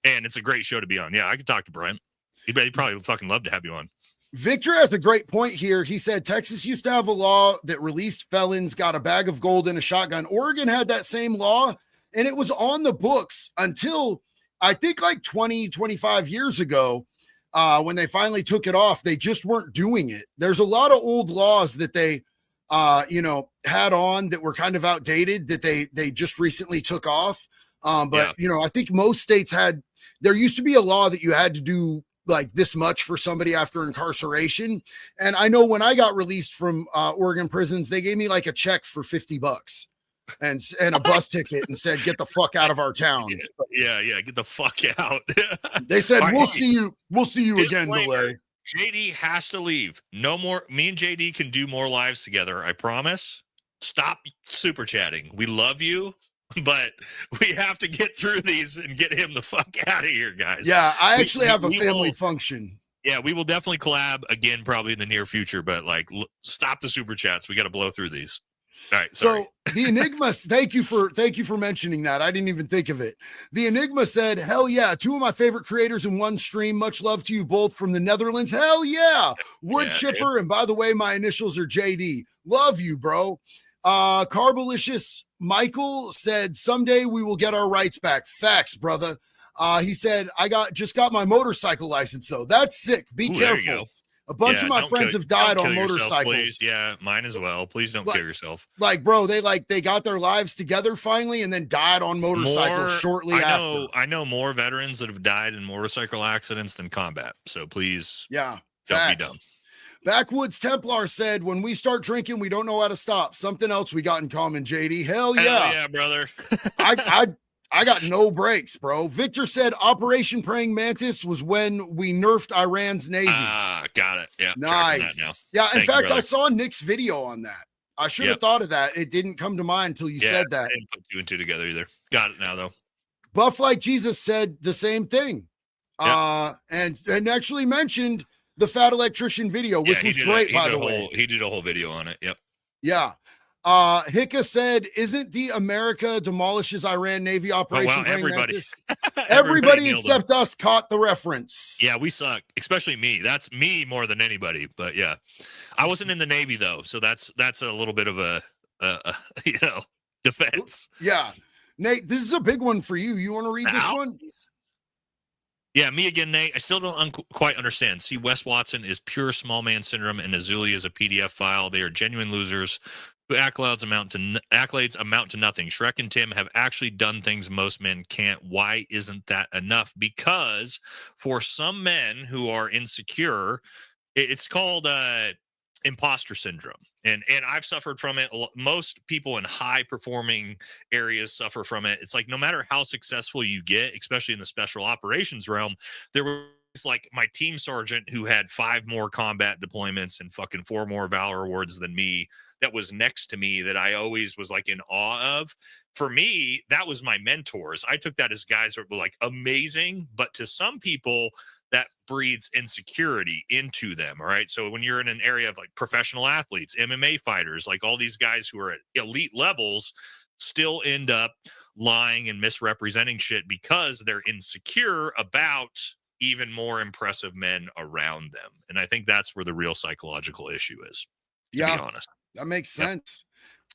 and it's a great show to be on. Yeah, I could talk to Brent. He'd probably fucking love to have you on. Victor has a great point here. He said Texas used to have a law that released felons got a bag of gold and a shotgun. Oregon had that same law, and it was on the books until I think like 20, 25 years ago, when they finally took it off. They just weren't doing it. There's a lot of old laws that they, had on that were kind of outdated that they just recently took off. But I think most states there used to be a law that you had to do like this much for somebody after incarceration. And I know when I got released from Oregon prisons, they gave me like a check for $50 and a bus ticket and said, get the fuck out of our town. Yeah. Get the fuck out. They said, we'll see you again, Delay. JD has to leave. No more. Me and JD can do more lives together. I promise. Stop super chatting. We love you, but we have to get through these and get him the fuck out of here, guys. Yeah, I actually have a family function. Yeah, we will definitely collab again, probably in the near future, but like, stop the super chats. We got to blow through these. All right. Sorry. So the Enigma, thank you for mentioning that. I didn't even think of it. The Enigma said, hell yeah, two of my favorite creators in one stream. Much love to you both from the Netherlands. Hell yeah. Wood chipper. And by the way, my initials are JD. Love you, bro. Carbolicious Michael said, someday we will get our rights back. Facts, brother. He said, just got my motorcycle license. So that's sick. Be careful. A bunch of my friends have died on motorcycles. Yeah, mine as well. Please don't kill yourself. Like, bro, they got their lives together finally and then died on motorcycles shortly after. I know more veterans that have died in motorcycle accidents than combat. So please, don't be dumb. Backwoods Templar said, when we start drinking, we don't know how to stop. Something else we got in common, JD. Hell yeah. Hell yeah, brother. I got no breaks, bro. Victor said Operation Praying Mantis was when we nerfed Iran's Navy. Got it. Yeah. Nice. Yeah. In fact, I saw Nick's video on that. I should have thought of that. It didn't come to mind until you said that. I didn't put two and two together either. Got it now, though. Buff Like Jesus said the same thing. And actually mentioned the Fat Electrician video, which was great, by the way. He did a whole video on it. Yep. Yeah. Hicka said, isn't the America demolishes Iran Navy operation? Everybody except us caught the reference. Yeah, we suck, especially me. That's me more than anybody. But yeah, I wasn't in the Navy though, so that's a little bit of a defense. Yeah, Nate, this is a big one for you. You want to read this one? Yeah, me again, Nate. I still don't quite understand. See, Wes Watson is pure small man syndrome, and Azuli is a PDF file. They are genuine losers. Accolades amount to nothing. Shrek and Tim have actually done things most men can't. Why isn't that enough? Because for some men who are insecure, it's called imposter syndrome. And I've suffered from it. Most people in high performing areas suffer from it. It's like no matter how successful you get, especially in the special operations realm, there was like my team sergeant who had 5 more combat deployments and fucking 4 more Valor awards than me, that was next to me, that I always was like in awe of. For me, that was my mentors. I took that as guys that were like amazing, but to some people that breeds insecurity into them. All right. So when you're in an area of like professional athletes, MMA fighters, like all these guys who are at elite levels still end up lying and misrepresenting shit because they're insecure about even more impressive men around them. And I think that's where the real psychological issue is. To be honest. That makes sense.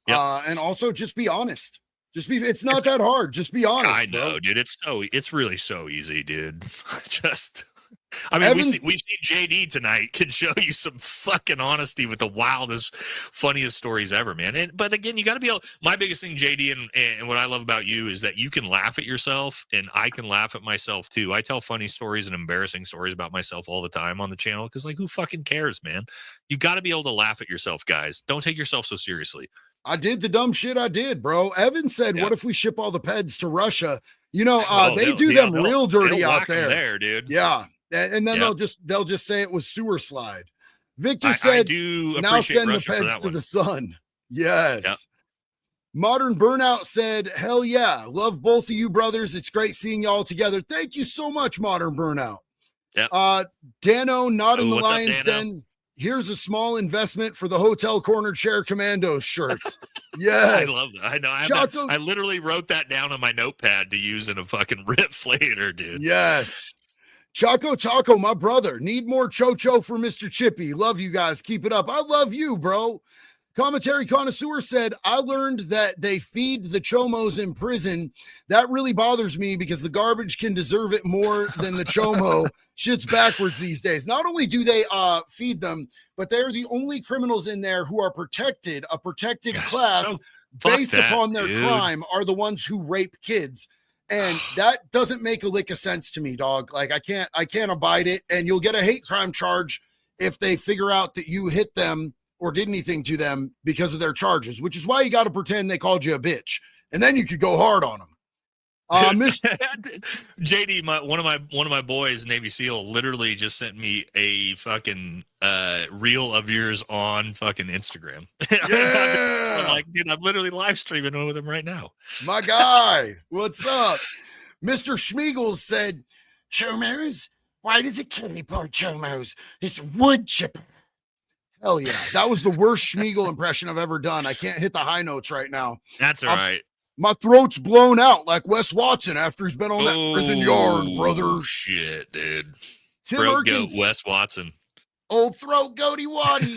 Yep. And also just be honest. It's not that hard. Just be honest. I know, bro. Dude. It's really so easy, dude. I mean, we see JD tonight can show you some fucking honesty with the wildest, funniest stories ever, man. But again, you got to be able. My biggest thing, JD, and what I love about you is that you can laugh at yourself, and I can laugh at myself too. I tell funny stories and embarrassing stories about myself all the time on the channel because, like, who fucking cares, man? You got to be able to laugh at yourself, guys. Don't take yourself so seriously. I did the dumb shit I did, bro. Evan said, what if we ship all the peds to Russia? You know, they do them real dirty out there, dude. Yeah. And then they'll just say it was sewer slide. Victor said, now send Russia the peds to the sun. Yes. Yep. Modern Burnout said, hell yeah. Love both of you brothers. It's great seeing y'all together. Thank you so much, Modern Burnout. Yep. Dano, not in the Lion's Den. Here's a small investment for the Hotel Corner Chair Commandos shirts. Yes. I love that. I know. I literally wrote that down on my notepad to use in a fucking riff later, dude. Yes. Choco Taco, my brother. Need more Chocho for Mr. Chippy. Love you guys. Keep it up. I love you, bro. Commentary Connoisseur said, I learned that they feed the chomos in prison. That really bothers me because the garbage can deserve it more than the chomo. Shit's backwards these days. Not only do they feed them, but they're the only criminals in there who are protected. A protected class based upon their crime are the ones who rape kids. And that doesn't make a lick of sense to me, dog. Like I can't abide it. And you'll get a hate crime charge if they figure out that you hit them or did anything to them because of their charges, which is why you got to pretend they called you a bitch, and then you could go hard on them. JD, one of my boys, Navy SEAL, literally just sent me a fucking reel of yours on fucking Instagram. Yeah. I'm like, dude, I'm literally live streaming with him right now. My guy, what's up? Mr. Schmiegel said, "Chomos, why does it kill me, poor Chomos? It's wood chipper." Hell yeah. That was the worst Schmiegel impression I've ever done. I can't hit the high notes right now. That's all right. My throat's blown out like Wes Watson after he's been on that prison yard, brother. Shit, dude. Tim Erkins, Wes Watson. Old throat goatee waddy.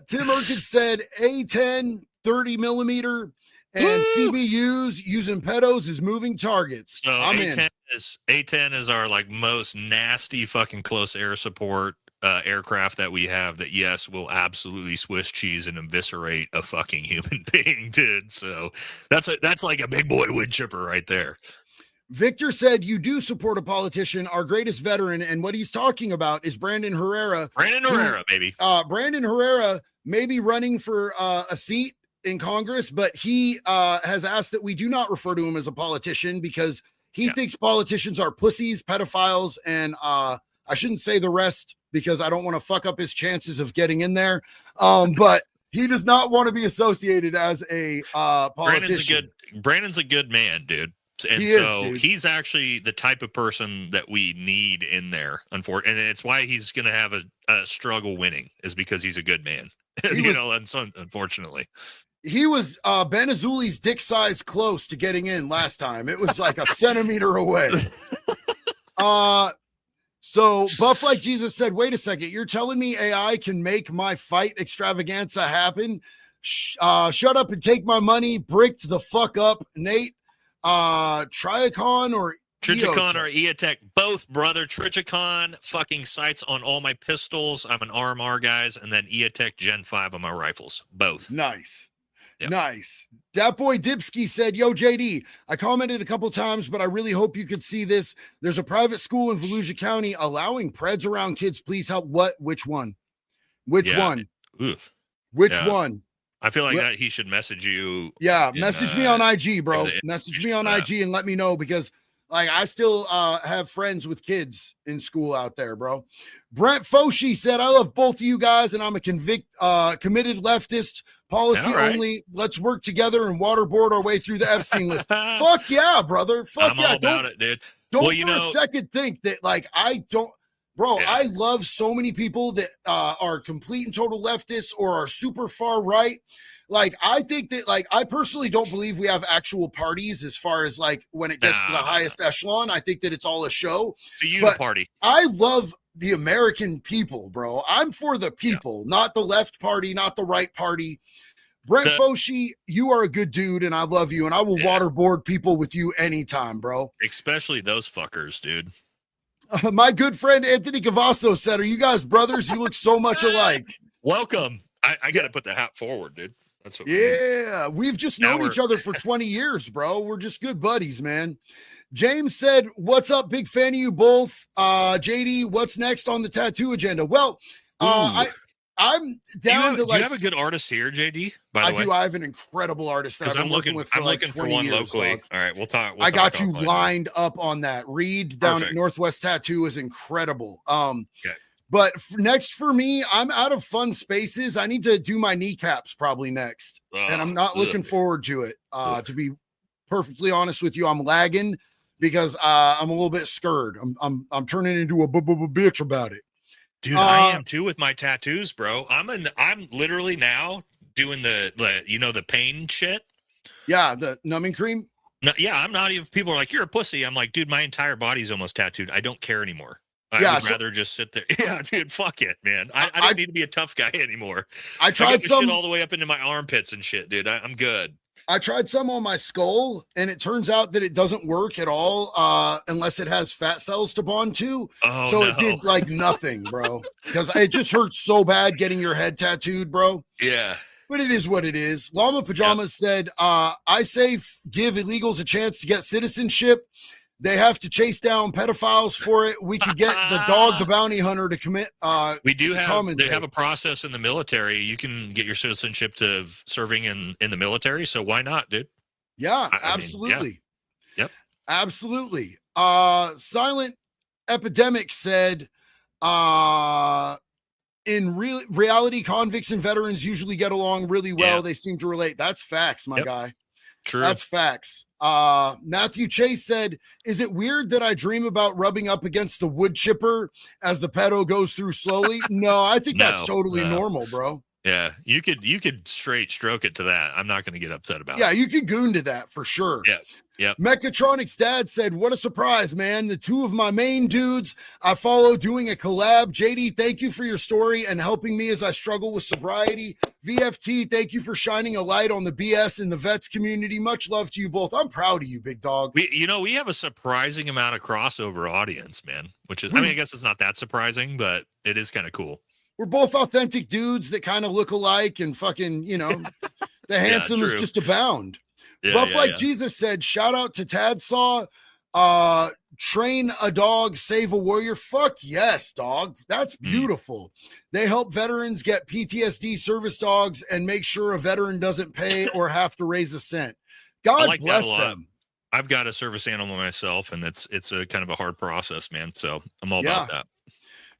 Tim Erkins said A10, 30 millimeter, and CBUs using pedos as moving targets. So A10 is our like most nasty fucking close air support aircraft that we have that will absolutely Swiss cheese and eviscerate a fucking human being, dude. So that's like a big boy wood chipper right there. Victor said you do support a politician, our greatest veteran, and what he's talking about is Brandon Herrera. Baby. Brandon Herrera may be running for a seat in Congress, but he has asked that we do not refer to him as a politician because he thinks politicians are pussies, pedophiles, and I shouldn't say the rest because I don't want to fuck up his chances of getting in there. But he does not want to be associated as a politician. Brandon's a good man, dude. And he's actually the type of person that we need in there. Unfortunately, and it's why he's going to have a struggle winning is because he's a good man. And so unfortunately. He was Ben Azuli's dick size close to getting in last time. It was like a centimeter away. So Buff Like Jesus said, wait a second, you're telling me AI can make my fight extravaganza happen? Shut up and take my money. Bricked the fuck up, Nate. Triacon or Trichicon or EOTech, both, brother. Trichicon fucking sights on all my pistols. I'm an RMR guys, and then EOTech Gen 5 on my rifles. Both. Nice. Yep. Nice. Dat Boy Dipsky said, yo, JD, I commented a couple times, but I really hope you could see this. There's a private school in Volusia County allowing preds around kids. Please help. What? Which one? Which one? Oof. Which one? I feel like that he should message you. Yeah, message me on IG, bro. Message me on IG and let me know because like I still have friends with kids in school out there, bro. Brent Foshi said, I love both of you guys and I'm a committed leftist. Policy only. Let's work together and waterboard our way through the Epstein list. Fuck yeah, brother. Fuck I'm yeah. all about it, dude. Don't a second think that like I don't. Bro, I love so many people that are complete and total leftists or are super far right. Like, I think that, like, I personally don't believe we have actual parties as far as, like, when it gets to the highest echelon. I think that it's all a show. It's a uniparty. I love the American people, bro. I'm for the people, not the left party, not the right party. Brent Foshi, you are a good dude, and I love you, and I will waterboard people with you anytime, bro. Especially those fuckers, dude. My good friend Anthony Cavasso said, are you guys brothers? You look so much alike. Welcome. I got to put the hat forward, dude. That's what we've just known each other for 20 years, bro. We're just good buddies, man. James said, what's up? Big fan of you both. JD, what's next on the tattoo agenda? Well, I'm down to like. Do you have a good artist here, JD? By the way, I have an incredible artist that I've been working with for like 20 years. Locally. Dog. All right, we'll talk. I got you lined up on that. Reed down at Northwest Tattoo is incredible. Okay. But next for me, I'm out of fun spaces. I need to do my kneecaps probably next, and I'm not looking forward to it. To be perfectly honest with you, I'm lagging because I'm a little bit scared. I'm turning into a bitch about it. Dude, I am too with my tattoos, bro. I'm literally now doing the pain shit. Yeah, the numbing cream. No, yeah, I'm not even. People are like, "You're a pussy." I'm like, dude, my entire body's almost tattooed. I don't care anymore. I would rather just sit there. Yeah, dude, fuck it, man. I don't need to be a tough guy anymore. I tried some shit all the way up into my armpits and shit, dude. I'm good. I tried some on my skull, and it turns out that it doesn't work at all unless it has fat cells to bond to. Oh, so no. It did like nothing, bro. Because it just hurts so bad getting your head tattooed, bro. Yeah. But it is what it is. Llama Pajamas said, I say give illegals a chance to get citizenship. They have to chase down pedophiles for it. We could get the dog, the bounty hunter, to commit. We do have. They have a process in the military. You can get your citizenship to serving in the military. So why not, dude? Yeah, absolutely. Yep. Absolutely. Silent Epidemic said, in reality, convicts and veterans usually get along really well. Yeah. They seem to relate. That's facts, my guy. True. That's facts. Matthew Chase said, is it weird that I dream about rubbing up against the wood chipper as the pedo goes through slowly? No, I think that's totally normal, bro. Yeah, you could straight stroke it to that. I'm not going to get upset about it. Yeah, you could goon to that for sure. Yeah. Yep. Mechatronic's dad said, what a surprise, man. The two of my main dudes I follow doing a collab. JD, thank you for your story and helping me as I struggle with sobriety. VFT, thank you for shining a light on the BS in the vets community. Much love to you both. I'm proud of you, big dog. We have a surprising amount of crossover audience, man, which is, I guess it's not that surprising, but it is kind of cool. We're both authentic dudes that kind of look alike and fucking, the Hansen is just abound. Yeah, Buff like Jesus said, shout out to Tadsaw, train a dog, save a warrior. Fuck yes, dog. That's beautiful. They help veterans get PTSD service dogs and make sure a veteran doesn't pay or have to raise a cent. God bless them. I've got a service animal myself, and it's a kind of a hard process, man. So I'm all about that.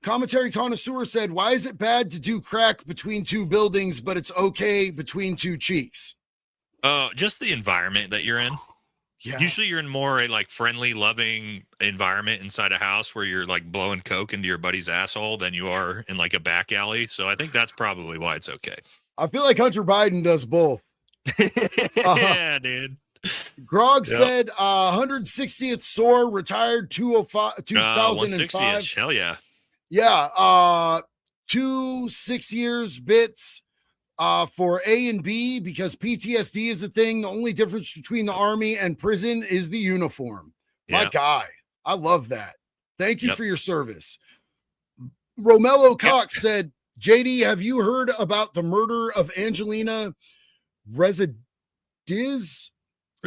Commentary Connoisseur said, why is it bad to do crack between two buildings, but it's okay between two cheeks? Just the environment that you're in. Yeah. Usually you're in more a like friendly, loving environment inside a house where you're like blowing coke into your buddy's asshole than you are in like a back alley. So I think that's probably why it's okay. I feel like Hunter Biden does both. Yeah, dude. Grog said 160th SOAR retired 2005. Hell yeah. Yeah. 2 6 years bits. For A and B, because PTSD is a thing. The only difference between the army and prison is the uniform. My guy, I love that. Thank you for your service. Romello Cox said, JD, have you heard about the murder of Angelina Resendez? The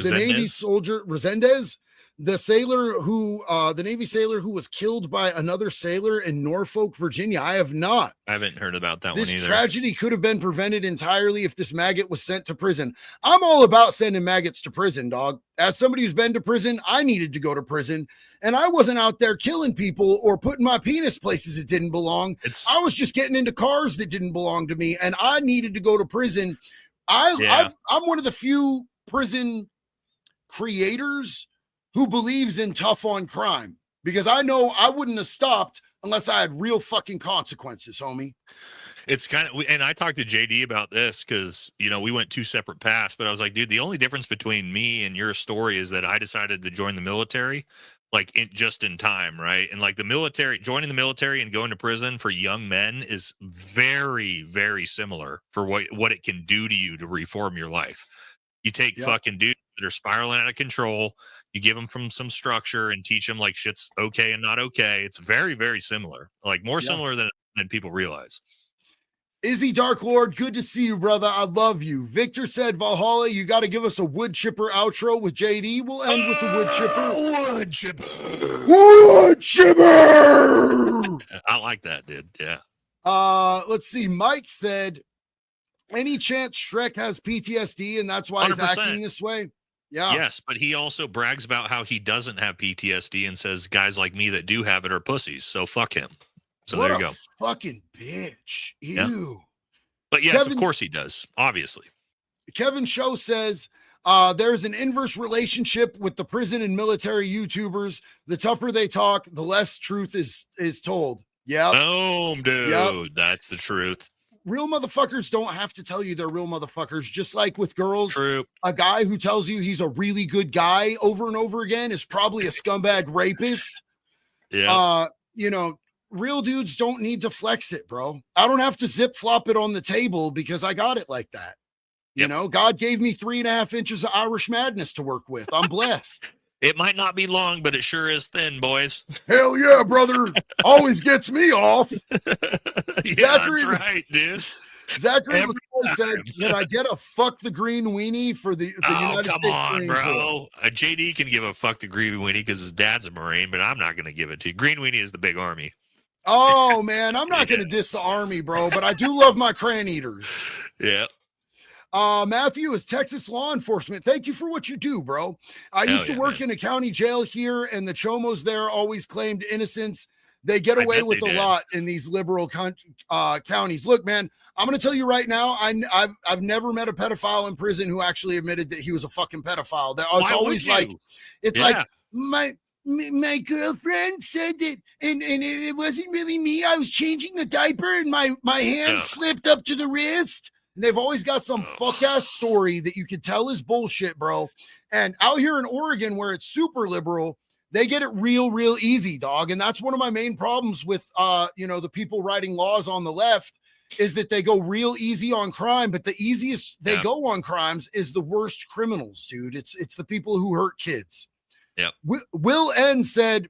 Navy soldier, Resendez? The Navy sailor who was killed by another sailor in Norfolk, Virginia. I have not. I haven't heard about that one either. This tragedy could have been prevented entirely if this maggot was sent to prison. I'm all about sending maggots to prison, dog. As somebody who's been to prison, I needed to go to prison, and I wasn't out there killing people or putting my penis places it didn't belong. I was just getting into cars that didn't belong to me, and I needed to go to prison. I'm one of the few prison creators who believes in tough on crime, because I know I wouldn't have stopped unless I had real fucking consequences, homie. It's kind of, and I talked to JD about this because, we went 2 separate paths, but I was like, dude, the only difference between me and your story is that I decided to join the military, like just in time. Right. And like joining the military and going to prison for young men is very, very similar for what it can do to you to reform your life. You take fucking dudes that are spiraling out of control. You give them some structure and teach them like shit's okay and not okay. It's very, very similar, like more similar than people realize. Izzy Dark Lord, good to see you, brother. I love you. Victor said, Valhalla, you got to give us a wood chipper outro with JD. We'll end with the wood chipper. Wood chipper. Wood chipper. I like that, dude. Yeah. Let's see. Mike said, any chance Shrek has PTSD and that's why 100%. He's acting this way? Yeah. Yes, but he also brags about how he doesn't have PTSD and says guys like me that do have it are pussies. So fuck him. So what there you a go. Fucking bitch. Ew. Yeah. But yes, of course he does. Obviously. Kevin Show says, there's an inverse relationship with the prison and military YouTubers. The tougher they talk, the less truth is told. Yeah. Boom, dude. Yep. That's the truth. Real motherfuckers don't have to tell you they're real motherfuckers. Just like with girls, True. A guy who tells you he's a really good guy over and over again is probably a scumbag rapist. Yeah. Real dudes don't need to flex it, bro. I don't have to zip flop it on the table because I got it like that. You know, God gave me 3.5 inches of Irish madness to work with. I'm blessed. It might not be long, but it sure is thin, boys. Hell yeah, brother. Always gets me off. Zachary, that's right, dude. Zachary said, can I get a fuck the green weenie for the United States Marine Corps? Bro. JD can give a fuck the green weenie because his dad's a Marine, but I'm not going to give it to you. Green weenie is the big army. Oh, man, I'm not going to diss the army, bro, but I do love my crayon eaters. Yeah. Matthew is Texas law enforcement. Thank you for what you do, bro. I used to work in a county jail here, and the chomos there always claimed innocence. They get away with a lot in these liberal counties. Look, man, I'm going to tell you right now, I've never met a pedophile in prison who actually admitted that he was a fucking pedophile. It's always like, it's like my girlfriend said that, and it wasn't really me. I was changing the diaper, and my hand slipped up to the wrist. And they've always got some fuck ass story that you can tell is bullshit, bro. And out here in Oregon, where it's super liberal, they get it real easy, dog. And that's one of my main problems with, the people writing laws on the left is that they go real easy on crime, but the easiest they go on crimes is the worst criminals, dude. It's the people who hurt kids. Yep. Will N said,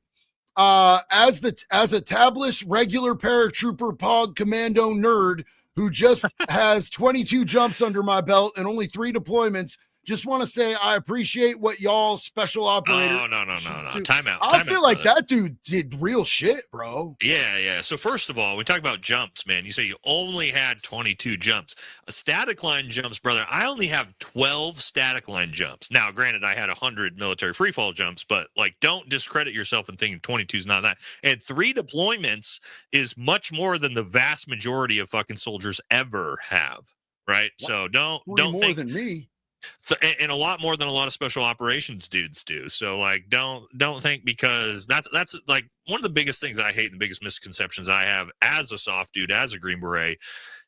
as a tabless regular paratrooper pog commando nerd who just has 22 jumps under my belt and only 3 deployments, just want to say I appreciate what y'all special operators. No. Time out. I feel like that dude did real shit, bro. Yeah. So first of all, we talk about jumps, man. You say you only had 22 jumps. Static line jumps, brother. I only have 12 static line jumps. Now, granted, I had 100 military free fall jumps, but like, don't discredit yourself and thinking 22 is not that. And 3 deployments is much more than the vast majority of fucking soldiers ever have, right? What? So don't more think than me. And a lot more than a lot of special operations dudes do. So like, don't think because that's like one of the biggest things I hate and the biggest misconceptions I have as a soft dude, as a Green Beret,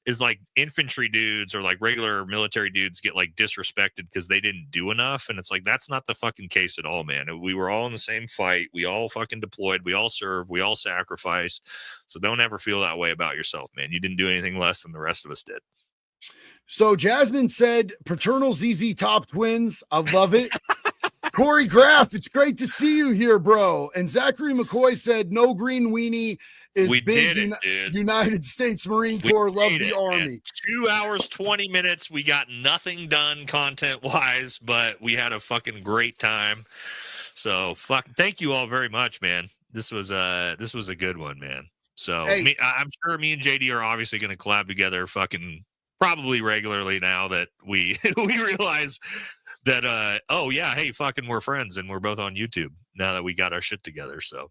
is like infantry dudes or like regular military dudes get like disrespected because they didn't do enough. And it's like, that's not the fucking case at all, man. We were all in the same fight. We all fucking deployed. We all served. We all sacrificed. So don't ever feel that way about yourself, man. You didn't do anything less than the rest of us did. So Jasmine said, paternal ZZ Top twins. I love it. Corey Graff, it's great to see you here, bro. And Zachary McCoy said, no green weenie is big. United States Marine Corps. Love the Army. Man. 2 hours, 20 minutes. We got nothing done content wise, but we had a fucking great time. So thank you all very much, man. This was a good one, man. So I'm sure me and JD are obviously going to collab together fucking probably regularly now that we realize that hey, fucking we're friends and we're both on YouTube now that we got our shit together. So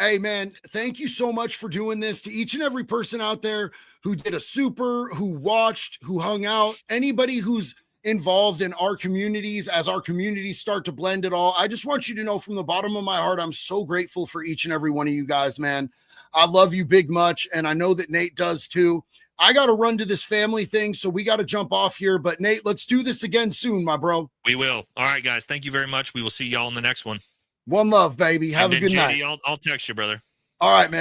hey man, thank you so much for doing this. To each and every person out there who did a super, who watched, who hung out, anybody who's involved in our communities as our communities start to blend it all. I just want you to know from the bottom of my heart, I'm so grateful for each and every one of you guys, man. I love you big much. And I know that Nate does too. I got to run to this family thing, so we got to jump off here. But Nate, let's do this again soon, my bro. We will. All right, guys. Thank you very much. We will see y'all in the next one. One love, baby. Have a good night. I'll text you, brother. All right, man.